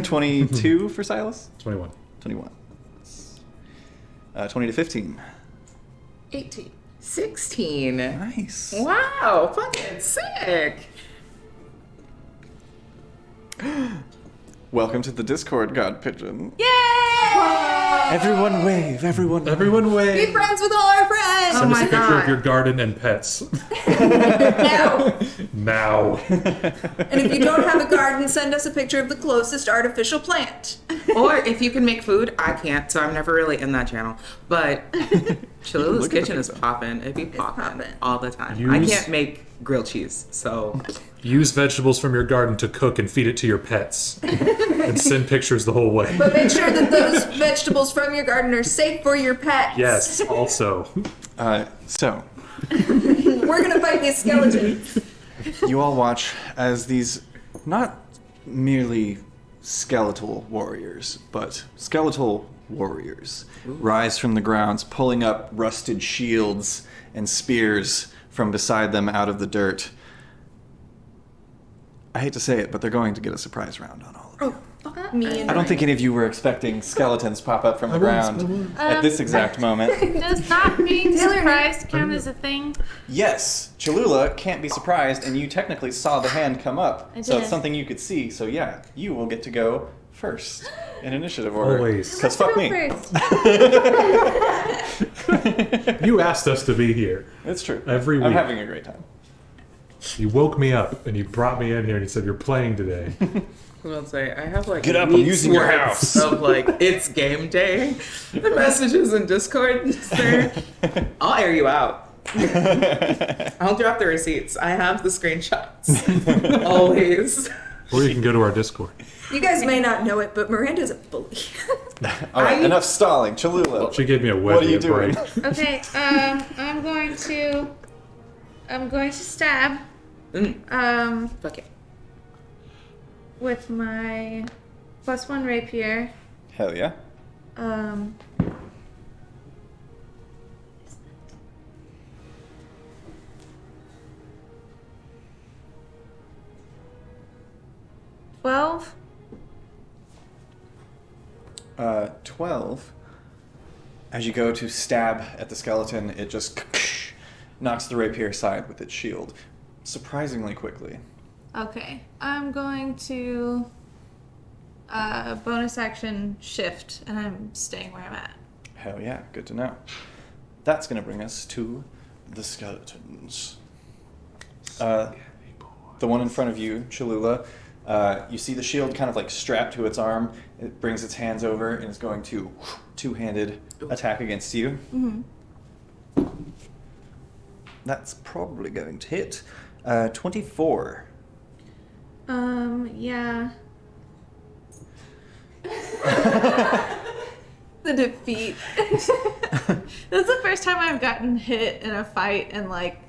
22 for Silas? 21. 21. 20 to 15. 18. 16. Nice. Wow, fucking sick. Welcome to the Discord, God Pigeon. Yay! Everyone wave, everyone. Everyone Be wave. friends with all our friends! Send us my a picture God. of your garden and pets. Now! Now. And if you don't have a garden, send us a picture of the closest artificial plant. Or if you can make food, I can't, so I'm never really in that channel. But Cholula's look at the Kitchen is food, though. popping. It be popping poppin'. all the time. I Use- can't make grilled cheese, so Use vegetables from your garden to cook and feed it to your pets. And send pictures the whole way. But make sure that those vegetables from your garden are safe for your pets. Yes, also. So, We're gonna fight these skeletons. you all watch as these not merely skeletal warriors, but skeletal warriors rise from the grounds, pulling up rusted shields and spears from beside them out of the dirt. I hate to say it, but they're going to get a surprise round on all of you. Me and I don't think any of you were expecting skeletons pop up from the ground at this exact moment. Does not being Taylor, surprised count as a thing? Yes, Cholula can't be surprised, and you technically saw the hand come up, I so it's did. something you could see. So yeah, you will get to go first in initiative order. Always. Because fuck me. First. You asked us to be here. It's true. Every I'm week. having a great time. You woke me up and you brought me in here and you said you're playing today. I will say I have like Get up, I'm weeks using your worth house. of like it's game day. The messages in Discord, sir. I'll air you out. I'll drop the receipts. I have the screenshots. Always. Or you can go to our Discord. You guys may not know it, but Miranda's a bully. All right, enough stalling. Cholula, She gave me a wedgie. what are you at doing? break. Okay, I'm going to stab. Fuck it. With my +1 rapier. Hell yeah. 12. 12. As you go to stab at the skeleton, it just knocks the rapier aside with its shield surprisingly quickly. Okay, I'm going to bonus action shift, and I'm staying where I'm at. Hell yeah, good to know. That's going to bring us to the skeletons. The one in front of you, Cholula, you see the shield kind of like strapped to its arm. It brings its hands over and is going to two-handed attack against you. Mm-hmm. That's probably going to hit. 24. Yeah. The defeat. This is the first time I've gotten hit in a fight in like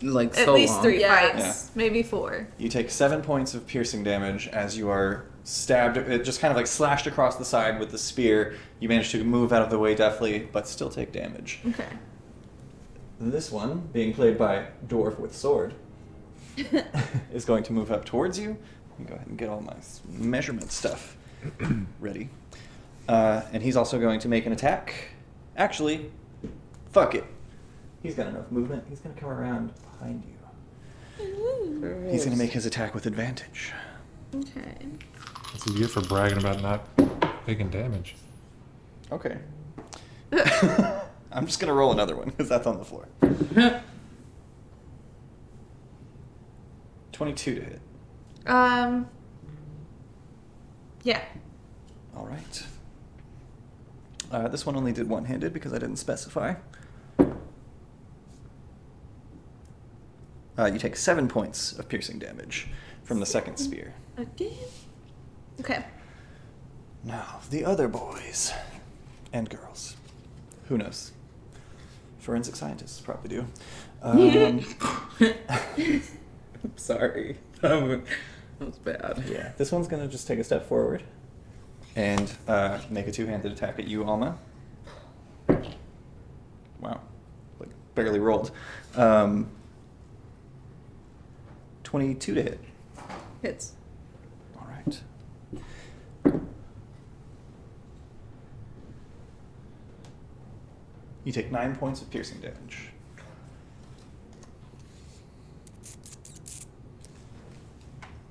Like at so least long. 3 Yeah. fights, maybe 4. You take 7 points of piercing damage as you are stabbed. It just kind of like slashed across the side with the spear. You manage to move out of the way deftly, but still take damage. Okay. This one, being played by Dwarf with Sword, is going to move up towards you. Let me go ahead and get all my measurement stuff ready. And he's also going to make an attack. Actually, fuck it. He's got enough movement. He's going to come around behind you. He's going to make his attack with advantage. Okay. That's what you get for bragging about not taking damage. Okay. I'm just going to roll another one because that's on the floor. 22 to hit. Yeah. All right. This one only did one-handed because I didn't specify. You take 7 points of piercing damage from the second spear. Again. Okay. Now, the other boys and girls. Who knows? Forensic scientists probably do. I'm sorry. That was bad. Yeah, this one's going to just take a step forward. and make a two-handed attack at you, Alma. Wow, like barely rolled. 22 to hit. Hits. All right. You take 9 points of piercing damage.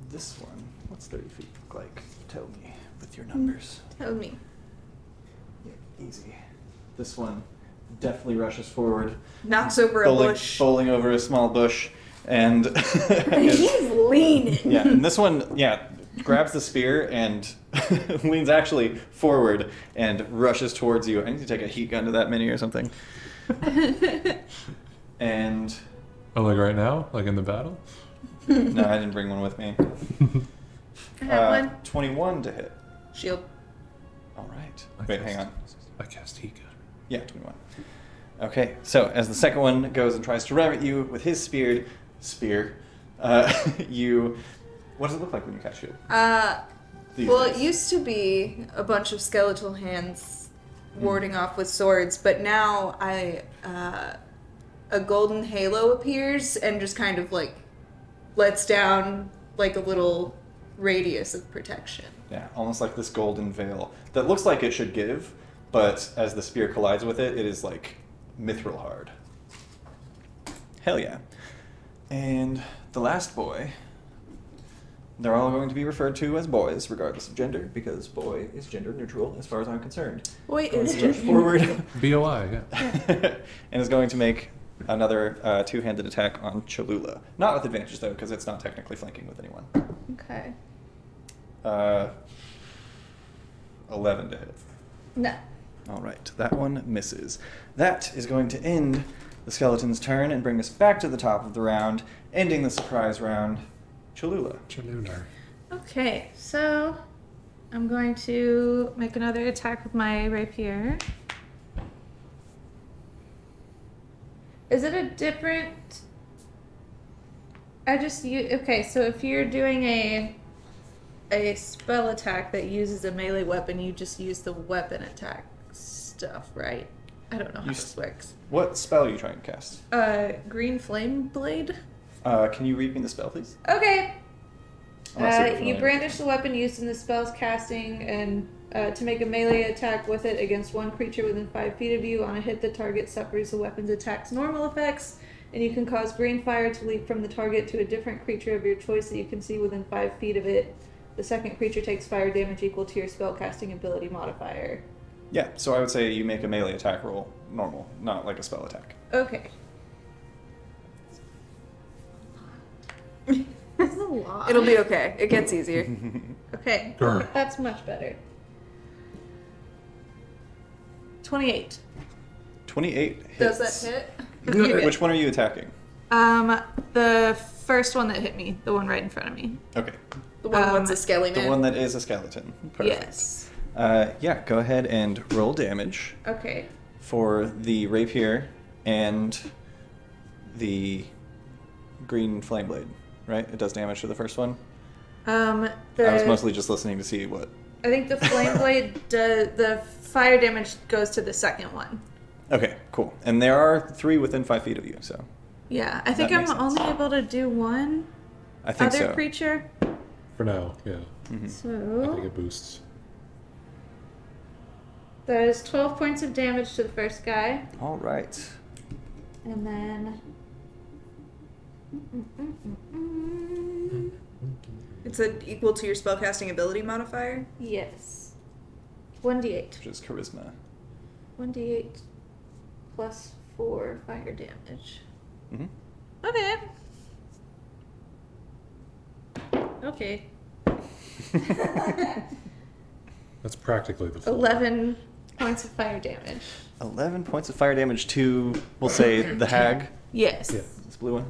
This one, what's 30 feet look like? Tell me with your numbers. Tell me. Yeah, easy. This one definitely rushes forward, Knocks over a bush. bowling over a small bush, and He's leaning. yeah, and this one, grabs the spear and leans actually forward and rushes towards you. I need to take a heat gun to that mini or something. And Oh, like right now? Like in the battle? no, I didn't bring one with me. I have one. 21 to hit. Shield. All right. Wait, hang on. I cast heat gun. Yeah, 21. Okay, so as the second one goes and tries to ram at you with his spear, you... What does it look like when you cast shield? These Well, days? it used to be a bunch of skeletal hands warding off with swords, but now a golden halo appears and just kind of like lets down like a little radius of protection. Yeah, almost like this golden veil that looks like it should give, but as the spear collides with it, it is like mithril hard. Hell yeah. And the last boy, they're all going to be referred to as boys, regardless of gender, because boy is gender neutral as far as I'm concerned. Boy Going is to rush forward BOI, yeah. and is going to make another two-handed attack on Cholula. Not with advantage, though, because it's not technically flanking with anyone. Okay. 11 to hit. No. All right, that one misses. That is going to end the skeleton's turn and bring us back to the top of the round, ending the surprise round. Cholula. Cholula. Okay, so I'm going to make another attack with my rapier. Is it a different... Okay, so if you're doing a spell attack that uses a melee weapon, you just use the weapon attack stuff, right? I don't know how this works. What spell are you trying to cast? Green Flame Blade? Can you read me the spell, please? Okay. I'm not super You familiar. brandish the weapon used in the spell's casting and to make a melee attack with it against one creature within 5 feet of you. On a hit, the target suffers the weapon's attack's normal effects, and you can cause green fire to leap from the target to a different creature of your choice that you can see within 5 feet of it. The second creature takes fire damage equal to your spellcasting ability modifier. Yeah, so I would say you make a melee attack roll normal, not like a spell attack. Okay. That's a lot. It'll be okay. It gets easier. Okay, Grr. that's much better. 28. 28 hits. Does that hit? Which one are you attacking? The first one that hit me, the one right in front of me. Okay. The one with the skelly The man. one that is a skeleton. Perfect. Yes. Yeah, go ahead and roll damage Okay. for the rapier and the green flame blade, right? It does damage to the first one. I was mostly just listening to see what... I think the flame blade, the fire damage goes to the second one. Okay, cool. And there are 3 within 5 feet of you, so Yeah, I think That I'm makes sense. only able to do one I think other so. creature. For now, yeah. I think So it boosts. that is 12 points of damage to the first guy, All right. and then It's equal to your spellcasting ability modifier. yes, 1d8. Which is charisma. 1d8 plus 4 fire damage. Mm-hmm. Okay. Okay. That's practically the full. 11 points of fire damage. 11 points of fire damage to, we'll say, the hag. Yes. Yeah. This blue one.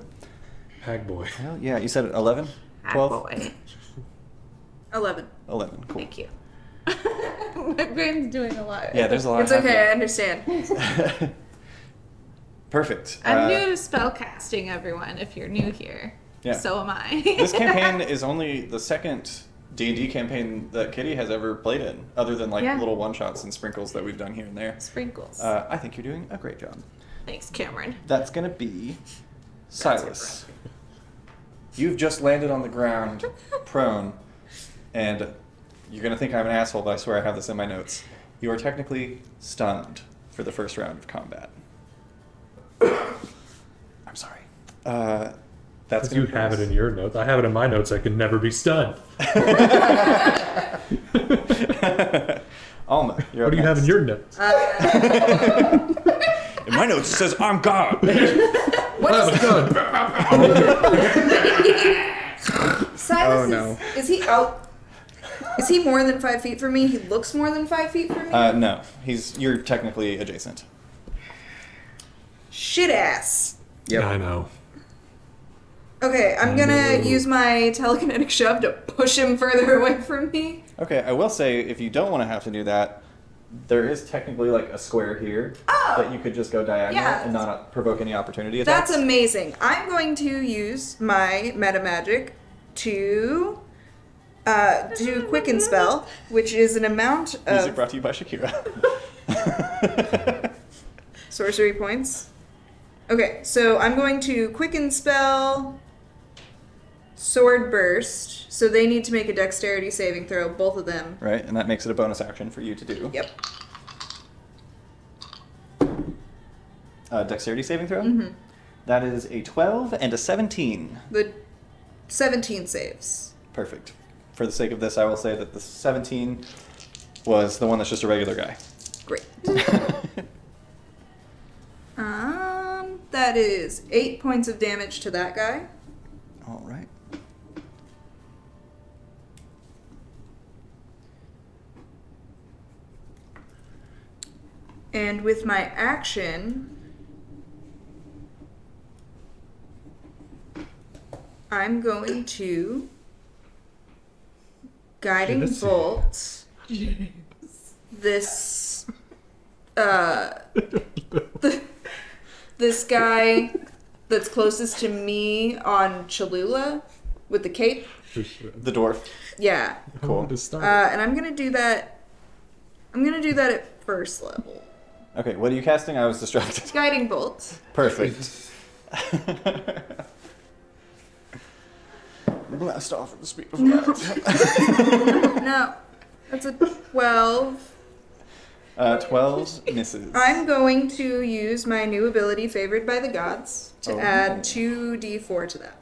Hag boy. Hell yeah, you said 11? 12? Boy. 11. 11, cool. Thank you. My brain's doing a lot. Yeah, there's a lot It's okay, I happening. understand. Perfect. I'm new to spellcasting, everyone, if you're new here. Yeah. So am I. This campaign is only the second D&D campaign that Kitty has ever played in, other than like Yeah. little one-shots and sprinkles that we've done here and there. Sprinkles. I think you're doing a great job. Thanks, Cameron. That's gonna be Silas. You've just landed on the ground, prone, and you're gonna think I'm an asshole, but I swear I have this in my notes. You are technically stunned for the first round of combat. I'm sorry. That's You have it in your notes. I have it in my notes. I can never be stunned. Alma, you're What do you have in your notes? In my notes it says I'm God. Silas, Oh, no. is he out? Is he more than 5 feet from me? He looks more than 5 feet from me? No, you're technically adjacent. Shit ass. Yeah, I know. Okay, I'm gonna use my telekinetic shove to push him further away from me. Okay, I will say if you don't want to have to do that, there is technically like a square here that you could just go diagonal Yeah. and not provoke any opportunity attacks. That's amazing. I'm going to use my meta magic to do quicken spell, which is an amount Music of brought to you by Shakira. sorcery points. Okay, so I'm going to quicken spell sword burst. So they need to make a dexterity saving throw, both of them. Right, and that makes it a bonus action for you to do. Yep. Dexterity saving throw? Mm-hmm. That is a 12 and a 17. The 17 saves. Perfect. For the sake of this, I will say that the 17 was the one that's just a regular guy. Great. That is 8 points of damage to that guy. All right. And with my action, I'm going to guiding Yes. bolt this this guy that's closest to me on Cholula with the cape. The dwarf. Yeah. Cool. And I'm gonna do that. I'm gonna do that at first level. Okay, what are you casting? I was distracted. Guiding bolt. Perfect. Blast off at the speed of light. No, that's a 12. 12 misses. I'm going to use my new ability, Favored by the Gods, to Oh. add 2d4 to that.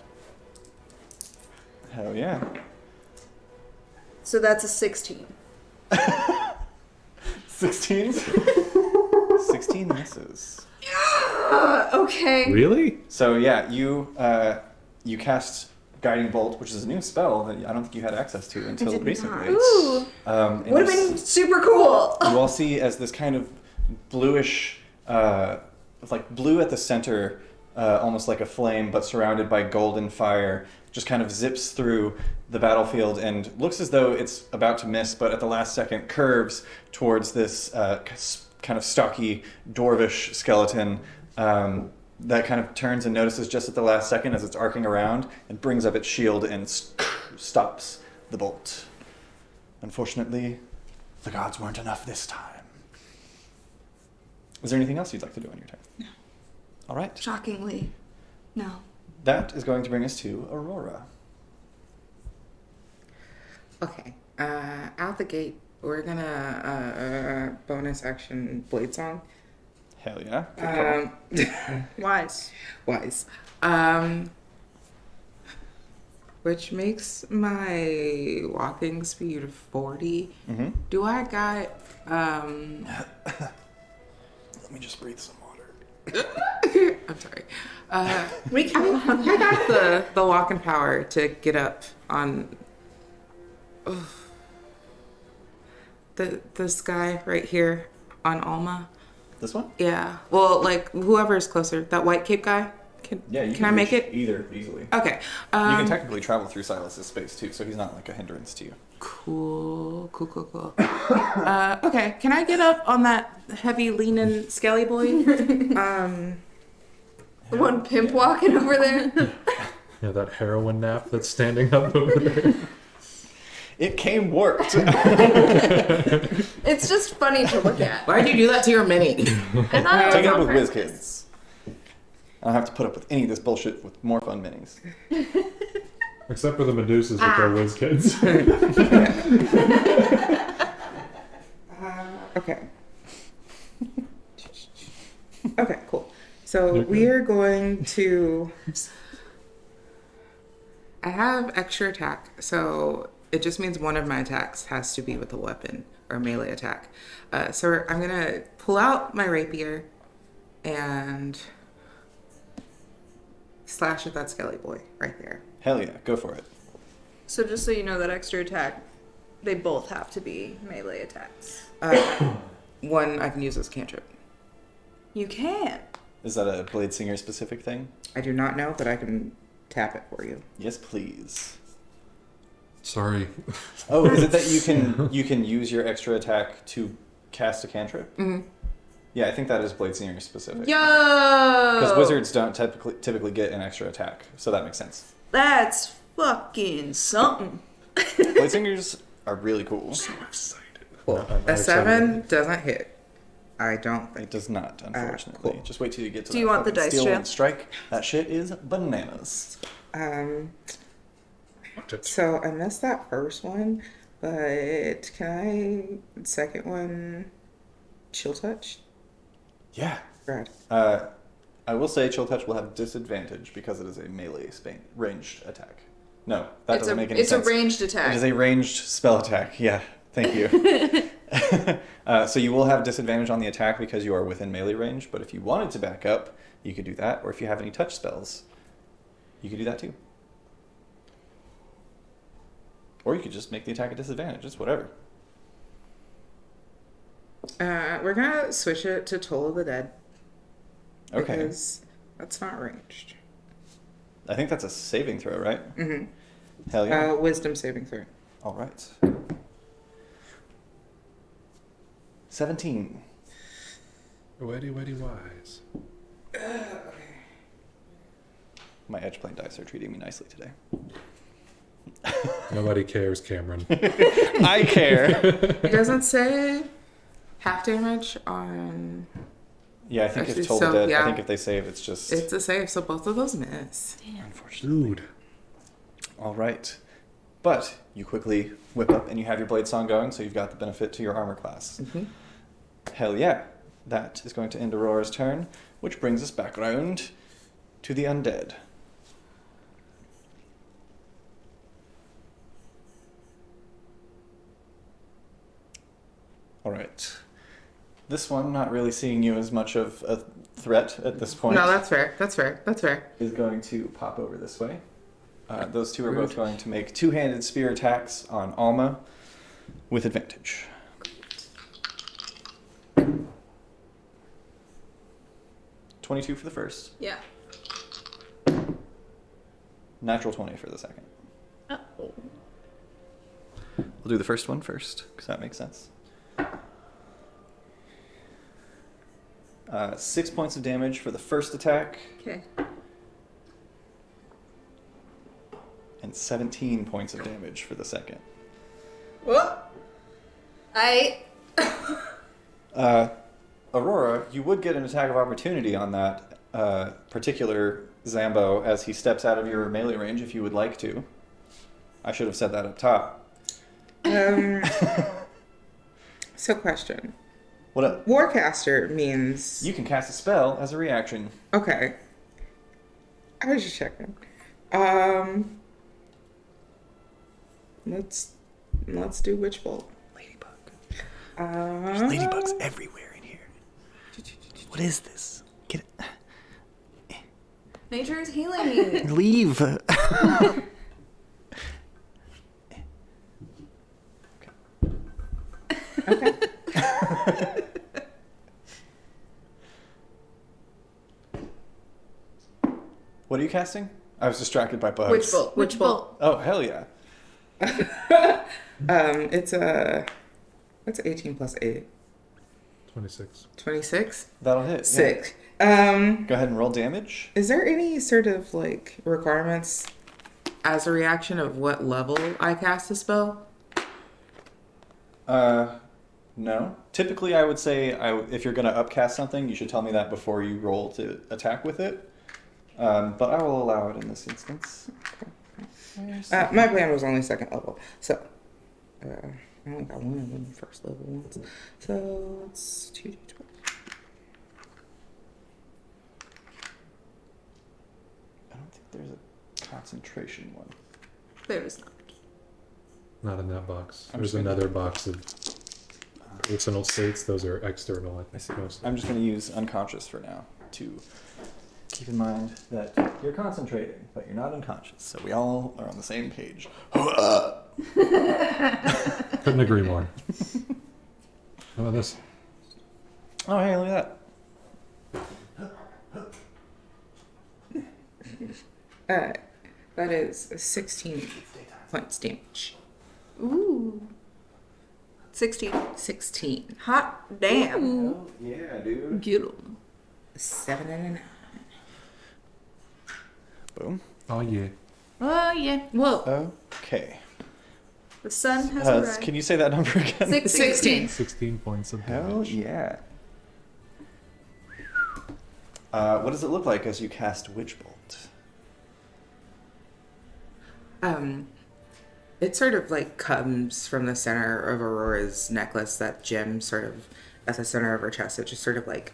Hell yeah. So that's a 16. 16? 16 misses. Okay. Really? So yeah, you cast Guiding Bolt, which is a new spell that I don't think you had access to until recently. Ooh. And Would have been super cool. you all see as this kind of bluish, like blue at the center, almost like a flame, but surrounded by golden fire, just kind of zips through the battlefield and looks as though it's about to miss, but at the last second curves towards this kind of stocky, dwarvish skeleton that kind of turns and notices just at the last second as it's arcing around and brings up its shield and stops the bolt. Unfortunately, the gods weren't enough this time. Is there anything else you'd like to do on your turn? No. All right. Shockingly, no. That is going to bring us to Aurora. Okay. Out the gate, we're gonna bonus action blade song. Hell yeah. Good call. Wise. Wise. Which makes my walking speed 40. Mm-hmm. Do I got Let me just breathe some water. I'm sorry. We can. I got the walking power to get up on this guy right here on Alma. This one? Yeah. Well, like whoever is closer, that white cape guy. Can I make reach it? Either easily. Okay. You can technically travel through Silas's space too, so he's not like a hindrance to you. Cool. Okay. Can I get up on that heavy leaning skelly boy? The one pimp walking over there. Yeah, that heroin nap that's standing up over there. It came warped. It's just funny to look at. Why'd you do that to your mini? I thought it Take was it up on with purpose. WizKids. I don't have to put up with any of this bullshit with more fun minis. Except for the Medusas with their whiz kids. Okay. Okay, cool. So we are going to. I have extra attack, so it just means one of my attacks has to be with a weapon or melee attack. So I'm gonna pull out my rapier and slash at that skelly boy right there. Hell yeah, go for it. So just so you know, that extra attack, they both have to be melee attacks. One I can use as cantrip. You can. Is that a Blade Singer specific thing? I do not know, but I can tap it for you. Yes, please. Sorry. Oh, is it that you can use your extra attack to cast a cantrip? Mm-hmm. Yeah, I think that is Blade Singer specific. Yo! Because wizards don't typically get an extra attack, so that makes sense. That's fucking something. Blade Singers are really cool. Cool. I'm A excited. 7 doesn't hit. I don't It think. does not, unfortunately. cool. Just wait till you get to Do that you want the fucking dice Steel trail? Wind Strike. That shit is bananas. So I missed that first one, but can I second one chill touch? Yeah. Brad. I will say Chill Touch will have disadvantage because it is a melee ranged attack. No, that doesn't make any sense. It's a ranged attack. It is a ranged spell attack. Yeah, thank you. So you will have disadvantage on the attack because you are within melee range, but if you wanted to back up, you could do that, or if you have any touch spells, you could do that too. Or you could just make the attack a disadvantage. It's whatever. We're gonna switch it to Toll of the Dead. Okay. Because that's not ranged. I think that's a saving throw, right? Mm-hmm. Hell yeah. Wisdom saving throw. All right. 17. Weddy, weddy, wise. My edge plane dice are treating me nicely today. Nobody cares, Cameron. I care. It doesn't say half damage on. Yeah, I think Actually, it's Toll so, the Dead. yeah. I think if they save, it's just... It's a save, so both of those miss. Unfortunately. Dude. All right. But you quickly whip up and you have your blade song going, so you've got the benefit to your armor class. Mm-hmm. Hell yeah. That is going to end Aurora's turn, which brings us back around to the undead. All right. This one, not really seeing you as much of a threat at this point. No, that's fair. That's fair. That's fair. Is going to pop over this way. Those two are both going to make two-handed spear attacks on Alma with advantage. $22 for the first. Yeah. Natural 20 for the second. Uh-oh. We'll do the first one first, because that makes sense. 6 points of damage for the first attack, Okay. and 17 points of damage for the second. What? Aurora, you would get an attack of opportunity on that particular Zambo as he steps out of your melee range if you would like to. I should have said that up top. So question. What up? Warcaster means... You can cast a spell as a reaction. Okay. I was just checking. Let's do Witch Bolt. Ladybug. There's Ladybugs everywhere in here. What is this? Get it. Nature is healing you. Leave. Okay. What are you casting? I was distracted by bugs. Witch bolt. Witch Bolt. Oh, hell yeah. It's 18 plus 8. 26. 26? That'll hit. yeah. 6. Go ahead and roll damage. Is there any sort of like requirements as a reaction of what level I cast a spell? No. Typically, I would say if you're going to upcast something, you should tell me that before you roll to attack with it. But I will allow it in this instance. My plan was only second level, so I only got one of them first level ones. So it's 2d12. I don't think there's a concentration one. There is not. Not in that box. I'm There's just gonna- another box of personal states. Those are external, I think. Mostly. I'm just going to use unconscious for now to keep in mind that you're concentrating, but you're not unconscious. So we all are on the same page. Couldn't agree more. How about this? Oh, hey, look at That is 16 points damage. Ooh. 16. 16. Hot damn. that. Yeah, dude. Get 'em. 7 and a 9. Boom. Oh, yeah. Oh yeah. Whoa. Okay. The sun has arrived. Can you say that number again? 16. 16 points of Hell damage. yeah. What does it look like as you cast Witch Bolt? It sort of like comes from the center of Aurora's necklace, that gem sort of at the center of her chest. It just sort of like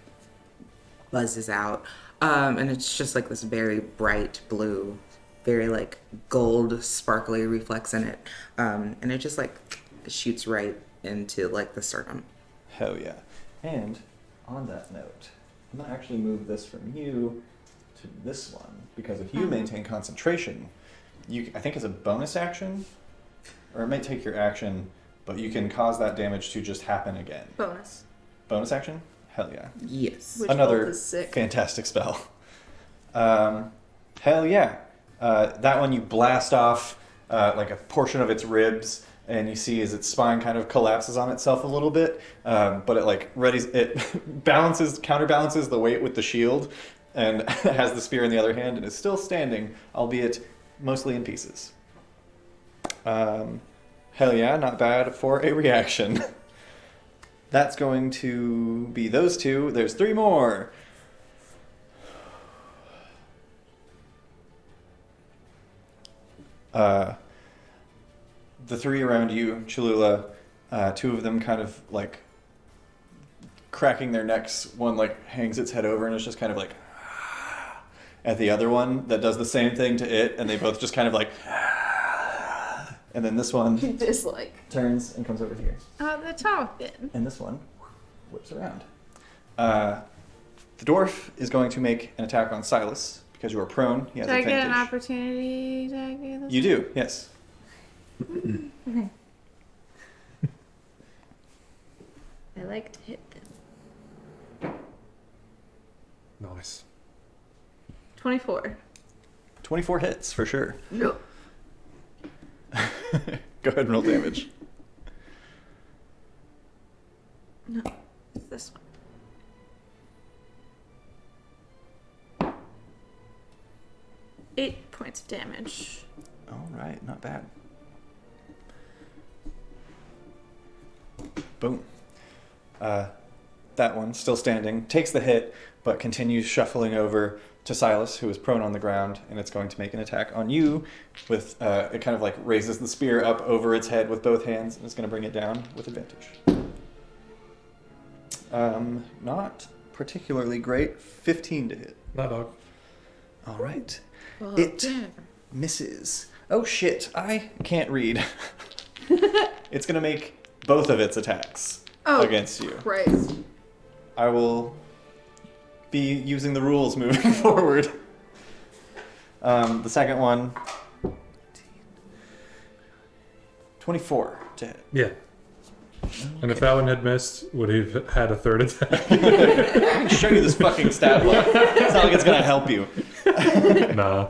buzzes out. And it's just like this very bright blue, very like gold sparkly reflex in it. And it just like shoots right into like the sternum. Hell yeah. And on that note, I'm going to actually move this from you to this one, because if you maintain concentration, I think as a bonus action, or it may take your action, but you can cause that damage to just happen again. Bonus. Bonus action? Hell yeah. Yes. Witch Another Bolt is sick. fantastic spell. Hell yeah. That one you blast off like a portion of its ribs, and you see as its spine kind of collapses on itself a little bit, but it like counterbalances the weight with the shield, and has the spear in the other hand, and is still standing, albeit mostly in pieces. Hell yeah, not bad for a reaction. That's going to be those two. There's 3 more. The 3 around you, Cholula, 2 of them kind of like cracking their necks. One like hangs its head over and it's just kind of like at the other one that does the same thing to it, and they both just kind of like, and then this one Dislike. turns and comes over here. Oh, the talking. And this one whips around. The dwarf is going to make an attack on Silas because you are prone. He has Do I advantage. get an opportunity to do this? You do, yes. Okay. I like to hit them. Nice. 24. 24 hits for sure. No. Go ahead and roll damage. No, it's this one. 8 points of damage. All right, not bad. Boom. That one, still standing, takes the hit, but continues shuffling over to Silas, who is prone on the ground, and it's going to make an attack on you with, it kind of like raises the spear up over its head with both hands, and it's going to bring it down with advantage. Not particularly great. 15 to hit. Not dog. All right. Well, It yeah. misses. Oh shit, I can't read. It's going to make both of its attacks against you. Christ. I will be using the rules moving forward. The second one, 24 to hit. Yeah. And if that one had missed, would he have had a third attack? I can show you this fucking stat block. It's not like it's going to help you. Nah.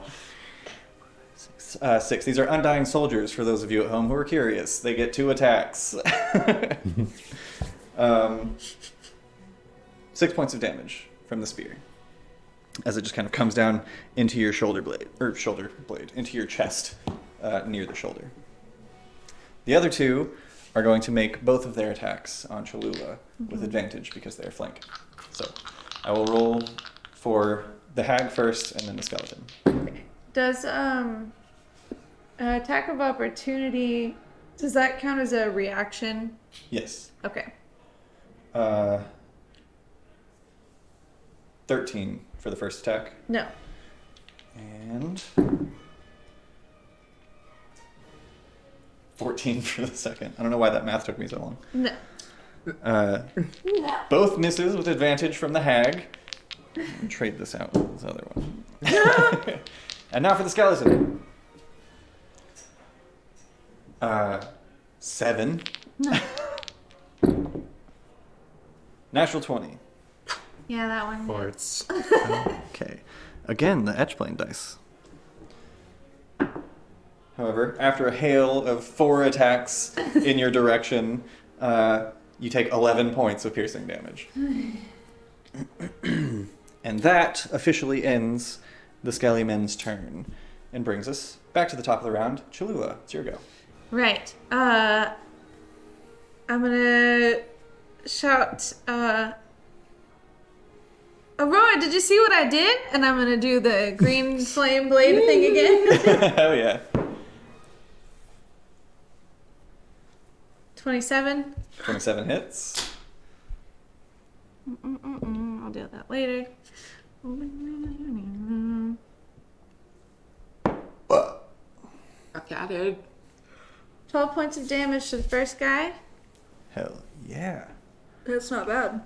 6. These are Undying Soldiers, for those of you at home who are curious. They get 2 attacks. 6 points of damage from the spear, as it just kind of comes down into your shoulder blade, into your chest, near the shoulder. The other 2 are going to make both of their attacks on Cholula with advantage because they are flanking. So I will roll for the hag first and then the skeleton. Does attack of opportunity, does that count as a reaction? Yes. Okay. 13 for the first attack. No. And 14 for the second. I don't know why that math took me so long. No. Both misses with advantage from the hag. Trade this out with this other one. And now for the skeleton. 7. No. Natural 20. Yeah, that one. Farts. Okay. Again, the edgeplane dice. However, after a hail of 4 attacks in your direction, you take 11 points of piercing damage. And that officially ends the Skelly Men's turn and brings us back to the top of the round. Cholula, it's your go. Right. I'm gonna shout, Aurora, did you see what I did? And I'm gonna do the green flame blade thing again. Hell yeah. 27. 27 hits. I'll deal with that later. Okay, I did. 12 points of damage to the first guy. Hell yeah. That's not bad.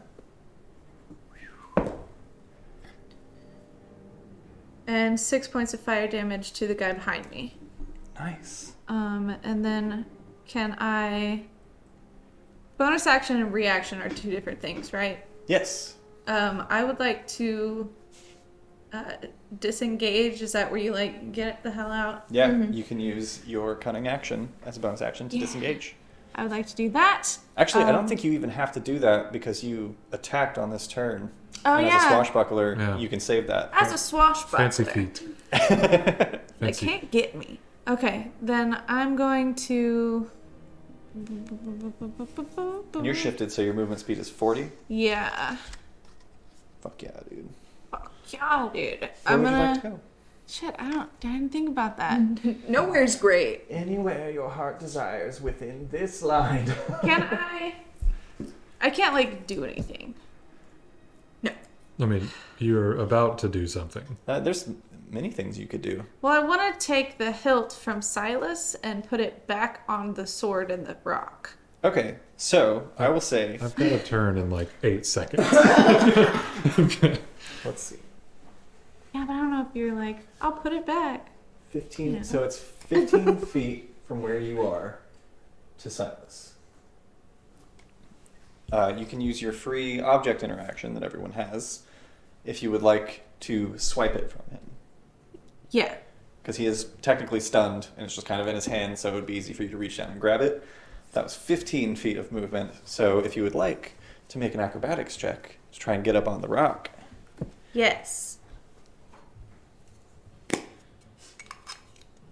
And 6 points of fire damage to the guy behind me. Nice. And then can I... Bonus action and reaction are 2 different things, right? Yes. I would like to disengage. Is that where you like get the hell out? Yeah, you can use your cunning action as a bonus action to disengage. I would like to do that. Actually, I don't think you even have to do that because you attacked on this turn. Oh, and yeah. as a swashbuckler, Yeah. you can save that. As a swashbuckler. Fancy feet. They Fancy. can't get me. Okay, then I'm going to... And you're shifted, so your movement speed is 40. Yeah. Fuck yeah, dude. Fuck yeah, dude. Where I'm would you gonna... like to go? Shit, I didn't think about that. Nowhere's great. Anywhere your heart desires within this line. Can I... I can't, like, do anything. I mean, you're about to do something. There's many things you could do. Well, I want to take the hilt from Silas and put it back on the sword and the rock. Okay, so I will say... I've got a turn in like 8 seconds. Let's see. Yeah, but I don't know if you're like, I'll put it back. 15. Yeah. So it's 15 feet from where you are to Silas. You can use your free object interaction that everyone has if you would like to swipe it from him. Yeah. Because he is technically stunned and it's just kind of in his hand, so it would be easy for you to reach down and grab it. That was 15 feet of movement. So if you would like to make an acrobatics check to try and get up on the rock. Yes.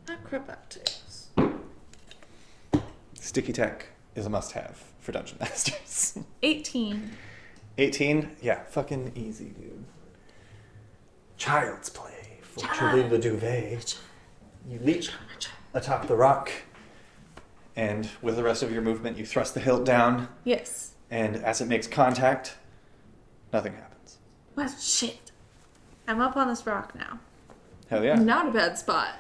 Acrobatics. Sticky tech is a must-have for Dungeon Masters. 18. 18? Yeah, fucking easy, dude. Child's play for Cholula Duvet. You leap atop the rock, and with the rest of your movement, you thrust the hilt down, Yes. and as it makes contact, nothing happens. Well, shit. I'm up on this rock now. Hell yeah. Not a bad spot.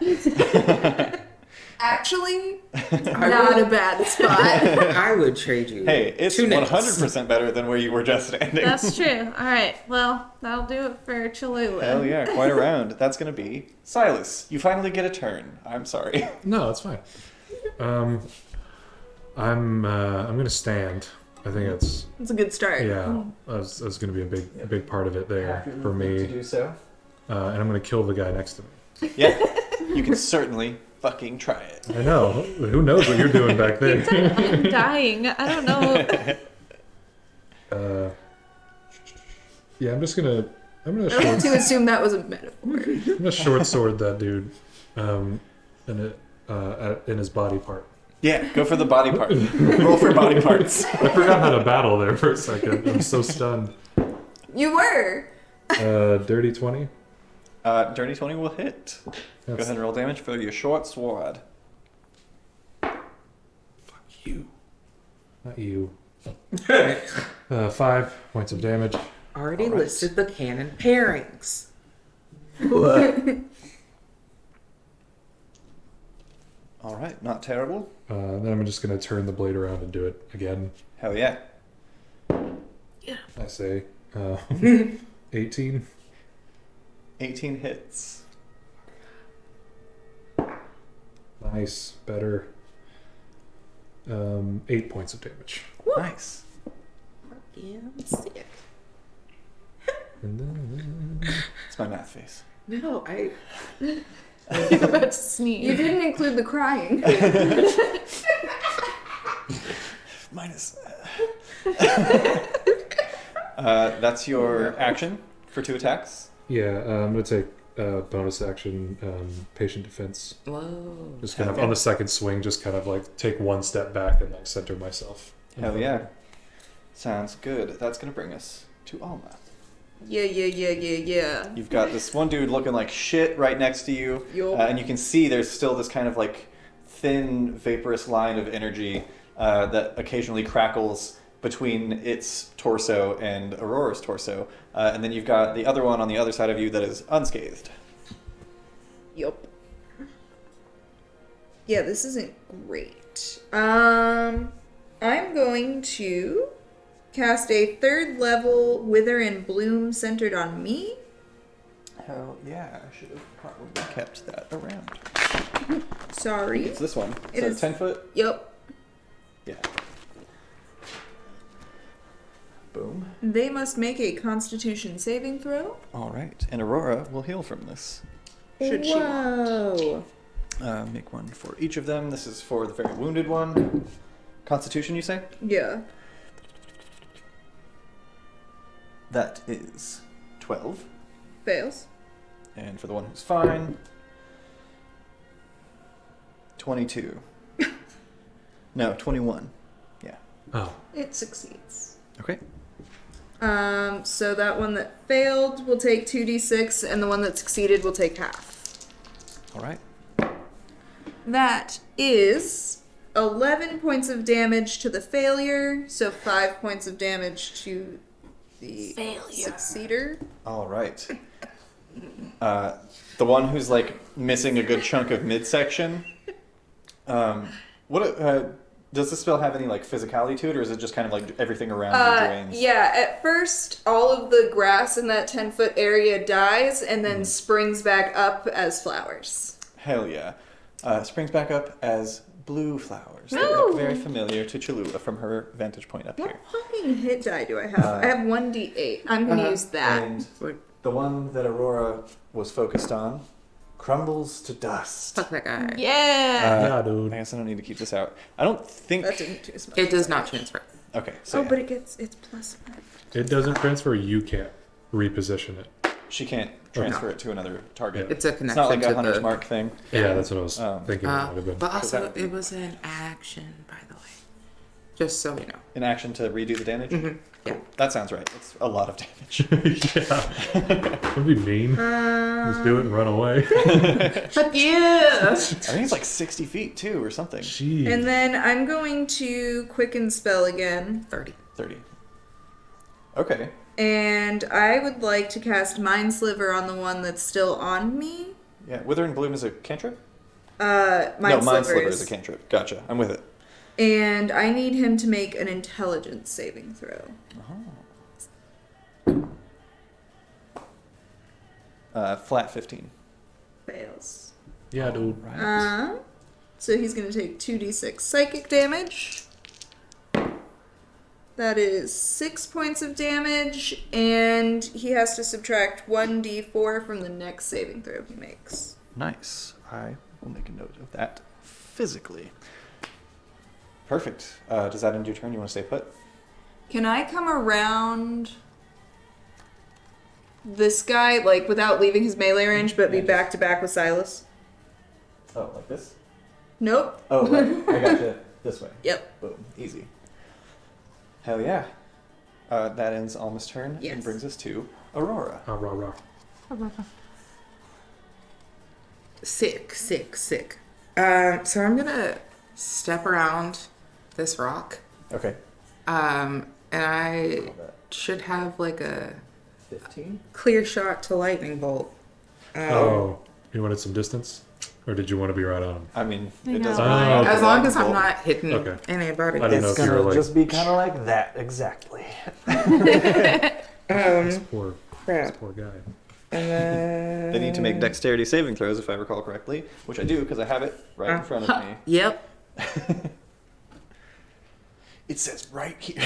Actually, not a bad spot. I would trade you. Hey, it's 2 names. 100% better than where you were just standing. That's true. All right. Well, that'll do it for Cholula. Hell yeah, quite a round. That's gonna be Silas. You finally get a turn. I'm sorry. No, that's fine. I'm gonna stand. I think it's It's a good start. that's gonna be a big part of it there for To me. do so. And I'm gonna kill the guy next to me. Yeah, you can certainly fucking try it. I know. Who knows what you're doing back there? I'm dying. I don't know. Yeah, I'm gonna I like to assume that was a metaphor. short sword that dude, in his body part. Yeah, go for the body part. Roll for body parts. I forgot how to battle there for a second. I'm so stunned. You were. Dirty 20. Dirty 20 will hit. Go ahead and roll damage for your short sword. You. Not you. 5 points of damage. Already All right. listed the canon pairings. All right, not terrible. Then I'm just going to turn the blade around and do it again. Hell yeah. I say 18. 18 hits. Nice. Better. 8 points of damage. Nice. Yeah, sick. And then... It's my math face. No, I. You're about to sneeze. You didn't include the crying. Minus. That's your action for 2 attacks. Yeah, I'm going to take bonus action, patient defense. Whoa. Just kind of on the second swing, just kind of like take 1 step back and like center myself. Hell yeah. Sounds good. That's going to bring us to Alma. Yeah. You've got this one dude looking like shit right next to you. Yup. And you can see there's still this kind of like thin, vaporous line of energy that occasionally crackles between its torso and Aurora's torso. And then you've got the other one on the other side of you that is unscathed. Yup. Yeah, this isn't great. I'm going to cast a 3rd level Wither and Bloom centered on me. Hell yeah, I should have probably kept that around. Sorry. It's this one. It So is- 10 foot? Yup. Yeah. Boom. They must make a Constitution saving throw. All right. And Aurora will heal from this. Should she want? Whoa. Make one for each of them. This is for the very wounded one. Constitution, you say? Yeah. That is 12. Fails. And for the one who's fine, 22. No, 21. Yeah. Oh. It succeeds. Okay. So that one that failed will take 2d6, and the one that succeeded will take half. All right. That is 11 points of damage to the failure, so 5 points of damage to the succeeder. All right. The one who's like missing a good chunk of midsection. Does this spell have any like physicality to it, or is it just kind of like everything around you drains? Yeah, at first, all of the grass in that 10-foot area dies and then springs back up as flowers. Hell yeah. Springs back up as blue flowers. They look very familiar to Cholula from her vantage point up What here. fucking hit die do I have? I have 1d8. I'm going to use that. And the one that Aurora was focused on crumbles to dust. Fuck that guy. Yeah. Yeah, I dude. guess I don't need to keep this out. I don't think... That didn't do as much. It does not transfer. Okay, so Oh, yeah. but it's +1. It doesn't transfer. You can't reposition it. She can't transfer it to another target. It's a It's connection not like to a Hunter's the... Mark thing. Yeah, that's what I was Um, thinking it would have been. But also, that would be- it was an action, by the way. Just so you know. In action to redo the damage? Yeah. That sounds right. It's a lot of damage. Yeah. Would be mean. Just do it and run away. Fuck yeah! I think it's like 60 feet too or something. Jeez. And then I'm going to Quicken Spell again. 30. 30. Okay. And I would like to cast Mind Sliver on the one that's still on me. Yeah, Wither and Bloom is a cantrip? Mind Mind Sliver Sliver is. is a cantrip. Gotcha. I'm with it. And I need him to make an Intelligence saving throw. Flat 15. Fails. Yeah, dude. Right. So he's going to take 2d6 psychic damage. That is 6 points of damage, and he has to subtract 1d4 from the next saving throw he makes. Nice. I will make a note of that physically. Perfect. Does that end your turn? You want to stay put? Can I come around this guy, like, without leaving his melee range, but be back to back with Silas? Oh, like this? Nope. Oh, right. I got you. This way. Yep. Boom. Easy. Hell yeah. That ends Alma's turn and Yes. brings us to Aurora. Rah, rah. Sick. So I'm gonna step around this rock. Okay. And I should have like a 15? clear shot to lightning bolt. Oh, you wanted some distance? Or did you want to be right on him? I mean, I it know. doesn't Oh, matter. okay. As long as I'm not hitting Okay. anybody. I didn't know if you were like... be kind of like that, exactly. This poor Crap. guy. And then... They need to make dexterity saving throws, if I recall correctly, which I do because I have it right in front of me. Yep. It says right here.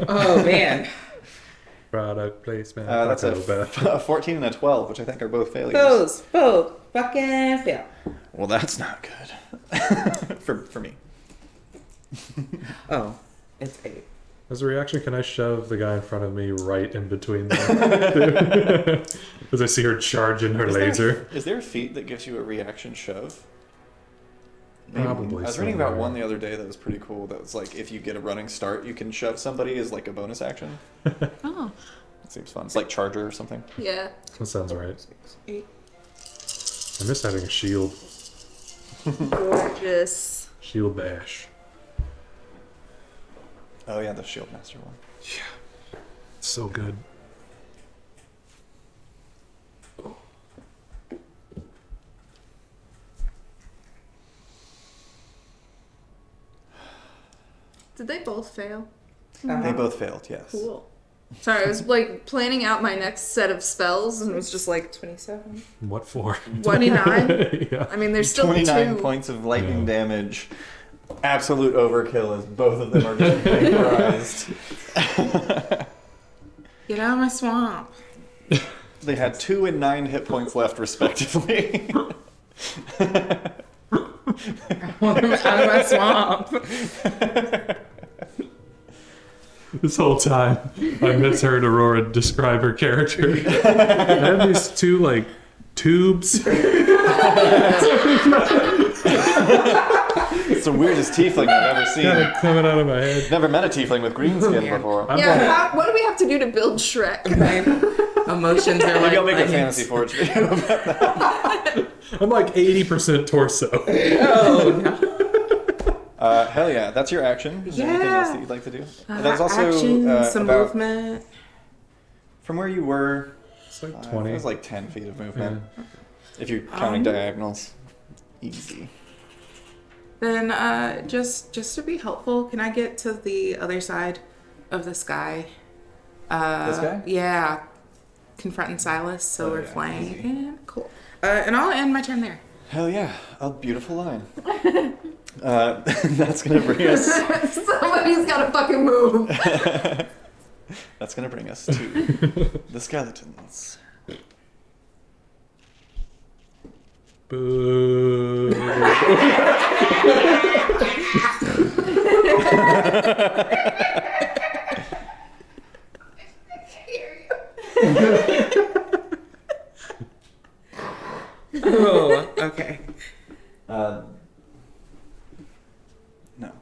Oh, man. Product placement. That's Taco Bell. a 14 and a 12, which I think are both failures. Both fucking fail. Well, that's not good. for me. Oh, it's 8. As a reaction, can I shove the guy in front of me right in between them? As I see her charging her laser. Is there a feat that gives you a reaction shove? Probably I was reading about somewhere. one the other day that was pretty cool. That was like if you get a running start, you can shove somebody as like a bonus action. Oh. It seems fun. It's like Charger or something. Yeah. That sounds right. 6, 8. I miss having a shield. Gorgeous. Shield bash. Oh yeah, the Shield Master one. So good. Did they both fail? They both failed. Yes. Cool. Sorry, I was like planning out my next set of spells and was just like 27. What for? 29. Yeah. I mean, there's still 29 two. points of lightning Yeah. damage. Absolute overkill as both of them are just vaporized. Get out of my swamp. They had 2 and 9 hit points left, respectively. I want them out of my swamp. This whole time, I misheard Aurora describe her character. I have these two, like, tubes. It's the weirdest tiefling I've ever seen. Kind of coming out of my head. Never met a tiefling with green skin Yeah. before. I'm Yeah, like, what do we have to do to build Shrek? My emotions are like Maybe I'll make a onions. fantasy forge video about that. I'm like 80% torso. Oh, no. Hell yeah, that's your action. Is there anything else that you'd like to do? There's also action, some about, movement. from where you were, It's like it 20. was like 10 feet of movement. Yeah. If you're counting diagonals. Easy. Then, just to be helpful, can I get to the other side of the sky? This guy? Yeah. Confronting Silas, so Oh, we're yeah, flying. easy. And cool. And I'll end my turn there. Hell yeah, a beautiful line. That's gonna bring us. Somebody's gotta fucking move. That's gonna bring us to the skeletons. Boo. Oh, okay. No,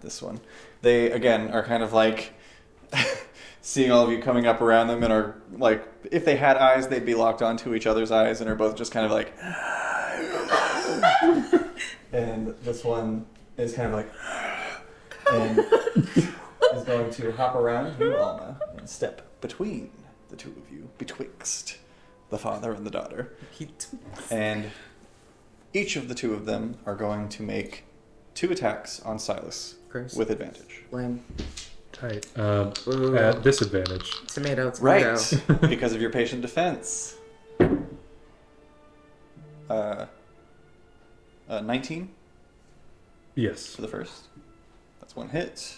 this one. They again are kind of like seeing all of you coming up around them and are like, if they had eyes, they'd be locked onto each other's eyes and are both just kind of like. And this one is kind of like, and is going to hop around you, Alma, and step between the two of you, betwixt the father and the daughter. And each of the two of them are going to make 2 attacks on Silas Gross. with advantage. Lame. Tight. Ooh. At disadvantage. Tomato. Right, because of your patient defense. 19 Yes. for the first. That's 1 hit.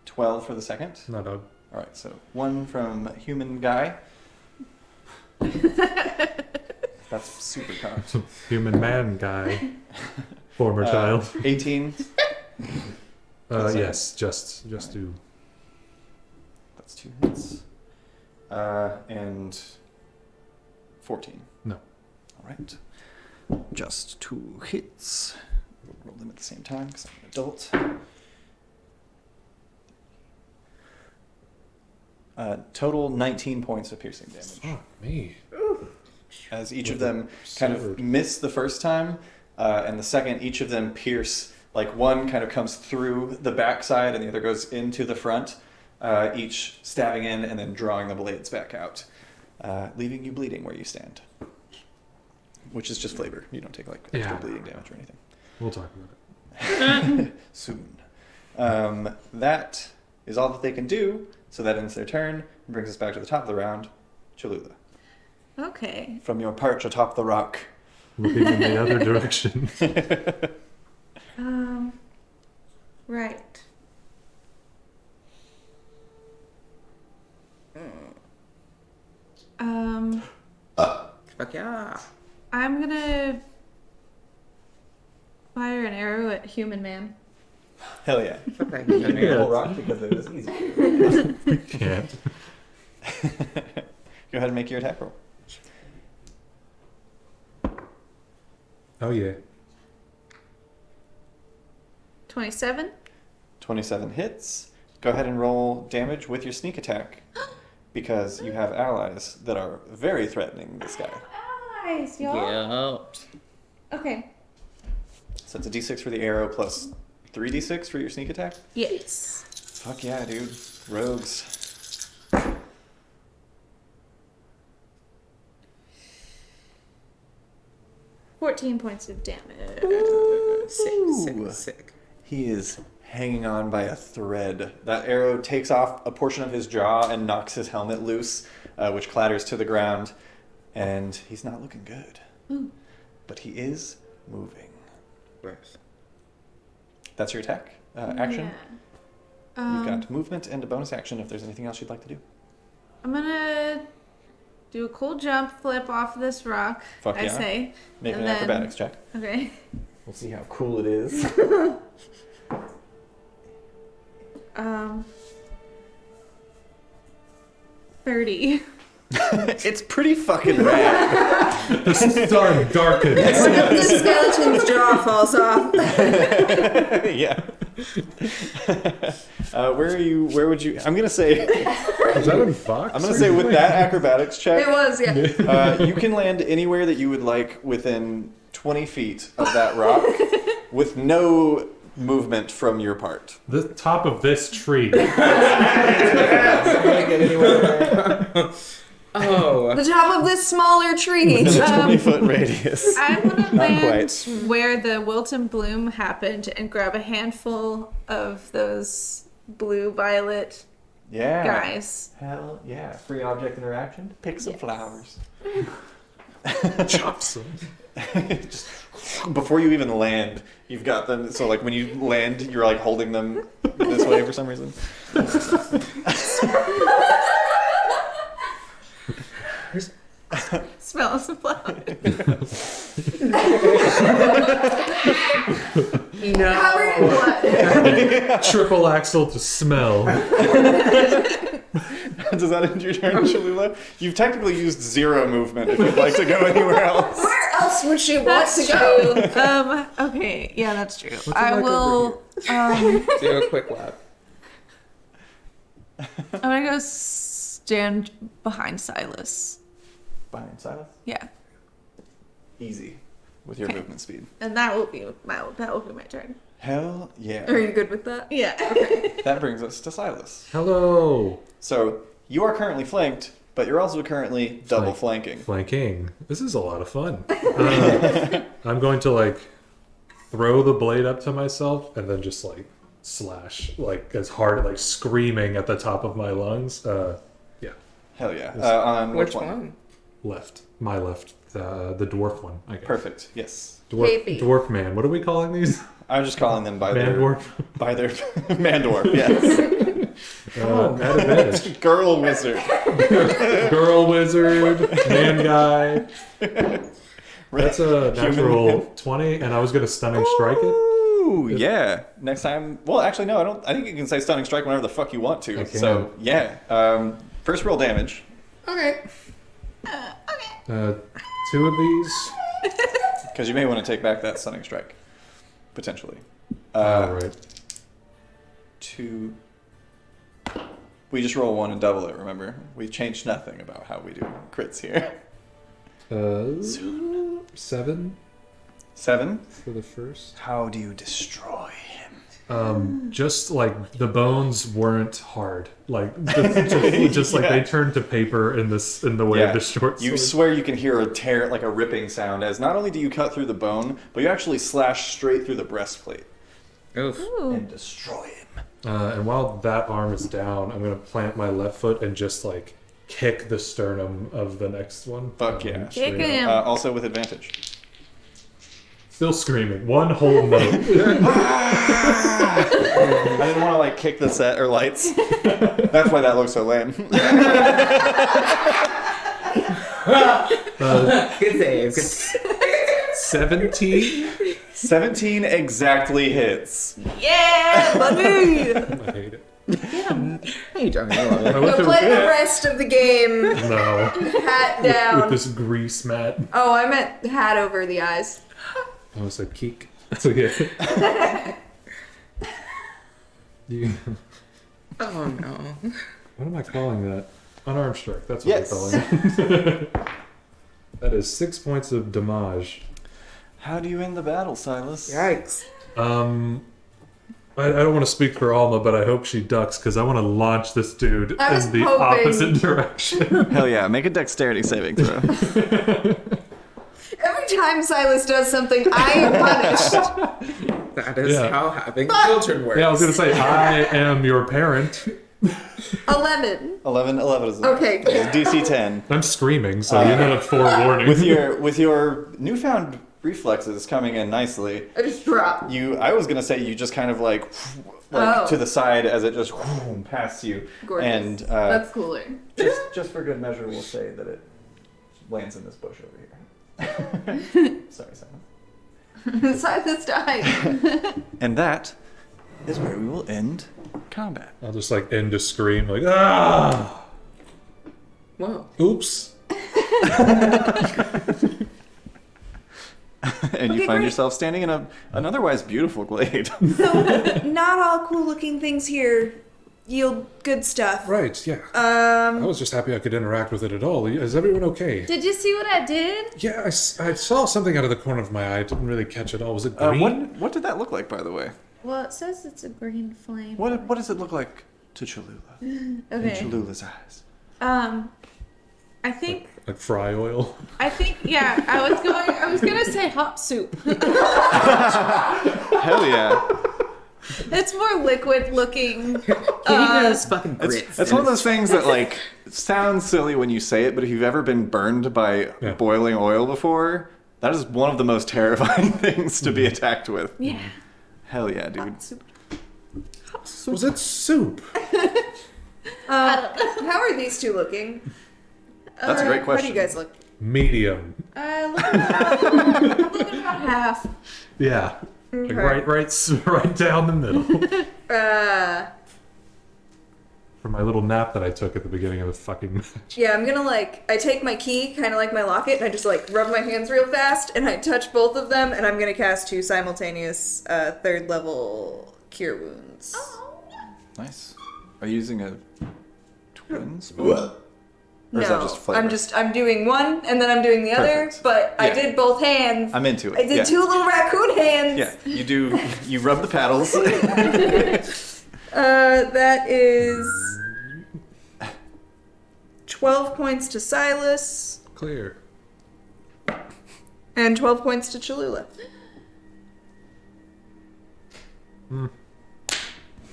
12 for the second. No, dog. All right, so 1 from human guy. That's super cocked. Human man guy. Former child. 18. Yes, just do. That's 2 hits. And 14. No. All right. Just 2 hits. We'll roll them at the same time because I'm an adult. Total 19 points of piercing damage. Fuck me. As each of them kind of miss the first time, and the second, each of them pierce. Like one kind of comes through the backside and the other goes into the front, each stabbing in and then drawing the blades back out, leaving you bleeding where you stand. Which is just flavor. You don't take like extra bleeding damage or anything. We'll talk about it. Soon. That is all that they can do, so that ends their turn and brings us back to the top of the round. Cholula. Okay. From your perch atop the rock. Looking in the other direction. Right. Fuck yeah. I'm gonna fire an arrow at Human Man. Hell yeah. Okay. Little rock because it is easy. Can't. Go ahead and make your attack roll. Oh yeah. 27. 27 hits. Go ahead and roll damage with your sneak attack. Because you have allies that are very threatening this guy. Allies, y'all. Yeah. Okay. So it's a d6 for the arrow plus 3d6 for your sneak attack? Yes. Fuck yeah, dude. Rogues. $14 points of damage. Sick. He is hanging on by a thread. That arrow takes off a portion of his jaw and knocks his helmet loose, which clatters to the ground. And he's not looking good. But he is moving. Gross. That's your attack action. Yeah. You've got movement and a bonus action if there's anything else you'd like to do. I'm gonna do a cool jump, flip off this rock. Fuck I yeah. say. Make And an then- acrobatics check. Okay. We'll see how cool it is. 30. It's pretty fucking rad. The star darkens. The skeleton's jaw falls off. Yeah. Where are you? Where would you? I'm gonna say. Is that a fox? I'm gonna say with that acrobatics check, It was, yeah. you can land anywhere that you would like within 20 feet of that rock, with no movement from your part. The top of this tree. Oh. The top of this smaller tree. Within a 20-foot radius. I want to Not land quite. where the Wilton Bloom happened and grab a handful of those blue-violet Yeah. guys. Hell yeah. Free object interaction. Pick some flowers. Chop some. Just before you even land, you've got them. So like when you land, you're like holding them this way for some reason. Smell some flowers. Covered in blood. Triple axle to smell. Does that end your turn, Cholula? You've technically used 0 movement if you'd like to go anywhere else. Where else would she want That's to go? true. Okay, yeah, that's true. I like will. Do a quick lap. I'm gonna go stand behind Silas. Behind Silas? Yeah, Easy. With your movement speed. and that will be my turn. Hell Are yeah. you good with that? Yeah. That brings us to Silas. Hello. So, you are currently flanked, but you're also currently double flanking. Flanking. This is a lot of fun. I'm going to like throw the blade up to myself and then just like slash like as hard, like screaming at the top of my lungs. Yeah, Hell yeah. On Which one? left. My left. The dwarf one. I guess. Perfect. Yes. Dwarf man. What are we calling these? I'm just calling them by Man their dwarf. by their man dwarf. Yes. At advantage. Girl wizard. Girl wizard. Man guy. That's a natural 20, and I was gonna stunning strike it. Ooh, yeah. Next time. Well, actually, no. I don't. I think you can say stunning strike whenever the fuck you want to. I can. So yeah. First roll damage. Okay. 2 of these. Because you may want to take back that stunning strike. Potentially. Alright. 2. We just roll 1 and double it, remember? We changed nothing about how we do crits here. 7 7? for the first. How do you destroy him? Just like the bones weren't hard. Like just like they turned to paper in the way of the short sword. You swear you can hear a tear, like a ripping sound, as not only do you cut through the bone, but you actually slash straight through the breastplate. Oof. And destroy him. And while that arm is down, I'm gonna plant my left foot and just like kick the sternum of the next one. Fuck yeah. Kick him. Also with advantage. Still screaming. One whole note. I didn't want to like kick the set or lights. That's why that looks so lame. Good save. 17? 17 exactly hits. Yeah, buddy! I hate it. Hey, Johnny. Go play the rest of the game. No. Hat With down. this grease mat. Oh, I meant hat over the eyes. I was like, keek. So yeah. Oh no. What am I calling that? Unarmed strike. That's what Yes. we're calling it. That is 6 points of damage. How do you end the battle, Silas? Yikes. I don't want to speak for Alma, but I hope she ducks because I want to launch this dude in I was the hoping. opposite direction. Hell yeah, make a dexterity saving throw. Every time Silas does something, I am punished. That is Yeah. how having children works. Yeah, I was going to say, I am your parent. 11. 11 is Okay, good. DC 10. I'm screaming, so you had a forewarning. With your newfound reflexes coming in nicely, I just drop. I was gonna say you just kind of like Oh. to the side as it just past you. Gorgeous. And That's cooler. just for good measure, we'll say that it lands in this bush over here. Sorry, Simon. Silas died. And that is where we will end combat. I'll just like end a scream, like, ah! Whoa. Oops. And you Okay, find great. yourself standing in an otherwise beautiful glade. So, not all cool looking things here yield good stuff. Right, yeah. I was just happy I could interact with it at all. Is everyone okay? Did you see what I did? Yeah, I saw something out of the corner of my eye. I didn't really catch it all. Was it green? What did that look like, by the way? Well, it says it's a green flame. What does it look like to Cholula? In Okay. Cholula's eyes. I think, Fry oil? yeah, I was gonna say hot soup. Hell yeah. It's more liquid looking. Kitty fucking grits. It's one of those things that like sounds silly when you say it, but if you've ever been burned by boiling oil before, that is one of the most terrifying things to be attacked with. Yeah. Hell yeah, dude. Was it soup? How are these two looking? That's a great How question. do you guys look? Medium. Looking about half. Yeah. Okay. Like right down the middle. From my little nap that I took at the beginning of the fucking match. Yeah, I'm gonna I take my key, kind of like my locket, and I just rub my hands real fast, and I touch both of them, and I'm gonna cast 2 simultaneous 3rd level cure wounds. Nice. Are you using a twin spell? Or is that just flavor? I'm doing one, and then I'm doing the other, Perfect. but I Yeah. did both hands. I'm into it. I did yeah. 2 little raccoon hands. Yeah, you rub the paddles. That is 12 points to Silas, Clear. and 12 points to Cholula.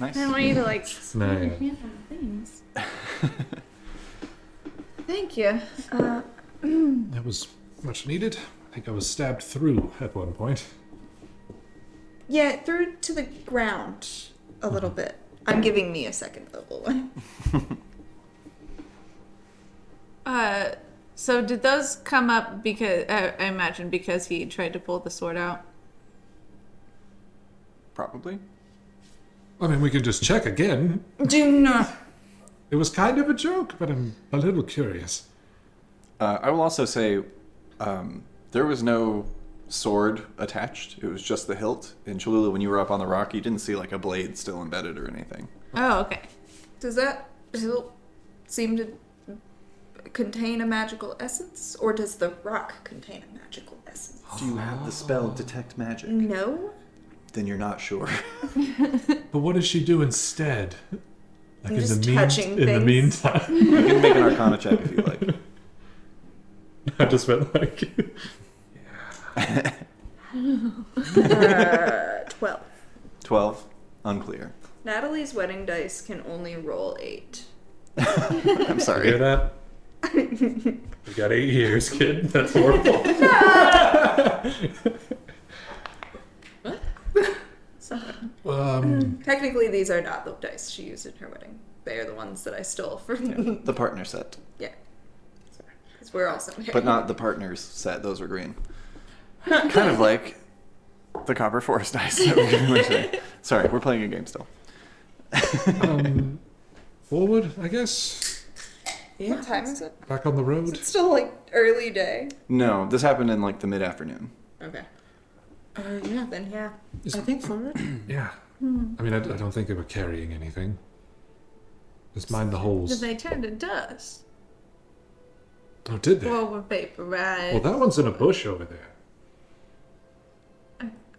Nice. I want you to Nah, yeah. things. Thank you. That was much needed. I think I was stabbed through at one point. Yeah, it threw to the ground a little bit. I'm giving me a 2nd level one. So did those come up because I imagine because he tried to pull the sword out? Probably. I mean, we can just check again. Do not. It was kind of a joke, but I'm a little curious. I will also say, There was no sword attached. It was just the hilt. In Cholula, when you were up on the rock, you didn't see like a blade still embedded or anything. Oh, okay. Does that hilt seem to contain a magical essence, or does the rock contain a magical essence? Do you have the spell Detect Magic? No. Then you're not sure. But what does she do instead? Like I'm just touching in the things. meantime. You can make an Arcana check if you like. I just meant like 12. 12. Unclear. Natalie's wedding dice can only roll 8. I'm sorry. hear that? You got 8 years, kid. That's horrible. Technically, these are not the dice she used in her wedding. They are the ones that I stole from. The partner set. Yeah. Because we're also married. But not the partner's set. Those were green. Kind of like the Copper Forest dice that we're going to say. Sorry, we're playing a game still. Forward, I guess. What time is it? Back on the road. It's still like early day. No, this happened in like the mid-afternoon. Okay. Yeah. Then yeah. I think forward. Yeah. I mean, I don't think they were carrying anything. Just mind the holes. Did they turn to dust? Oh, did they? Well, we're vaporized. Well, that one's in a bush over there.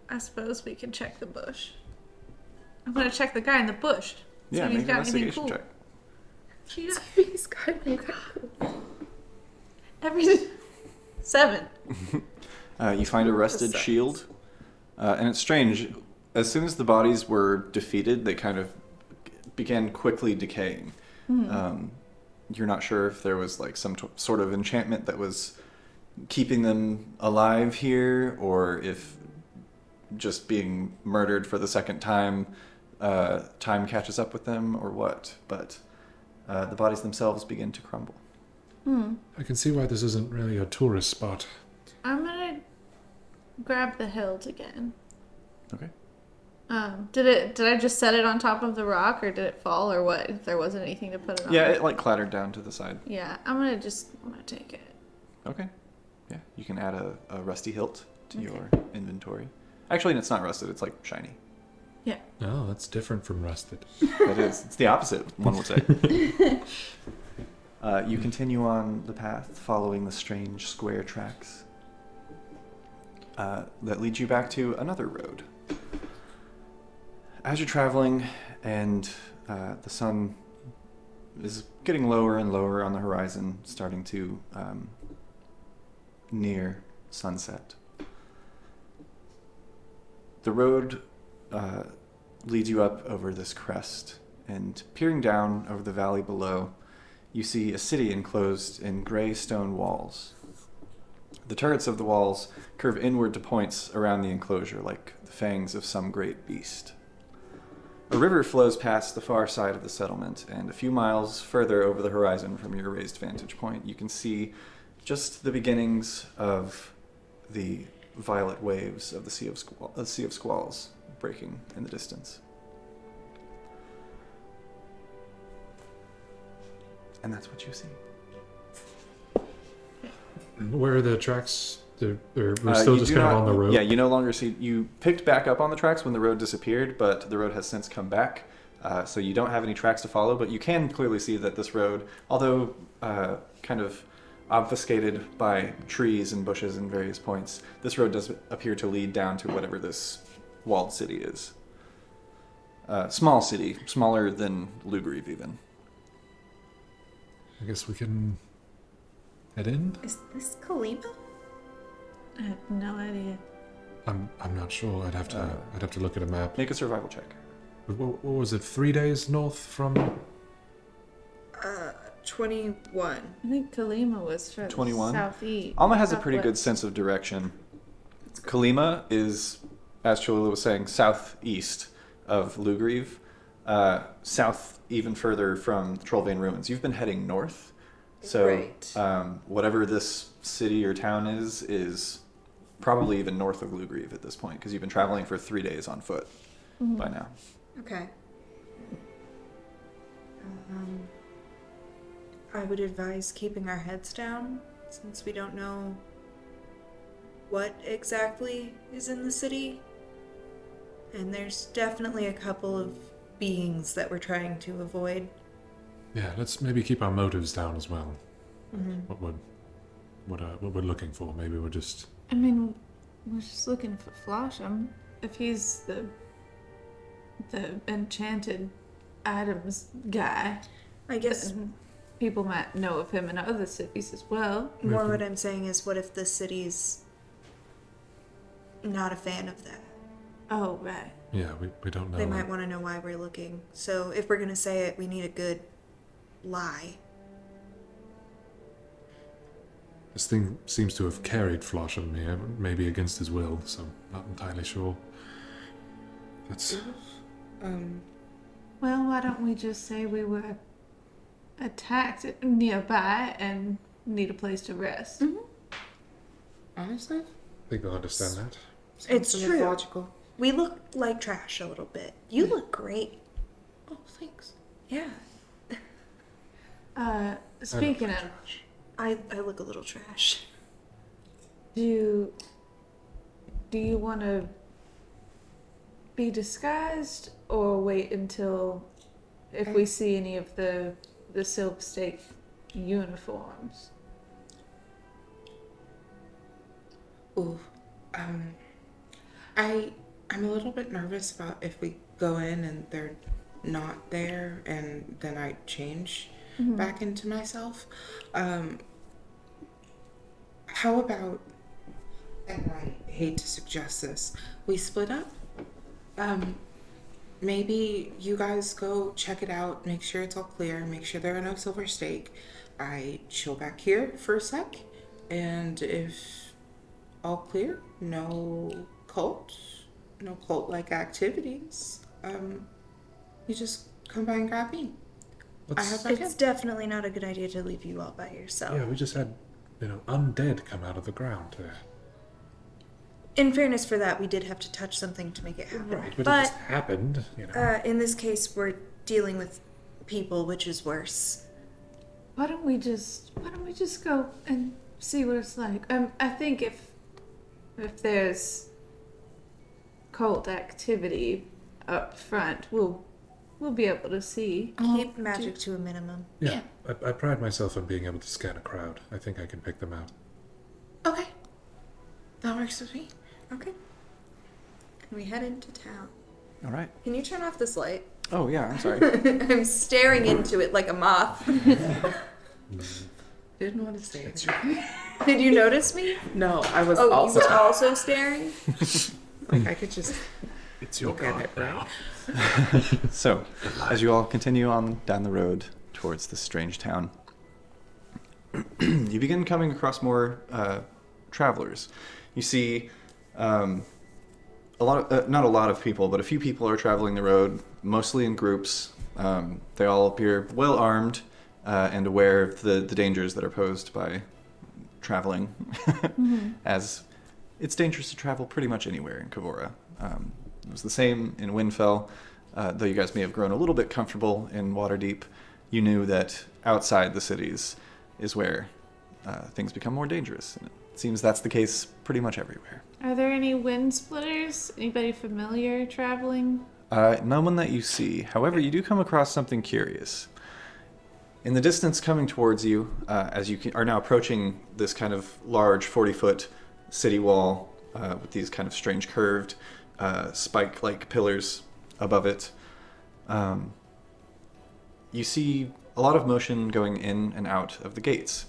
I suppose we can check the bush. I'm gonna check the guy in the bush. See Yeah, if he's make an got anything investigation cool. check. Yeah. He's got anything cool. Every 7. You find a rusted shield. And it's strange. As soon as the bodies were defeated, they kind of began quickly decaying. You're not sure if there was like some sort of enchantment that was keeping them alive here, or if just being murdered for the second time, time catches up with them, or what. But the bodies themselves begin to crumble. I can see why this isn't really a tourist spot. I'm gonna grab the hilt again. Okay. Did I just set it on top of the rock, or did it fall, or what? If there wasn't anything to put it on. Yeah, it like clattered down to the side. Yeah, I'm gonna take it. Okay. Yeah, you can add a rusty hilt to your inventory. Actually, it's not rusted. It's like shiny. Yeah. Oh, that's different from rusted. It is. It's the opposite, one would say. You continue on the path, following the strange square tracks that lead you back to another road. As you're traveling and the sun is getting lower and lower on the horizon, starting to near sunset, the road leads you up over this crest, and peering down over the valley below, you see a city enclosed in gray stone walls. The turrets of the walls curve inward to points around the enclosure, like the fangs of some great beast. A river flows past the far side of the settlement, and a few miles further over the horizon from your raised vantage point, you can see just the beginnings of the violet waves of the Sea of Squalls breaking in the distance. And that's what you see. Where are the tracks? We're still just kind of on the road. Yeah, you no longer see. You picked back up on the tracks when the road disappeared, but the road has since come back. So you don't have any tracks to follow, but you can clearly see that this road, although kind of obfuscated by trees and bushes in various points, this road does appear to lead down to whatever this walled city is. Small city, smaller than Lugrieve even. I guess we can head in. Is this Kalima? I have no idea. I'm not sure. I'd have to look at a map. Make a survival check. What was it? 3 days north from? 21. I think Kalima was for 21? southeast. Alma has a pretty good southwest. sense of direction. Kalima is, as Cholula was saying, southeast of Lugrieve, south even further from the Trollvane ruins. You've been heading north, so Right. whatever this city or town is probably even north of Lugrieve at this point, because you've been traveling for 3 days on foot by now. Okay. I would advise keeping our heads down, since we don't know what exactly is in the city. And there's definitely a couple of beings that we're trying to avoid. Yeah, let's maybe keep our motives down as well. Mm-hmm. What we're looking for. Maybe we're just. I mean, we're just looking for Floshem. If he's the enchanted items guy, I guess then people might know of him in other cities as well. more what I'm saying is, what if the city's not a fan of that? Oh, right. Yeah, we don't know. They might want to know why we're looking. So if we're going to say it, we need a good lie. This thing seems to have carried Floshem here, maybe against his will, so not entirely sure. That's. Well, why don't we just say we were attacked nearby and need a place to rest? Mm-hmm. Honestly, I think they'll understand that. It's sounds true. logical. We look like trash a little bit. You look great. Oh, thanks. Yeah. Speaking of, I look a little trash. do you want to be disguised or wait until if we see any of the Silk Stake uniforms? Ooh, I'm a little bit nervous about if we go in and they're not there, and then I change back into myself. How about, and I hate to suggest this, we split up? Maybe you guys go check it out, make sure it's all clear, make sure there are no silver stake. I chill back here for a sec, and if all clear, no cult-like activities, you just come by and grab me. I have my It's definitely not a good idea to leave you all by yourself. Yeah, we just had, undead come out of the ground there. In fairness for that, we did have to touch something to make it happen. Right, but it just happened, In this case, we're dealing with people, which is worse. Why don't we just go and see what it's like? I think if there's cult activity up front, we'll be able to see. Keep magic to a minimum. Yeah. I pride myself on being able to scan a crowd. I think I can pick them out. Okay. That works with me. Okay. And we head into town. All right. Can you turn off this light? Oh, yeah, I'm sorry. I'm staring into it like a moth. Didn't want to stay. Did you notice me? No, I was Oh, also you were also staring? like, I could just It's your look at god it, now. right? So, as you all continue on down the road towards this strange town, you begin coming across more travelers. You see not a lot of people, but a few people are traveling the road, mostly in groups. They all appear well armed and aware of the dangers that are posed by traveling, as it's dangerous to travel pretty much anywhere in Kavora. It was the same in Windfell, though you guys may have grown a little bit comfortable in Waterdeep. You knew that outside the cities is where things become more dangerous. And it seems that's the case pretty much everywhere. Are there any wind splitters? Anybody familiar traveling? No one that you see. However, you do come across something curious. In the distance coming towards you, as you are now approaching this kind of large 40-foot city wall with these kind of strange curved spike-like pillars above it, you see a lot of motion going in and out of the gates.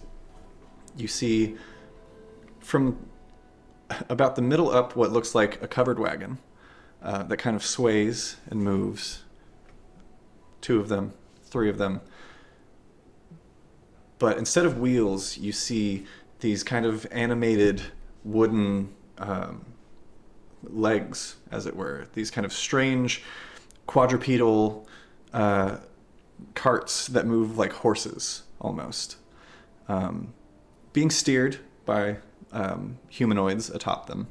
You see from about the middle up what looks like a covered wagon that kind of sways and moves. 2 of them, 3 of them. But instead of wheels, you see these kind of animated wooden legs, as it were. These kind of strange quadrupedal carts that move like horses, almost. Being steered by humanoids atop them.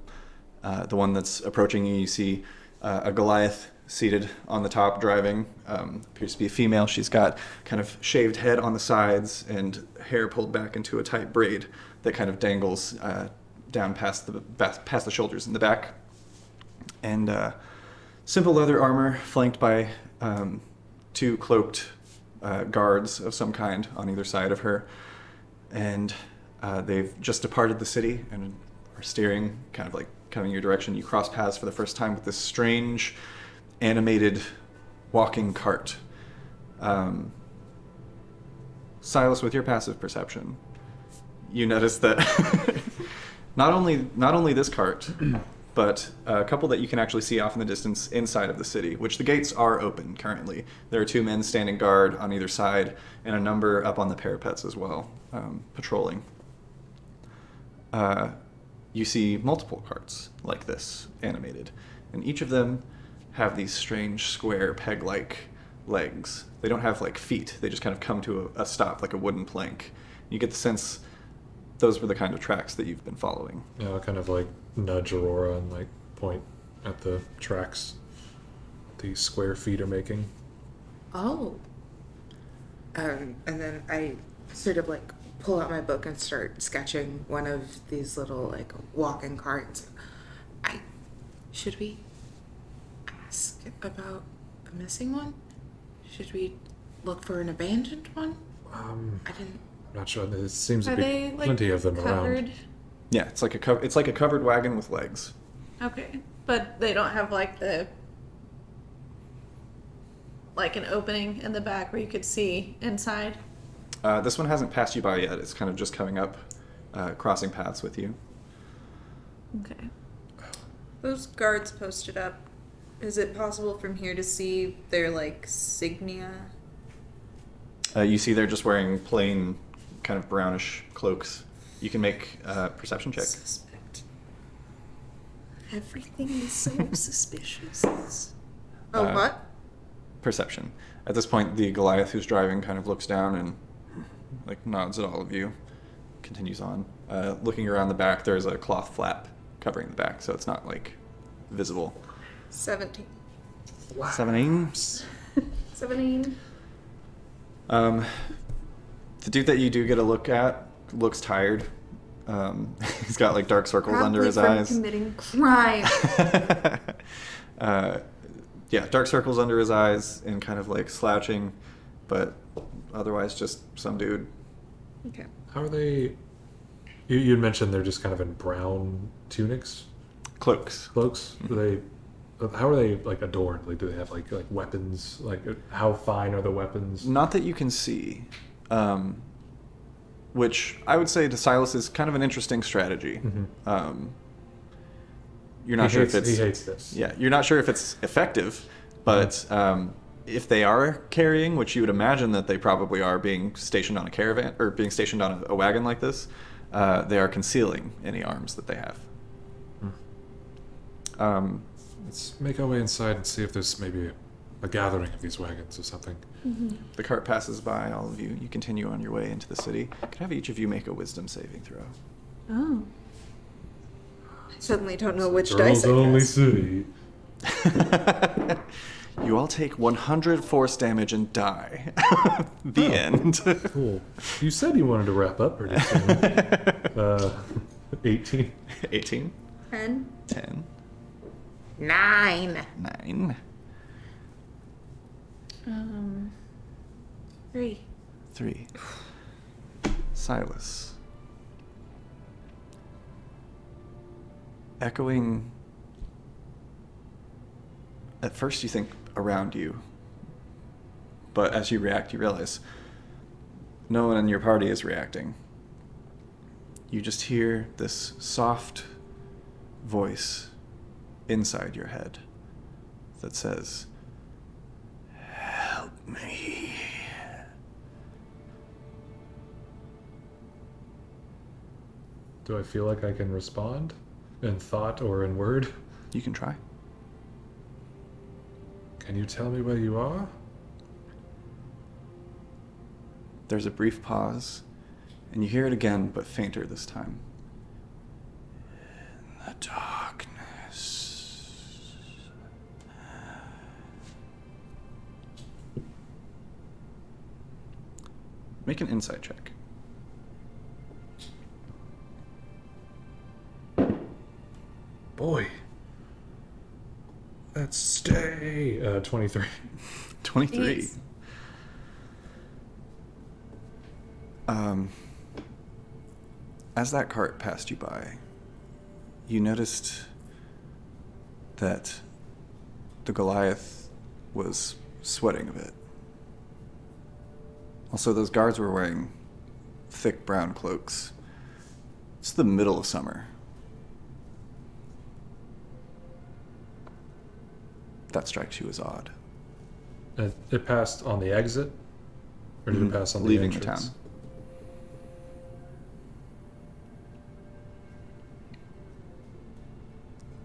The one that's approaching you, you see a Goliath seated on the top driving. Appears to be a female. She's got kind of shaved head on the sides and hair pulled back into a tight braid that kind of dangles down past the shoulders in the back. And simple leather armor flanked by 2 cloaked guards of some kind on either side of her. And they've just departed the city and are steering, kind of like coming your direction. You cross paths for the first time with this strange animated walking cart. Silas, with your passive perception, you notice that not only this cart, but a couple that you can actually see off in the distance inside of the city, which the gates are open currently. There are 2 men standing guard on either side, and a number up on the parapets as well, patrolling. You see multiple carts like this, animated, and each of them have these strange square peg-like legs. They don't have like feet, they just kind of come to a stop like a wooden plank. You get the sense those were the kind of tracks that you've been following. Yeah, I'll kind of like nudge Aurora and like point at the tracks these square feet are making. Oh. And then I sort of like pull out my book and start sketching one of these little like walking carts. Should we ask about a missing one? Should we look for an abandoned one? I didn't. Not sure. There seems to Are be they like plenty of them covered? around. Yeah, it's like a covered wagon with legs. Okay, but they don't have like an opening in the back where you could see inside. This one hasn't passed you by yet. It's kind of just coming up, crossing paths with you. Okay. Those guards posted up. Is it possible from here to see their like signia? You see they're just wearing plain, kind of brownish cloaks. You can make a perception check. Suspect. Everything is so suspicious. What? Perception. At this point, the Goliath who's driving kind of looks down and like nods at all of you. Continues on. Looking around the back, there's a cloth flap covering the back, so it's not like visible. 17. 17. 17. The dude that you do get a look at looks tired. He's got like dark circles under his eyes. Committing crime. Yeah, dark circles under his eyes and kind of like slouching, but otherwise just some dude. Okay. How are they? You mentioned they're just kind of in brown tunics, Cloaks. cloaks. Do they? How are they like adorned? Like, do they have like weapons? Like, how fine are the weapons? Not that you can see, which I would say to Silas is kind of an interesting strategy. Mm-hmm. You're not sure if it's... He hates this. Yeah, you're not sure if it's effective, but if they are carrying, which you would imagine that they probably are, being stationed on a caravan or being stationed on a wagon like this, they are concealing any arms that they have. Let's make our way inside and see if there's maybe a gathering of these wagons or something. The cart passes by all of you. You continue on your way into the city. Could have each of you make a wisdom saving throw. Oh. I suddenly don't know which Girls dice I only cast. city. You all take 100 force damage and die. The end. Cool. You said you wanted to wrap up pretty soon. 18. 18. 10. 10. 9. 9. 3. 3. Silas. Echoing. At first you think around you, but as you react you realize no one in your party is reacting. You just hear this soft voice inside your head that says, "Help me." Do I feel like I can respond in thought or in word? You can try. Can you tell me where you are? There's a brief pause, and you hear it again, but fainter this time. In the darkness. Make an insight check. boy. Let's stay. 23. 23. Yes. As that cart passed you by, you noticed that the Goliath was sweating a bit. Also, those guards were wearing thick brown cloaks. It's the middle of summer. That strikes you as odd. It passed on the exit? Or did it pass on the Leaving the entrance? town.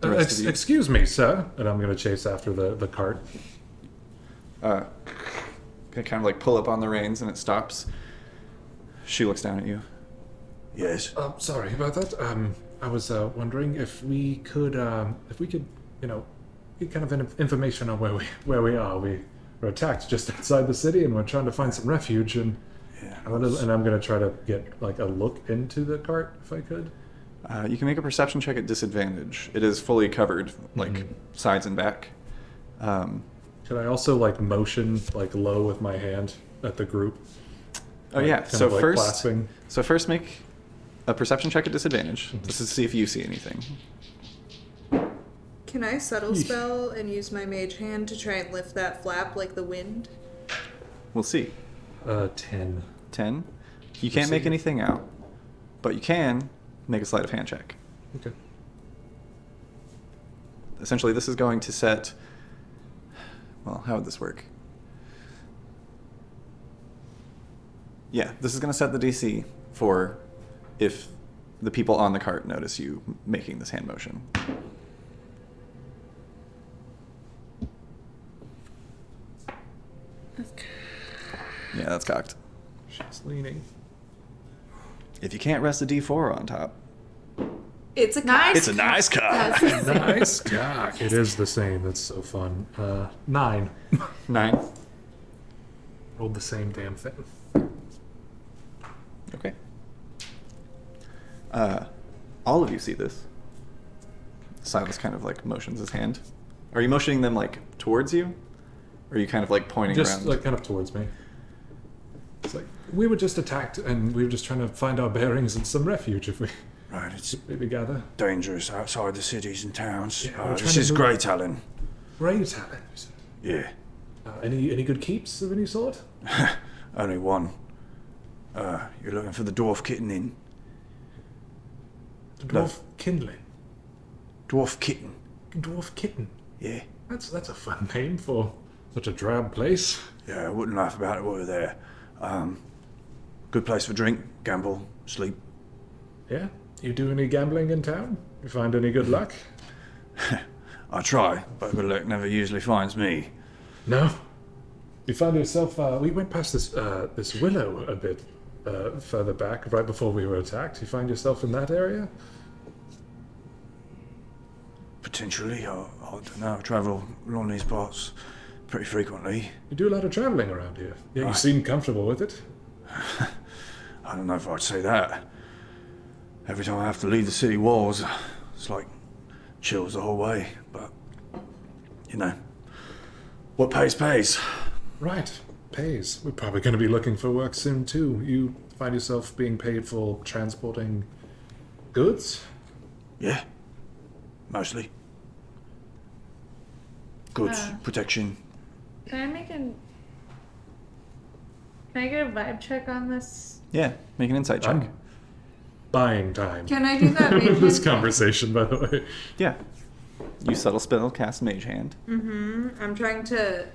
The rest of you- Excuse me, sir. And I'm going to chase after the cart. Can kind of like pull up on the reins and it stops. She looks down at you. Yes. Sorry about that. I was wondering if we could, you know, get kind of information on where we are. We were attacked just outside the city, and we're trying to find some refuge. And I'm gonna try to get like a look into the cart if I could. You can make a perception check at disadvantage. It is fully covered, like sides and back. Could I also like motion like low with my hand at the group? Oh Like, yeah. kind So of, like, first, clasping. first make a perception check at disadvantage. This is to see if you see anything. Can I subtle spell and use my mage hand to try and lift that flap like the wind? We'll see. 10. 10. You can't make see. anything out, but you can make a sleight of hand check. Okay. Essentially, this is going to set. Well, how would this work? Yeah, this is going to set the DC for if the people on the cart notice you making this hand motion. Yeah, that's cocked. She's leaning. If you can't rest a D4 on top, It's a Nice. it's a nice cock. Nice cock. It is the same. That's so fun. 9. 9. Rolled the same damn thing. Okay. All of you see this. Silas kind of like motions his hand. Are you motioning them like towards you? Or are you kind of like pointing Just around? like kind of towards me. It's like we were just attacked, and we were just trying to find our bearings and some refuge if we Right, it's maybe gather. dangerous outside the cities and towns. Yeah, we're This trying to is move- Grey Talon. Great talent. Yeah, Any good keeps of any sort? only one. You're looking for the Dwarf Kitten Inn. The No. dwarf kindling. Dwarf Kitten. Dwarf kitten. Yeah. That's a fun name for such a drab place. Yeah, I wouldn't laugh about it while we're there. Good place for drink, gamble, sleep. Yeah. You do any gambling in town? You find any good luck? I try, but good luck never usually finds me. No. You find yourself. We went past this willow a bit further back, right before we were attacked. You find yourself in that area? Potentially, I don't know. I travel along these parts pretty frequently. You do a lot of traveling around here. Yeah, you Right. seem comfortable with it. I don't know if I'd say that. Every time I have to leave the city walls, it's like chills the whole way. But, you know, what pays, pays. Right. Pays. We're probably going to be looking for work soon too. You find yourself being paid for transporting goods? Yeah, mostly. Goods, Uh. protection. Can I get a vibe check on this? Yeah, make an insight check. I'm buying time. Can I do that mage this hand? conversation, by the way. Yeah. You subtle spell, cast mage hand. I'm trying to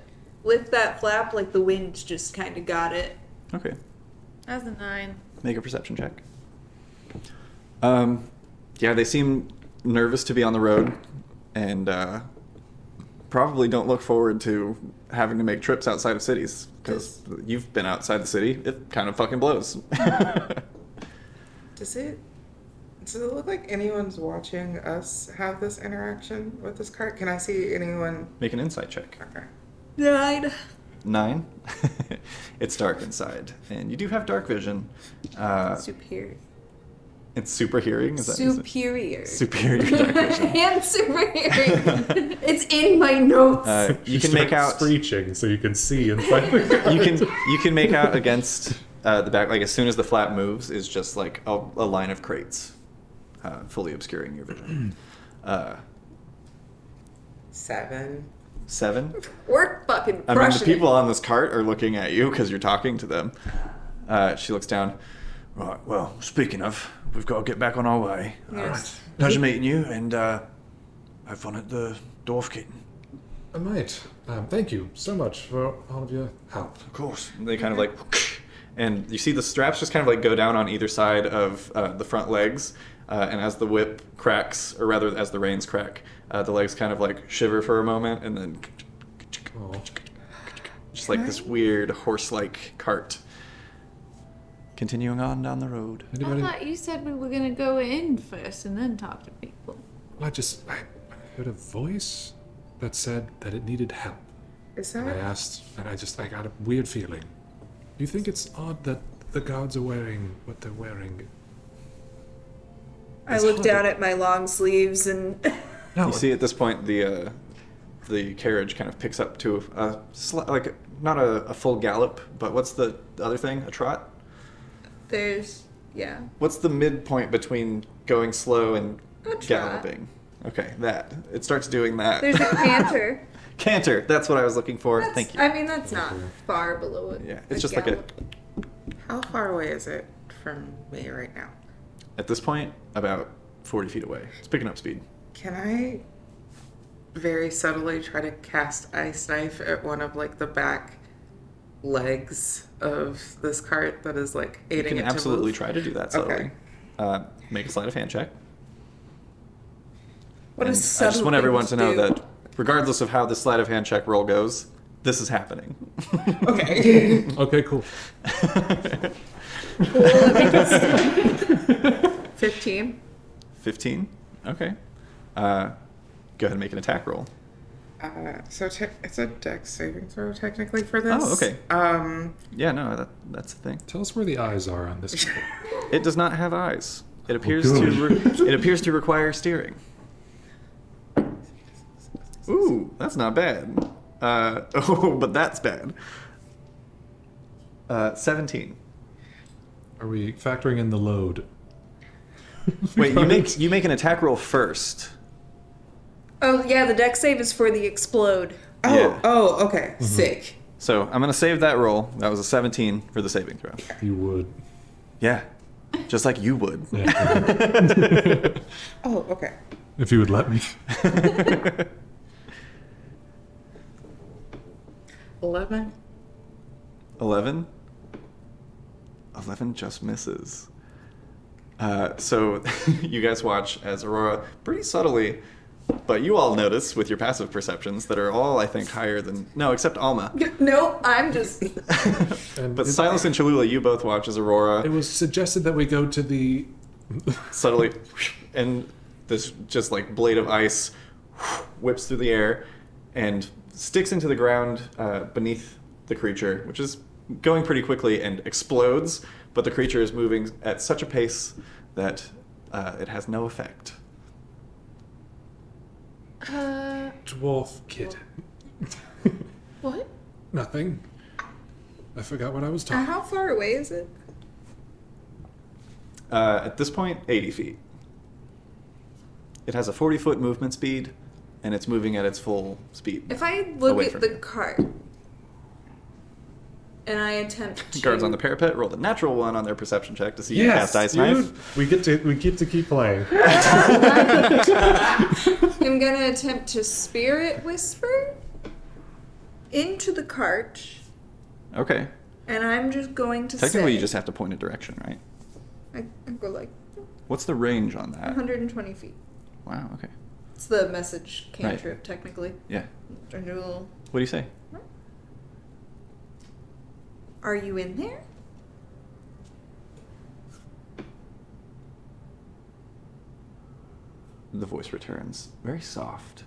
lift that flap like the wind just kind of got it. Okay. That's a 9. Make a perception check. Yeah, they seem nervous to be on the road, and probably don't look forward to having to make trips outside of cities, because you've been outside the city. It kind of fucking blows. Does it look like anyone's watching us have this interaction with this cart? Can I see anyone? Make an insight check. Okay. 9. 9. It's dark inside, and you do have dark vision. Superior. It's super hearing? Is that what you said? Superior. Superior dark vision. And super hearing. It's in my notes. You can make out screeching so you can see inside the you can make out against the back, like as soon as the flap moves, is just like a line of crates, fully obscuring your vision. 7. 7. We're fucking I mean, the crushing people on this cart are looking at you because you're talking to them. She looks down. Right, well, speaking of, we've got to get back on our way. Yes. Pleasure meeting you, and have fun at the Dwarf Kitten. I might. Thank you so much for all of your help. Of course. And they kind of like, and you see the straps just kind of like go down on either side of the front legs, and as the whip cracks, or rather as the reins crack, the legs kind of like shiver for a moment, and then just like this weird horse-like cart. Continuing on down the road. I thought you said we were gonna go in first and then talk to people. I heard a voice that said that it needed help. Is And I that? asked, and I got a weird feeling. Do you think it's odd that the guards are wearing what they're wearing? I It's look hard down to- at my long sleeves and No, You see at this point the carriage kind of picks up to like not a full gallop, but what's the other thing? A trot? there's What's the midpoint between going slow and A trot. galloping? Okay, that. It starts doing that. there's a canter. Canter, that's what I was looking for. Thank you. I mean, that's not far below it. Yeah, it's just like a. How far away is it from me right now? At this point, about 40 feet away. It's picking up speed. Can I very subtly try to cast Ice Knife at one of like the back legs of this cart that is like You aiding can it to absolutely move? try to do that subtly. Okay. Make a sleight of hand check. What And a I just subtle want thing everyone to know do. that regardless of how the sleight of hand check roll goes, this is happening. Okay. Okay, cool. 15. 15? Okay. Go ahead and make an attack roll. So it's a dex saving throw technically for this. Oh, okay. Yeah, no, that's the thing. Tell us where the eyes are on this. It does not have eyes. It appears good. it appears to require steering. Ooh, that's not bad. But that's bad. 17. Are we factoring in the load? Wait, you make an attack roll first. Oh yeah, the deck save is for the explode. Oh, Yeah. oh, okay. Sick. So I'm gonna save that roll. That was a 17 for the saving throw. You would. Yeah, just like you would. Yeah. Oh, okay. If you would let me. 11. 11? 11 just misses. So you guys watch as Aurora, pretty subtly, but you all notice with your passive perceptions that are all, I think, higher than... No, except Alma. No, I'm just. And But Silas and Cholula, you both watch as Aurora it was suggested that we go to the. subtly... And this just like blade of ice whips through the air and sticks into the ground beneath the creature, which is going pretty quickly, and explodes, but the creature is moving at such a pace that it has no effect. Dwarf kid. What? Nothing. I forgot what I was talking. How far away is it? At this point, 80 feet. It has a 40-foot movement speed, and it's moving at its full speed. If I look Away at from the you. cart and I attempt to. Guards on the parapet rolled a natural 1 on their perception check to see you cast Ice Knife. We get to keep playing. I'm gonna attempt to spirit whisper into the cart, Okay. and I'm just going to Technically, say. you just have to point a direction, right? I go like What's the range on that? 120 feet. Wow, okay. It's the message cantrip, technically. Yeah. I do a little. What do you say? Are you in there? The voice returns, very soft.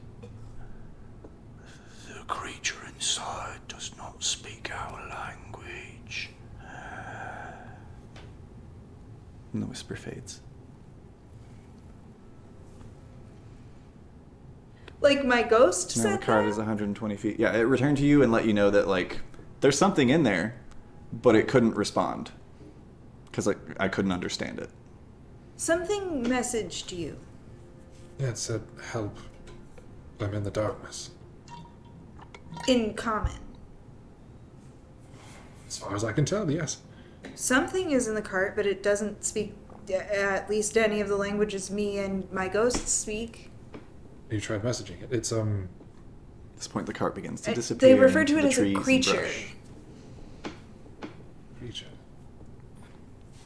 The creature inside does not speak our language. And the whisper fades. Like my ghost No, said the cart that? is 120 feet. Yeah, it returned to you and let you know that, like, there's something in there, but it couldn't respond. Because, like, I couldn't understand it. Something messaged you. Yeah, it said, help. I'm in the darkness. In common. As far as I can tell, yes. Something is in the cart, but it doesn't speak at least any of the languages me and my ghosts speak. You tried messaging it. It's, At this point, the cart begins to disappear. They refer to into it the as a trees and creature. brush. creature.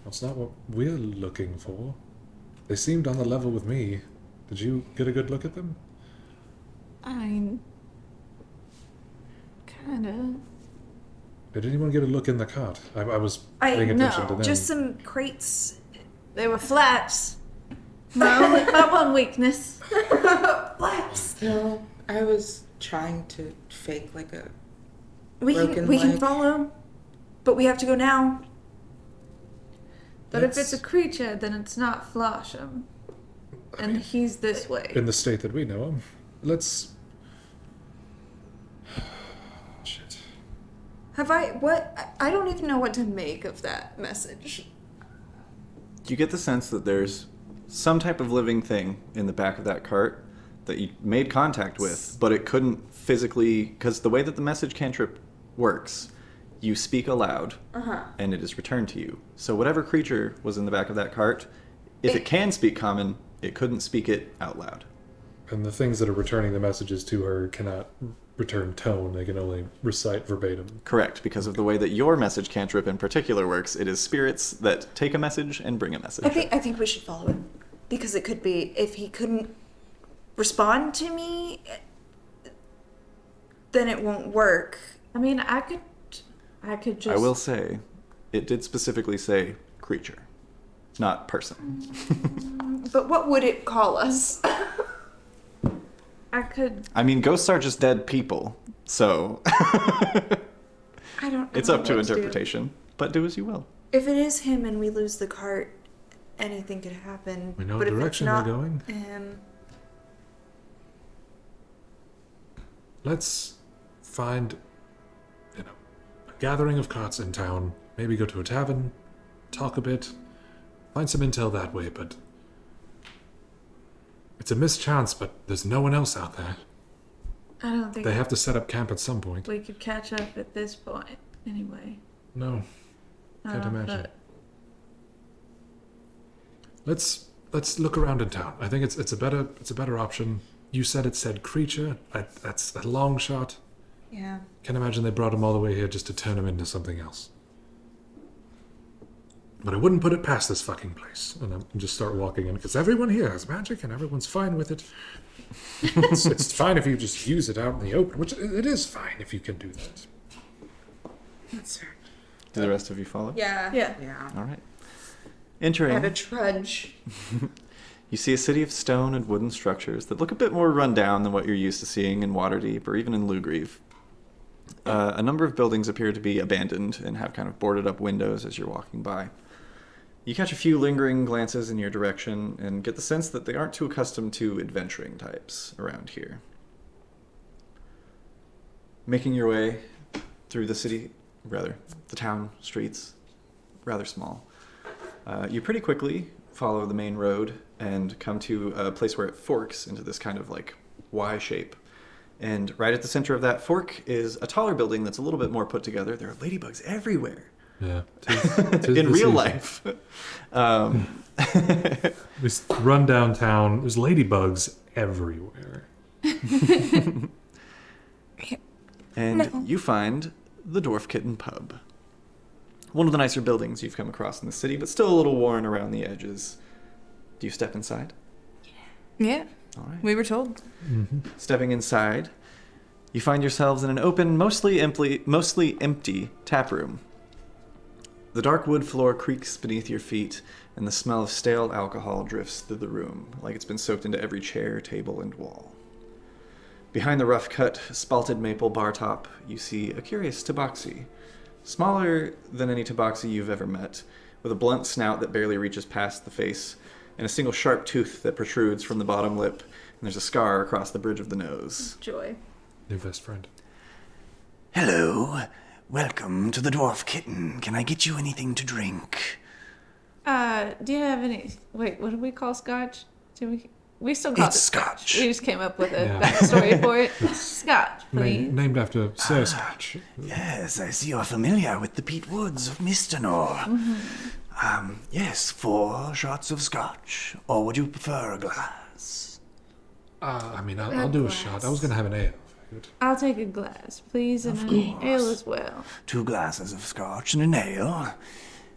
That's not what we're looking for. They seemed on the level with me. Did you get a good look at them? I mean, kinda. Did anyone get a look in the cart? I was paying attention to them. Just some crates. They were flaps. My one weakness. Flaps. No, I was trying to fake like a We broken can leg. follow, but we have to go now. But if it's a creature, then it's not Floshem. And he's this way. In the state that we know him. Let's... Shit. I don't even know what to make of that message. You get the sense that there's some type of living thing in the back of that cart that you made contact with, but it couldn't physically, because the way that the message cantrip works, you speak aloud, and it is returned to you. So whatever creature was in the back of that cart, if it can speak common, it couldn't speak it out loud. And the things that are returning the messages to her cannot return tone. They can only recite verbatim. Correct, because of the way that your message cantrip in particular works. It is spirits that take a message and bring a message. I think we should follow him. Because it could be, if he couldn't respond to me, then it won't work. I mean, I could just... I will say, it did specifically say creature, not person. But what would it call us? I could... I mean, ghosts are just dead people, so I don't know. it's up to what do. interpretation. But do as you will. If it is him and we lose the cart, anything could happen. We know but what if it's direction not they're going. him, Let's find, a gathering of carts in town. Maybe go to a tavern, talk a bit, find some intel that way, but... It's a mischance, but there's no one else out there. I don't think They have to set up camp at some point. we could catch up at this point, anyway. No, can't imagine. But Let's look around in town. I think it's a better option. You said it said creature. That's a long shot. yeah. Can't imagine they brought him all the way here just to turn him into something else. But I wouldn't put it past this fucking place. And I'm just start walking in, because everyone here has magic and everyone's fine with it. It's fine if you just use it out in the open, which it is fine if you can do that. That's right. Do the rest of you follow? Yeah. Yeah. All right. I had to Entering, trudge. you see a city of stone and wooden structures that look a bit more run down than what you're used to seeing in Waterdeep or even in Lugrieve. A number of buildings appear to be abandoned and have kind of boarded up windows as you're walking by. You catch a few lingering glances in your direction and get the sense that they aren't too accustomed to adventuring types around here. Making your way through the town streets, rather small, you pretty quickly follow the main road and come to a place where it forks into this kind of like Y shape. And right at the center of that fork is a taller building that's a little bit more put together. There are ladybugs everywhere. Yeah. In real life. We run downtown. There's ladybugs everywhere. And you find the Dwarf Kitten Pub. One of the nicer buildings you've come across in the city, but still a little worn around the edges. Do you step inside? Yeah, All right. we were told. Stepping inside, you find yourselves in an open, mostly empty tap room. The dark wood floor creaks beneath your feet, and the smell of stale alcohol drifts through the room, like it's been soaked into every chair, table, and wall. Behind the rough-cut, spalted maple bar top, you see a curious tabaxi. Smaller than any tabaxi you've ever met, with a blunt snout that barely reaches past the face, and a single sharp tooth that protrudes from the bottom lip There's a scar across the bridge of the nose. Joy. New best friend. Hello. Welcome to the Dwarf Kitten. Can I get you anything to drink? Do you have any... Wait, what do we call scotch? We still call It's it scotch. We just came up with a Yeah. backstory for it. Scotch, please. Named after Sir Scotch. Yes, I see you're familiar with the peat woods of Mystanor. Yes, 4 shots of scotch. Or would you prefer a glass? I'll do a shot. I was going to have an ale. I'll take a glass, please, and an ale as well. 2 glasses of scotch and an ale.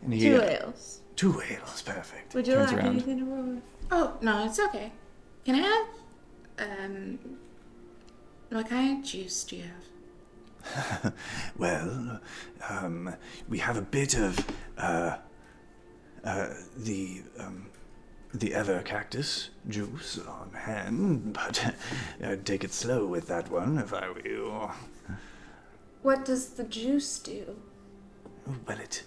And 2 ales. 2 ales, perfect. Would you Turns like around. anything to roll? Oh, no, it's okay. Can I have, what kind of juice do you have? Well, we have a bit of the ever cactus juice on hand, but I'd take it slow with that one if I were you. What does the juice do? Well, it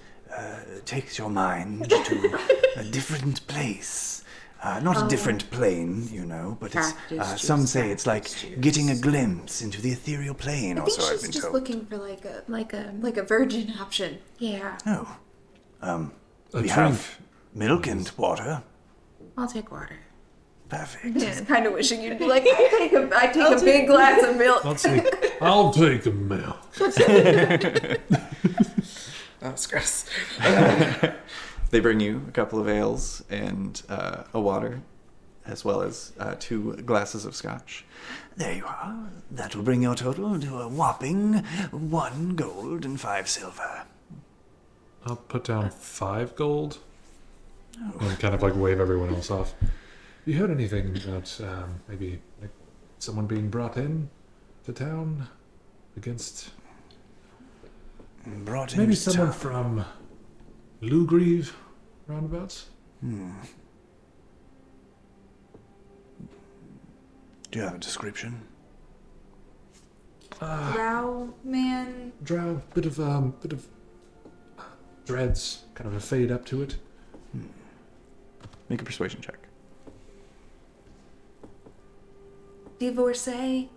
takes your mind to a different place. Not a different plane, you know, but it's, Cactus some juice, say it's like cactus juice. getting a glimpse into the ethereal plane, I or think so I've she's been just told. looking for like a virgin option. Yeah, Oh, A we drink. have milk and water. I'll take water. Perfect. Just kind of wishing you'd be like, I take a big glass of milk. I'll take a milk. That was gross. They bring you a couple of ales and a water, as well as 2 glasses of scotch. There you are. That will bring your total to a whopping 1 gold and 5 silver. I'll put down 5 gold. And kind of like wave everyone else off. You heard anything about maybe like someone being brought in to town against Brought maybe into someone town. from Lugrieve roundabouts? Do you have a description? Drow man. Drow, bit of dreads, kind of a fade up to it. Make a persuasion check. Divorcee.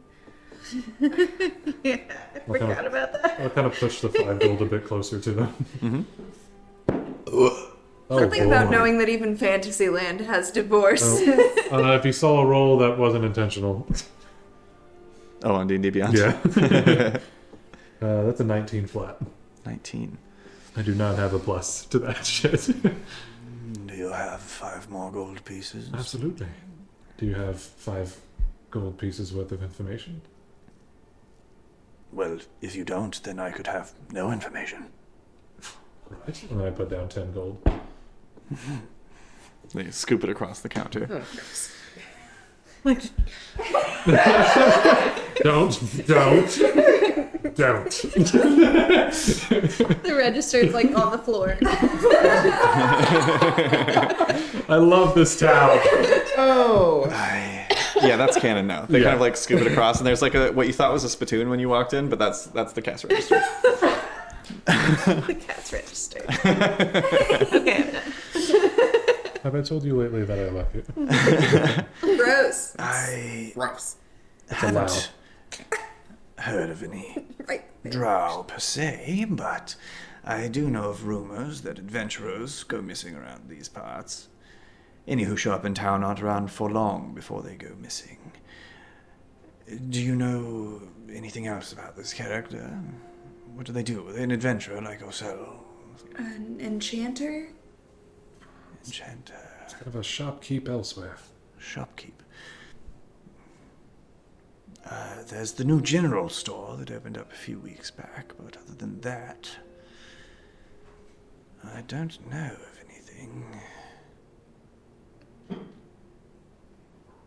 Yeah, I forgot about that. I'll kind of push the 5 gold a bit closer to them. Something about knowing that even Fantasyland has divorce. If you saw a roll, that wasn't intentional. Oh, on D&D Beyond? Yeah. That's a 19 flat. 19. I do not have a plus to that shit. Do you have 5 more gold pieces? Absolutely. Do you have 5 gold pieces worth of information? Well, if you don't, then I could have no information. Right. And I put down 10 gold. They scoop it across the counter. Don't. The register's like on the floor. I love this town. Oh. Yeah, that's canon now. They kind of like scoop it across, and there's like what you thought was a spittoon when you walked in, but that's the cash register. The cash register. Okay, I'm done. Have I told you lately that I love you? Gross. I Gross. haven't heard of any Right. drow per se, but I do know of rumors that adventurers go missing around these parts. Any who show up in town aren't around for long before they go missing. Do you know anything else about this character? What do they do? Are they an adventurer like yourself? An enchanter? Enchanter. Kind of a shopkeep elsewhere. Shopkeep. There's the new general store that opened up a few weeks back, but other than that, I don't know of anything.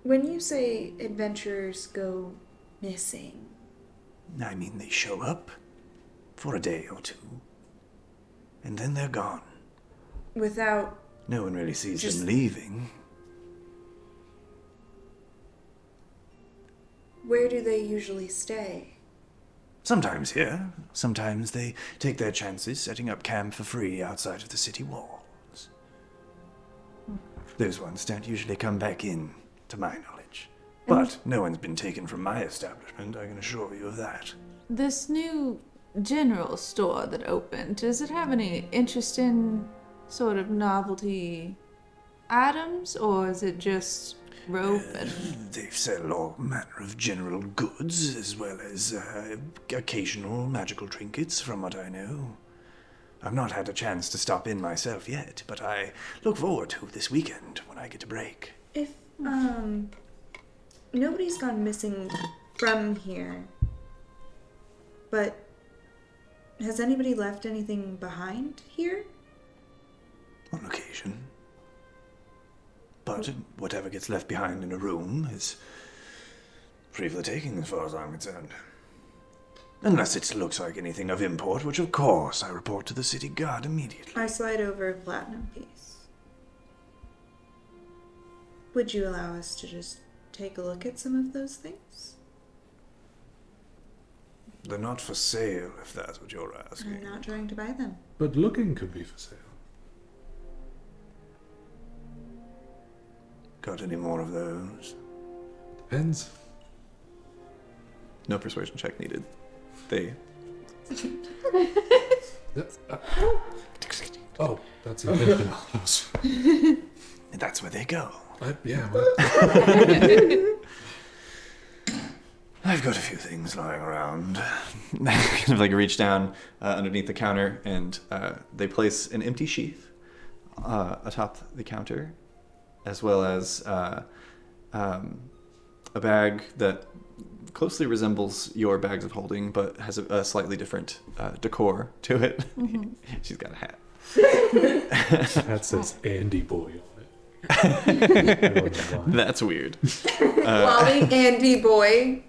When you say adventurers go missing, I mean, they show up for a day or 2, and then they're gone. without No one really sees Just- them leaving. where do they usually stay? Sometimes here, sometimes they take their chances setting up camp for free outside of the city walls. Those ones don't usually come back in, to my knowledge. But no one's been taken from my establishment, I can assure you of that. This new general store that opened, does it have any interesting sort of novelty items, or is it just rope and... They sell all manner of general goods, as well as occasional magical trinkets, from what I know. I've not had a chance to stop in myself yet, but I look forward to this weekend when I get a break. If, nobody's gone missing from here, but has anybody left anything behind here? On occasion. But whatever gets left behind in a room is free for the taking as far as I'm concerned. Unless it looks like anything of import, which of course I report to the city guard immediately. I slide over a platinum piece. Would you allow us to just take a look at some of those things? They're not for sale, if that's what you're asking. I'm not trying to buy them. But looking could be for sale. Got any more of those? Depends. No persuasion check needed. They. Oh, that's even close. That's where they go. Yeah, well, I've got a few things lying around. kind of like reach down underneath the counter, and they place an empty sheath atop the counter, as well as a bag that closely resembles your bags of holding, but has a slightly different decor to it. Mm-hmm. She's got a hat. that says Andy Boy on it. That's weird. Wally, Andy Boy,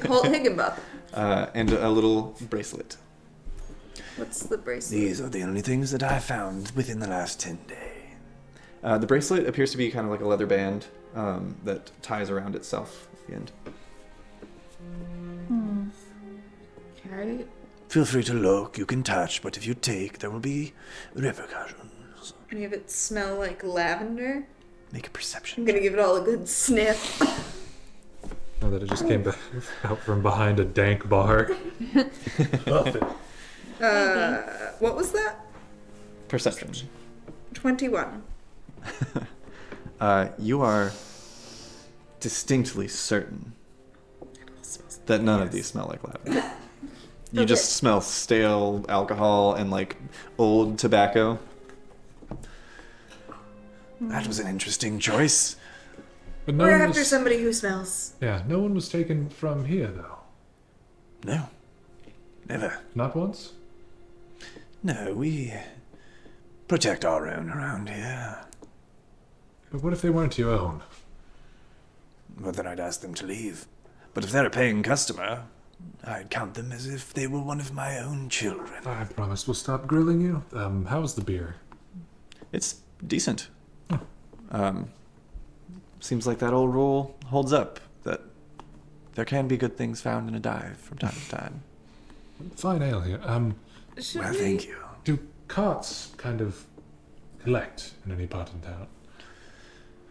Holt Higginbotham. And a little bracelet. What's the bracelet? These are the only things that I found within the last 10 days. The bracelet appears to be kind of like a leather band that ties around itself at the end. Okay. Feel free to look, you can touch, but if you take, there will be repercussions. Any of it smell like lavender? Make a perception. I'm gonna give it all a good sniff. Now that it just came out from behind a dank bar. Love it. What was that? Perception. 21. You are distinctly certain that none of these smell like lavender. You just smell stale alcohol and like old tobacco. That was an interesting choice. But no We're one after was, somebody who smells. Yeah, no one was taken from here though. No. Never. Not once? No, we protect our own around here. But what if they weren't your own? Well, then I'd ask them to leave. But if they're a paying customer, I'd count them as if they were one of my own children. I promise we'll stop grilling you. How's the beer? It's decent. Seems like that old rule holds up, that there can be good things found in a dive from time to time. Fine ale here. Well, thank you. Do carts kind of collect in any part in town?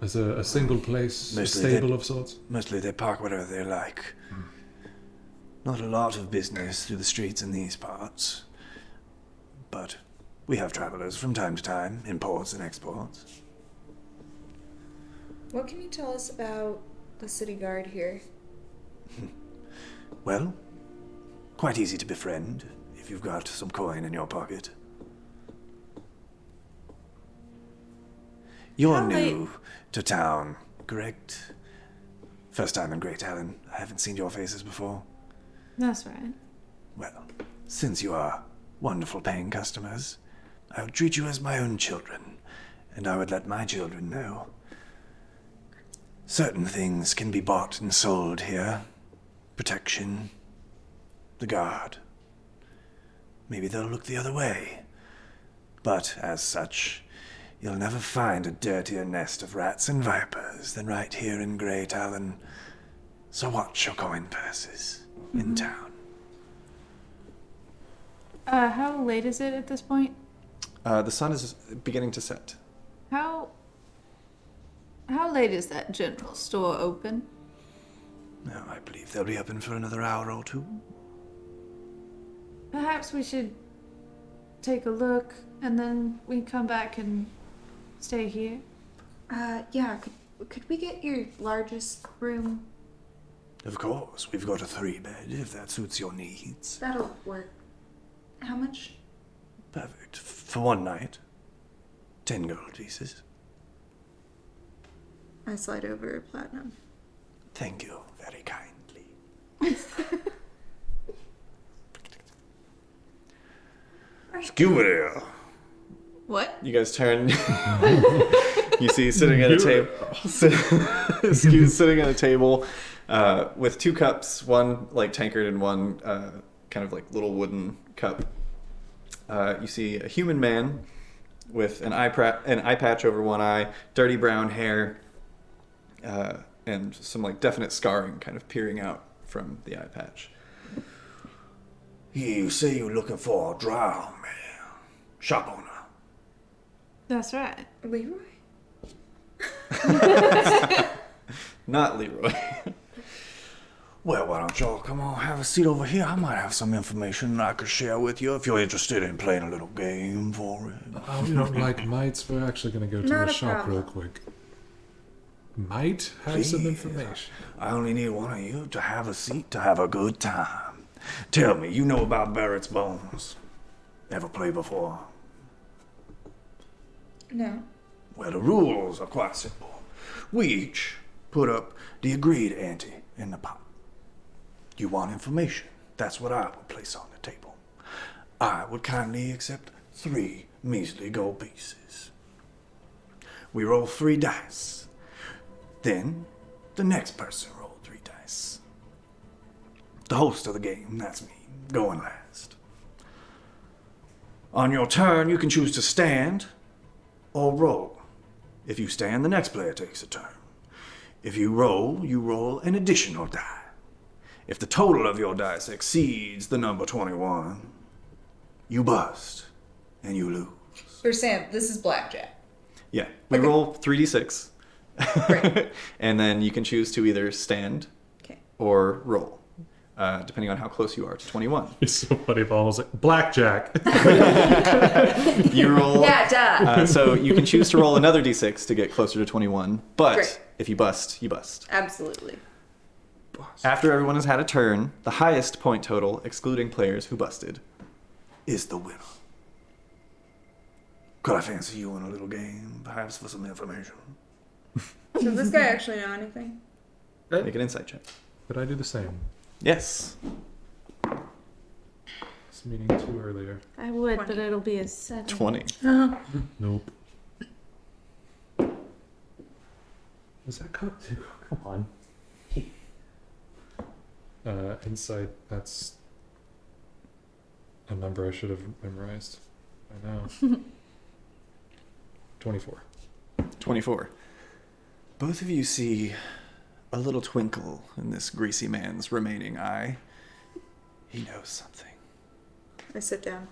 As a single place, a stable of sorts? Mostly they park wherever they like. Not a lot of business through the streets in these parts. But we have travelers from time to time, imports and exports. What can you tell us about the city guard here? Well, quite easy to befriend if you've got some coin in your pocket. You're new to town, correct? First time in Great Allen. I haven't seen your faces before. That's right. Well, since you are wonderful paying customers, I would treat you as my own children, and I would let my children know. Certain things can be bought and sold here. Protection, the guard. Maybe they'll look the other way. But as such, you'll never find a dirtier nest of rats and vipers than right here in Great Allen. So watch your coin purses in town. How late is it at this point? The sun is beginning to set. How late is that general store open? Now, I believe they'll be open for another hour or two. Perhaps we should take a look and then we come back and stay here. Yeah, could we get your largest room? Of course, we've got a 3-bed, if that suits your needs. That'll work. How much? Perfect. For one night, 10 gold pieces. I slide over platinum. Thank you very kindly. Scuba. What? You guys turn. You see sitting at a table. Sitting at a table with 2 cups, one like tankard and one kind of like little wooden cup. You see a human man with an eye patch over one eye, dirty brown hair, and some like definite scarring kind of peering out from the eye patch. You say you're looking for a drow man. Shop owner. That's right. Leroy? Not Leroy. Well, why don't y'all come on, have a seat over here? I might have some information I could share with you if you're interested in playing a little game for it. We don't like mites. We're actually going to go to Not the a shop problem. real quick. Might have some Please. information. I only need one of you to have a seat to have a good time. Tell me, you know about Barrett's Bones? Ever played before? No. Well, the rules are quite simple. We each put up the agreed ante in the pot. You want information? That's what I would place on the table. I would kindly accept 3 measly gold pieces. We roll 3 dice. Then, the next person rolled 3 dice. The host of the game, that's me, going last. On your turn, you can choose to stand or roll. If you stand, the next player takes a turn. If you roll an additional die. If the total of your dice exceeds the number 21, you bust and you lose. For Sam, this is blackjack. Yeah, we roll 3d6. Right. And then you can choose to either stand Okay. or roll, depending on how close you are to 21. It's so funny if I was like, blackjack. You roll. Yeah, duh. So you can choose to roll another d6 to get closer to 21, but Great. if you bust, you bust. Absolutely. After everyone has had a turn, the highest point total, excluding players who busted, Is the winner. Could I fancy you in a little game, perhaps for some information? Does this guy actually know anything? make an insight check. Could I do the same? Yes. This meeting too earlier. I would, 20. but it'll be a 7. 20. Nope. Was that cut too? Come on. Insight, that's a number I should have memorized by now. 24. 24. Both of you see a little twinkle in this greasy man's remaining eye. He knows something. I sit down.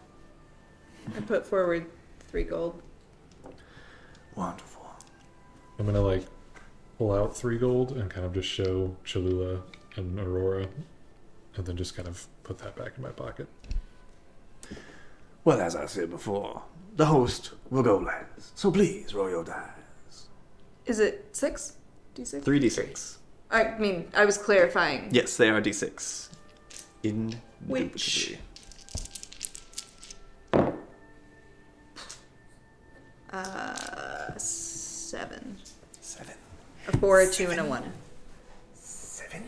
I put forward 3 gold. Wonderful. I'm gonna like pull out 3 gold and kind of just show Cholula and Aurora, and then just kind of put that back in my pocket. Well, as I said before, the host will go last. So please roll your dice. Is it 6? D6? 3d6. I mean, I was clarifying. Yes, they are d6. Which? Indubitably. 7. 7. A 4, a 2, and a 1. 7.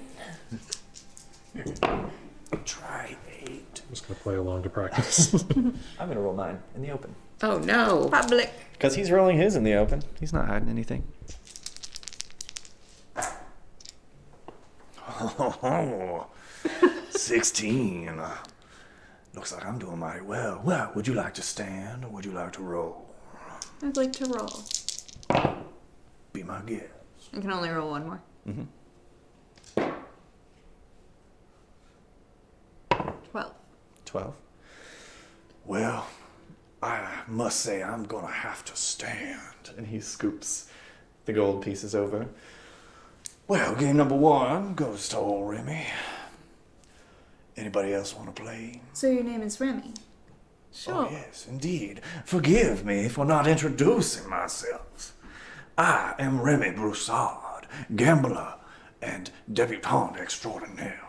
Try 8. I'm just gonna play along to practice. I'm going to roll 9 in the open. Oh no. Public. Because he's rolling his in the open. He's not hiding anything. Oh, 16. Looks like I'm doing mighty well. Well, would you like to stand or would you like to roll? I'd like to roll. Be my guest. I can only roll 1 more. 12. 12. Well, I must say I'm gonna have to stand. And he scoops the gold pieces over. Well, game number 1 goes to old Remy. Anybody else want to play? So your name is Remy? Sure. Oh, yes, indeed. Forgive me for not introducing myself. I am Remy Broussard, gambler and debutante extraordinaire.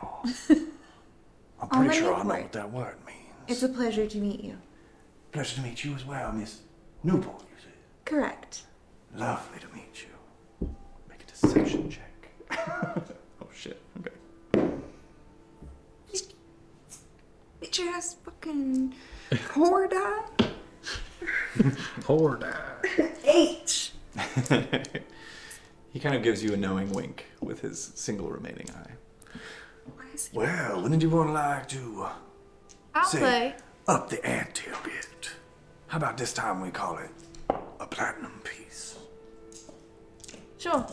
I'm pretty sure I know what that word means. It's a pleasure to meet you. Pleasure to meet you as well, Miss Newport, you said. Correct. Lovely to meet you. Make a deception check. Oh shit. Okay. Bitch ass fucking whore die. Horde. 8. He kind of gives you a knowing wink with his single remaining eye. Well, wouldn't you like to I'll say play. up the ante a bit? How about this time we call it a platinum piece? Sure.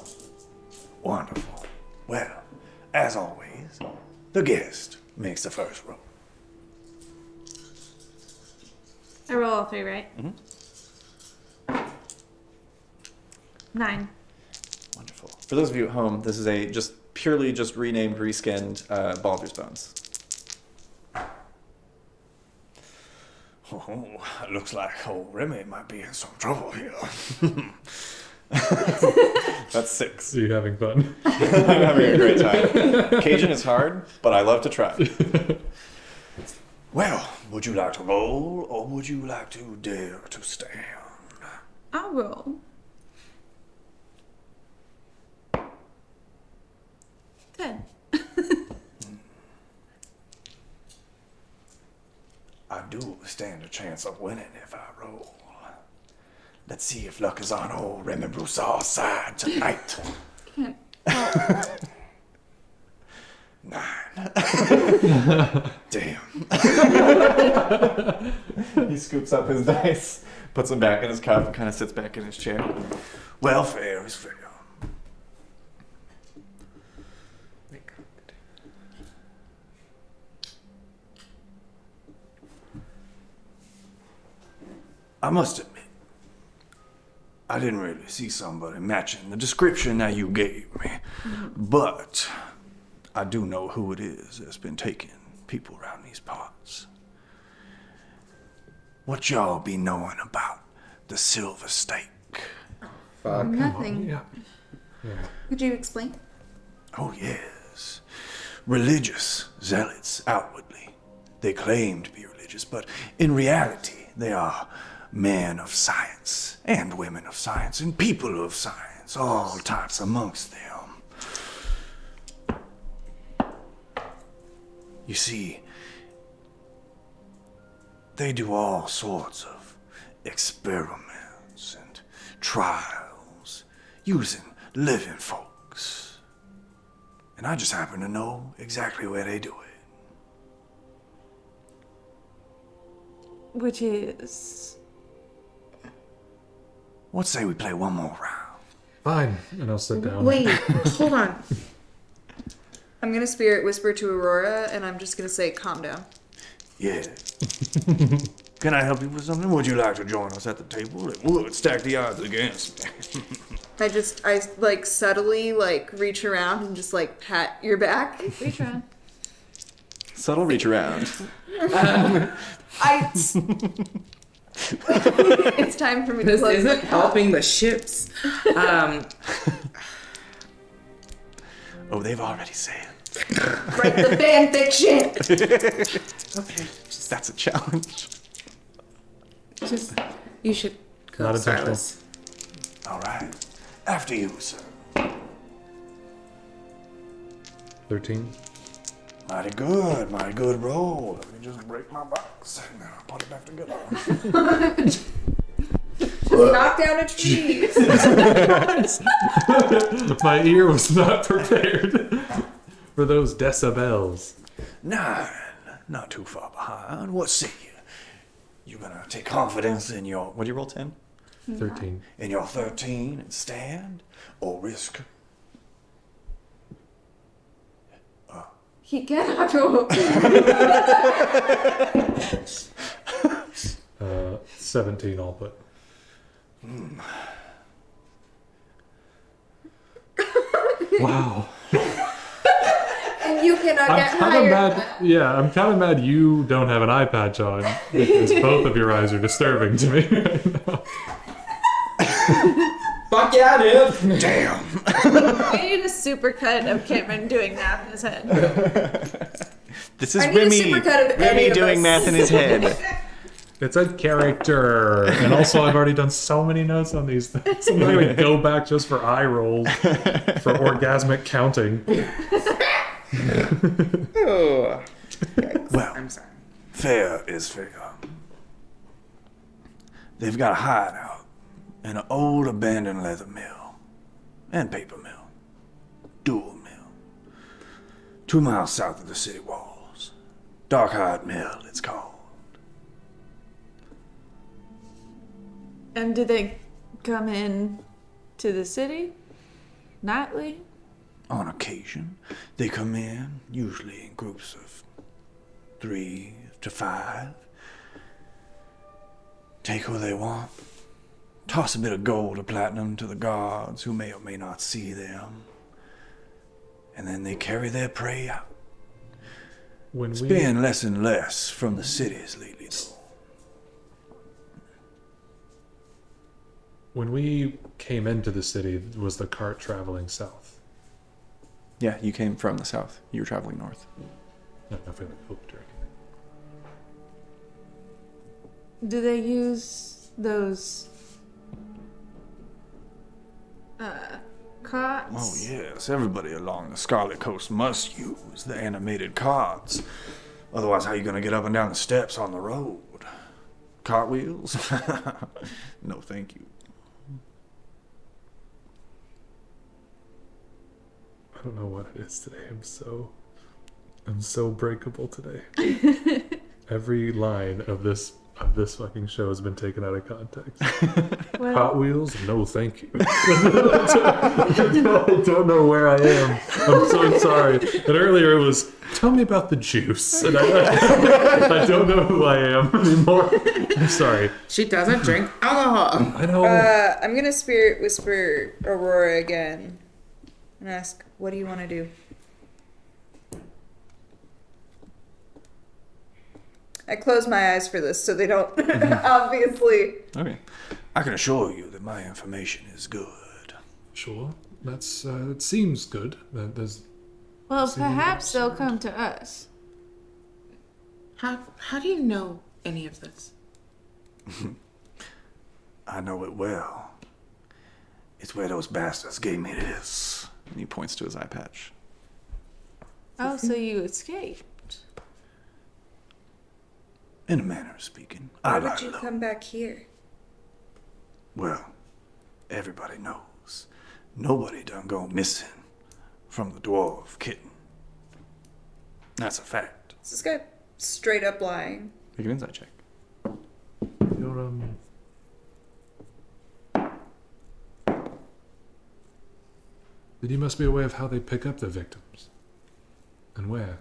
Wonderful. Well, as always, the guest makes the first roll. I roll all 3, right? Mm-hmm. 9. Wonderful. For those of you at home, this is a purely renamed, reskinned Baldur's Bones. Oh, looks like old Remy might be in some trouble here. That's 6. Are you having fun? I'm having a great time. Cajun is hard, but I love to try. Well, would you like to roll, or would you like to dare to stand? I'll roll. 10. I do stand a chance of winning if I roll. Let's see if luck is on old Remy Broussard's side tonight. Can't. 9. Damn. He scoops up his dice, puts them back in his cup, and kind of sits back in his chair. Well, fair is fair. I must admit, I didn't really see somebody matching the description that you gave me. But I do know who it is that's been taking people around these parts. What y'all be knowing about the Silver Stake? Nothing. Yeah. Could you explain? Oh, yes. Religious zealots outwardly. They claim to be religious, but in reality, they are men of science and women of science and people of science, all types amongst them. You see, they do all sorts of experiments and trials using living folks. And I just happen to know exactly where they do it. Which is... What say we play one more round? Fine. And I'll sit down. Wait, hold on. I'm gonna spirit whisper to Aurora, and I'm just gonna say, "Calm down." Yeah. Can I help you with something? Would you like to join us at the table? It would stack the odds against me. I like subtly reach around and just pat your back. Reach around. Subtle reach around. It's time for me to This close isn't my helping the ships. Oh, they've already said. Write the fan fiction. Okay. That's a challenge. Just, you should go, Not intentional. Silas. All right. After you, sir. 13. Mighty good roll. Let me just break my box and then I'll put it back together. Knock down a tree. My ear was not prepared for those decibels. 9. Not too far behind. What say you? You gonna take confidence in your What do you roll, 10? 13. in your 13 and stand, or risk? He cannot roll. 17 I'll put. Wow. And you cannot get I'm kind hired. of mad. Yeah, I'm kind of mad you don't have an eye patch on because both of your eyes are disturbing to me right now. Fuck yeah, dude! Damn! We need a supercut of Cameron doing math in his head. This is I need a Remy. supercut of any Remy of doing us. math in his head. It's a character. And also, I've already done so many notes on these things. I'm not going to go back just for eye rolls, for orgasmic counting. Oh. Well, I'm sorry. fair is fair. They've got a hideout in an old abandoned leather mill and paper mill. Dual mill. 2 miles south of the city walls. Darkhide Mill, it's called. And do they come in to the city nightly? On occasion, they come in, usually in groups of 3 to 5. Take who they want. Toss a bit of gold or platinum to the guards who may or may not see them. And then they carry their prey out. It's been less and less from the cities lately, though. When we came into the city, was the cart traveling south? Yeah, you came from the south. You were traveling north. Not if we like hoped or anything. Do they use those carts? Oh, yes. Everybody along the Scarlet Coast must use the animated carts. Otherwise, how are you going to get up and down the steps on the road? Cartwheels? No, thank you. I don't know what it is today. I'm so breakable today. Every line of this fucking show has been taken out of context. Well, Hot Wheels? No, thank you. I don't know where I am. I'm so sorry. And earlier it was, tell me about the juice. And I don't know who I am anymore. I'm sorry. She doesn't drink alcohol. I know. I'm gonna spirit whisper Aurora again and ask, what do you want to do? I close my eyes for this so they don't obviously. Okay. I can assure you that my information is good. Sure. That's it seems good. There's well, See what perhaps else? they'll come to us. How do you know any of this? I know it well. It's where those bastards gave me this. And he points to his eye patch. Oh, so you escaped. In a manner of speaking. Why I would lie you low. come back here? Well, everybody knows. Nobody done gone missing from the dwarf kitten. That's a fact. Is this guy straight up lying? Make an insight check. your Then you must be aware of how they pick up their victims. And where.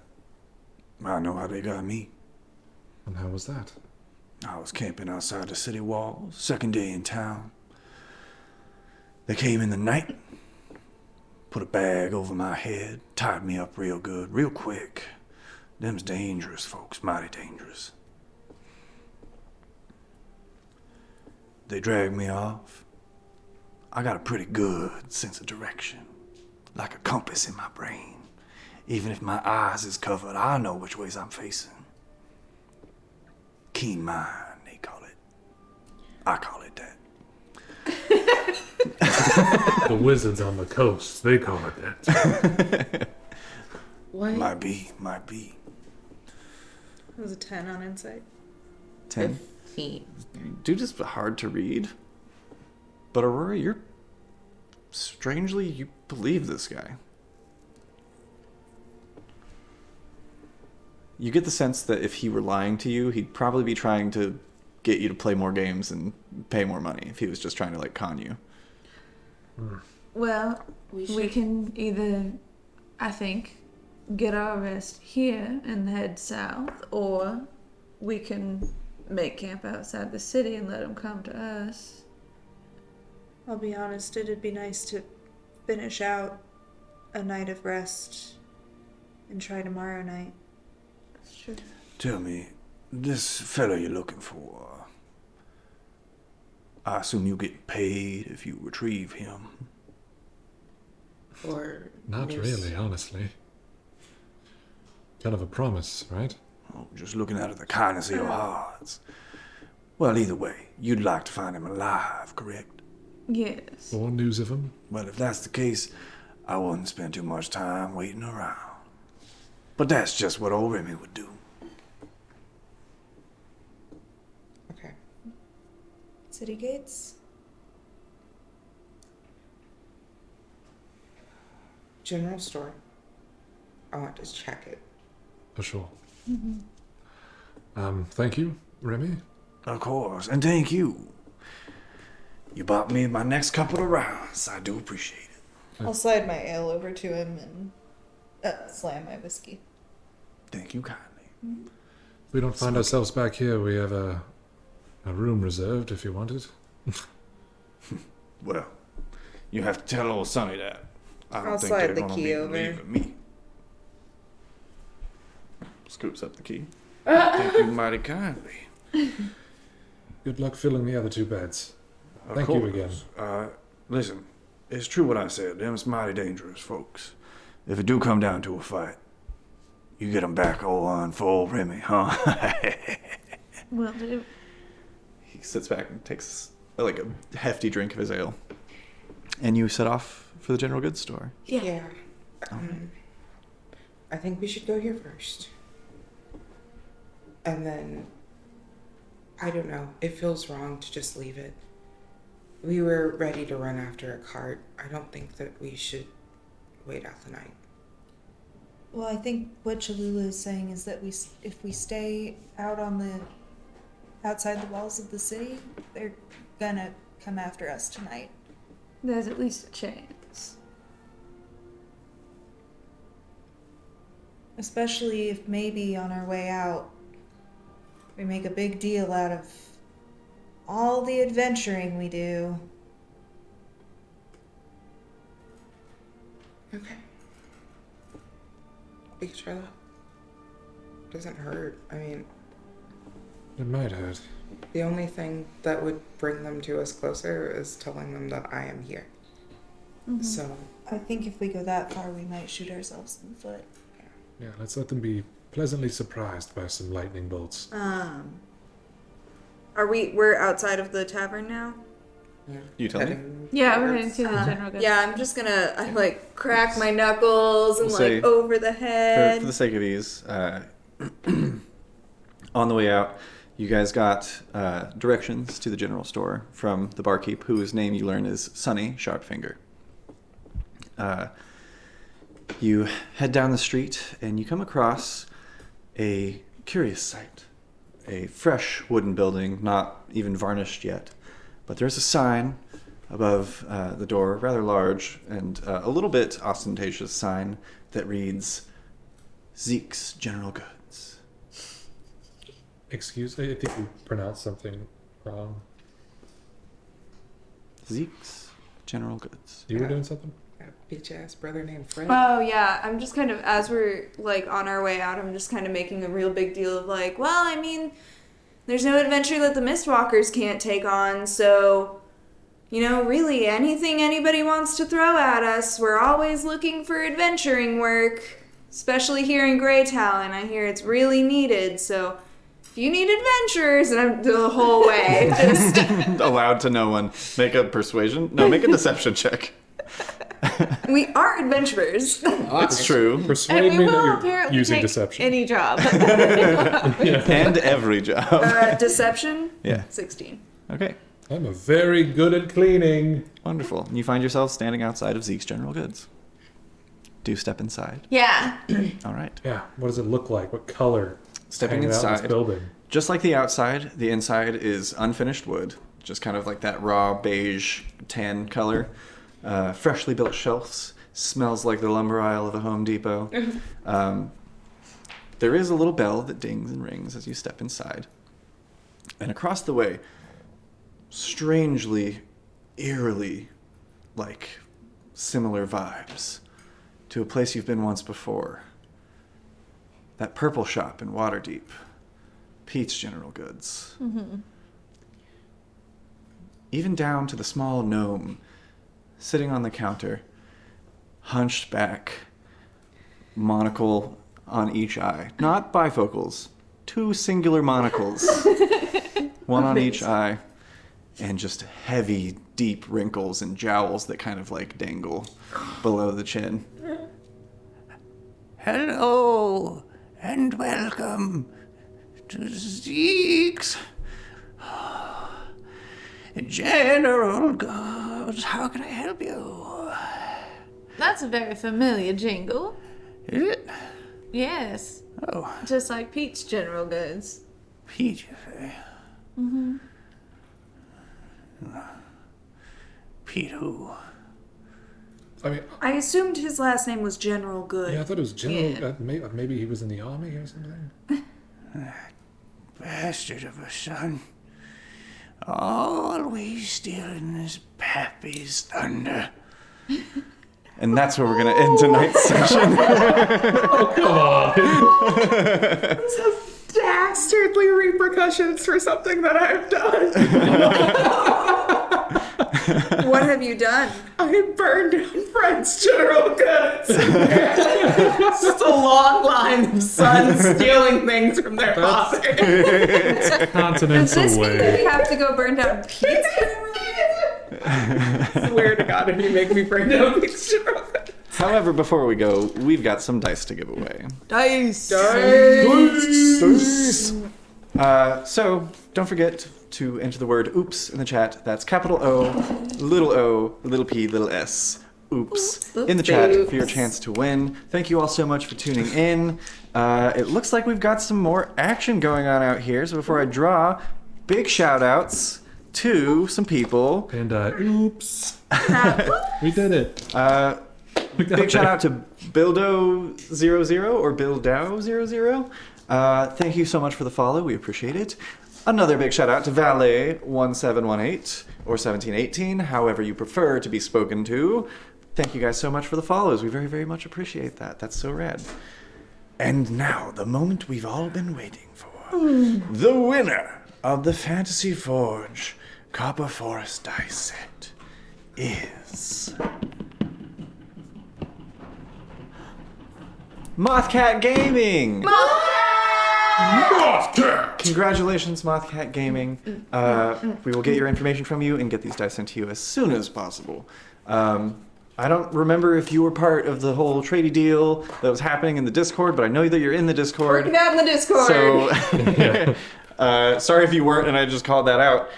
I know how they got me. And how was that? I was camping outside the city walls, second day in town. They came in the night, put a bag over my head, tied me up real good, real quick. Them's dangerous, folks, mighty dangerous. They dragged me off. I got a pretty good sense of direction, like a compass in my brain. Even if my eyes is covered, I know which ways I'm facing. Keen mind, they call it. I call it that. The wizards on the coast, they call it that. What? Might be, might be. It was a 10 on insight. 10. 15. Dude is hard to read. But Aurora, you believe this guy. You get the sense that if he were lying to you, he'd probably be trying to get you to play more games and pay more money if he was just trying to, like, con you. Well, we can either, I think, get our rest here and head south, or we can make camp outside the city and let them come to us. I'll be honest, it'd be nice to finish out a night of rest and try tomorrow night. That's true. Tell me, this fella you're looking for, I assume you get paid if you retrieve him. Or Not really, honestly. Kind of a promise, right? Oh, just looking out of the kindness of your hearts. Well, either way, you'd like to find him alive, correct? Yes. Or news of him? Well, if that's the case, I wouldn't spend too much time waiting around. But that's just what old Remy would do. Okay. City gates? General store. I want to check it. For sure. Thank you, Remy. Of course, and thank you. You bought me my next couple of rounds. I do appreciate it. I'll slide my ale over to him and slam my whiskey. Thank you kindly. If we don't find ourselves back here, we have a room reserved if you want it. Well, you have to tell old Sonny that. I don't I'll think slide they're the gonna key be over. leaving me. Scoops up the key. Thank you mighty kindly. Good luck filling the other two beds. Of Thank you course. again. Listen, it's true what I said. Them's mighty dangerous folks. If it do come down to a fight, you get 'em back all on for old Remy, huh? Will do. He sits back and takes like a hefty drink of his ale. And you set off for the general goods store. Yeah. I think we should go here first. And then, I don't know, it feels wrong to just leave it. We were ready to run after a cart. I don't think that we should wait out the night. Well, I think what Cholula is saying is that if we stay out outside the walls of the city, they're gonna come after us tonight. There's at least a chance. Especially if maybe on our way out, we make a big deal out of all the adventuring we do. Okay. We can try that. Doesn't hurt. I mean, It might hurt. the only thing that would bring them to us closer is telling them that I am here. So, I think if we go that far, we might shoot ourselves in the foot. Yeah, let's let them be pleasantly surprised by some lightning bolts. We're outside of the tavern now? yeah. You tell me. Heading Yeah, we're towards- heading to the general goods. Yeah, I'm just gonna crack my knuckles and We'll say, over the For head. the sake of ease, on the way out, you guys got directions to the general store from the barkeep, whose name you learn is Sonny Sharpfinger. You head down the street and you come across a curious sight. A fresh wooden building, not even varnished yet. But there's a sign above the door, rather large and a little bit ostentatious sign that reads, Zeke's General Goods. Excuse me, I think you pronounced something wrong. Zeke's General Goods. You were doing something? A bitch ass brother named Fred. Oh yeah, I'm just kind of, as we're on our way out, I'm just kind of making a real big deal of well, I mean, there's no adventure that the Myst Walkers can't take on, so, really anything anybody wants to throw at us, we're always looking for adventuring work, especially here in Greytown, I hear it's really needed, so if you need adventures, and I'm the whole way, just... Allowed to no one. Make a persuasion? No, make a deception check. We are adventurers. It's true. Persuade And we me will that you're apparently using take deception. any job. And every job. Deception? Yeah. 16. Okay. I'm a very good at cleaning. Wonderful. You find yourself standing outside of Zeke's General Goods. Do you step inside? Yeah. All right. Yeah, what does it look like? What color? Stepping Hanging out in this inside. building. Just like the outside, the inside is unfinished wood. Just kind of like that raw beige tan color. Freshly built shelves. Smells like the lumber aisle of a Home Depot. There is a little bell that dings and rings as you step inside. And across the way, strangely, eerily, similar vibes, to a place you've been once before. That purple shop in Waterdeep. Pete's General Goods. Even down to the small gnome sitting on the counter, hunched back, monocle on each eye. Not bifocals, 2 singular monocles. One on each eye, and just heavy, deep wrinkles and jowls that kind of like dangle below the chin. Hello, and welcome to Zeke's General Goods. How can I help you? That's a very familiar jingle. Is it? Yes. Oh, Just like Pete's General Goods. Pete, you say? Pete who? I mean, I assumed his last name was General Good. yeah, I thought it was General. Yeah. Maybe he was in the army or something. Bastard of a son. Always stealing his pappy's thunder. And that's where we're going to end tonight's session. Dastardly repercussions for something that I've done. What have you done? I burned down Friends General Goods. Just a long line of sons stealing things from their father. Does Continental this mean that way. we have to go burn down Pete's General Swear to God, if you make me burn down Pete's General Goods. However, before we go, we've got some dice to give away. Dice. So, don't forget to enter the word oops in the chat. That's capital O, little p, little s. Oops. In the chat for your chance to win. Thank you all so much for tuning in. It looks like we've got some more action going on out here. So before I draw, big shout outs to some people. And oops, we did it. Big shout out to Bildo00 or Bildow00. Thank you so much for the follow. We appreciate it. Another big shout out to Valet1718 or 1718, however you prefer to be spoken to. Thank you guys so much for the follows. We very, very much appreciate that. That's so rad. And now, the moment we've all been waiting for. The winner of the Fantasy Forge Copper Forest dice set is Mothcat Gaming! Mothcat! Congratulations, Mothcat Gaming. We will get your information from you and get these dice sent to you as soon as possible. I don't remember if you were part of the whole tradey deal that was happening in the Discord, but I know that you're in the Discord. Working out in the Discord. So, sorry if you weren't and I just called that out.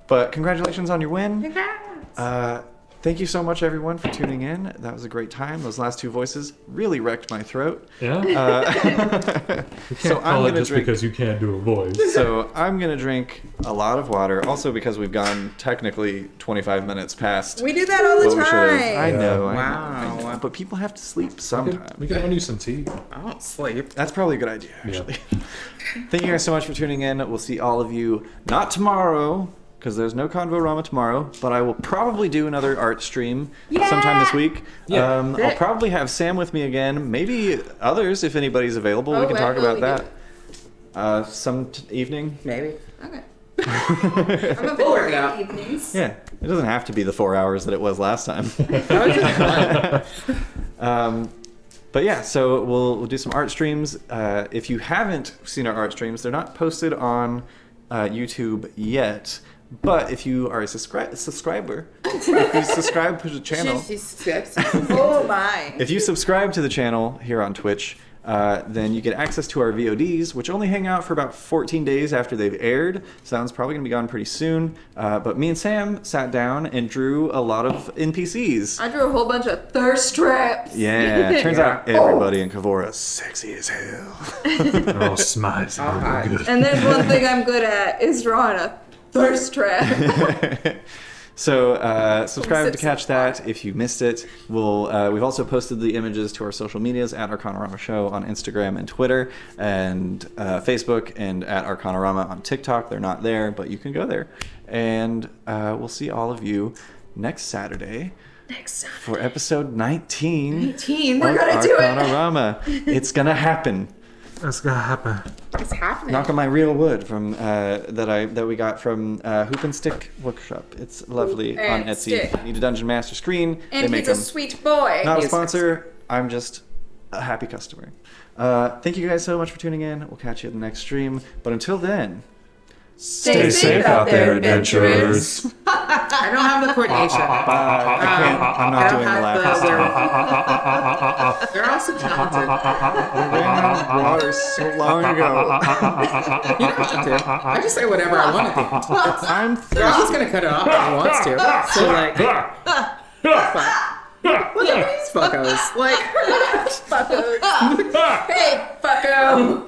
But congratulations on your win. Congrats. Thank you so much, everyone, for tuning in. That was a great time. Those last 2 voices really wrecked my throat. Yeah. So I'm going to drink. Because you can't do a voice. So I'm going to drink a lot of water. Also because we've gone technically 25 minutes past. We do that all the what we should have. time. I know. Wow. I know. But people have to sleep sometime. We can run you some tea. I don't sleep. That's probably a good idea, actually. Thank you guys so much for tuning in. We'll see all of you not tomorrow, because there's no Convorama tomorrow, but I will probably do another art stream sometime this week. Yeah. I'll probably have Sam with me again, maybe others if anybody's available. We can talk about that some evening. Maybe. Okay. I'm available work it out. evenings. Yeah, it doesn't have to be the 4 hours that it was last time. But yeah, so we'll do some art streams. If you haven't seen our art streams, they're not posted on YouTube yet. But if you are a subscriber, if you subscribe to the channel, Oh my. if you subscribe to the channel here on Twitch, then you get access to our VODs, which only hang out for about 14 days after they've aired. So that one's probably going to be gone pretty soon. But me and Sam sat down and drew a lot of NPCs. I drew a whole bunch of thirst traps. Yeah, turns out everybody in Kavora is sexy as hell. Oh, smiles. Good. And there's one thing I'm good at is drawing a thirst trap. So subscribe to catch that if you missed it. We've also posted the images to our social medias at Arcanarama Show on Instagram and Twitter and Facebook, and at Arcanarama on TikTok. They're not there, but you can go there. And we'll see all of you next Saturday next time. for episode 19 We're gonna do it. Arcanarama. It's gonna happen. That's gonna happen. It's happening. Knock on my real wood from that we got from Hoop and Stick Workshop. It's lovely on and Etsy. stick. Need a Dungeon Master screen. And they make he's a them. sweet boy. Not a sponsor. I'm just a happy customer. Thank you guys so much for tuning in. We'll catch you in the next stream. But until then, Stay safe out there, adventurers. I don't have the coordination. I'm not doing the laugh this time. They're also talented. We ran out of water so long ago. You don't have to. I just say whatever I want at the end. I'm Rob's gonna cut it off if he wants to. So like, look at these fuckos. Like, Fuckos. Hey, fucko.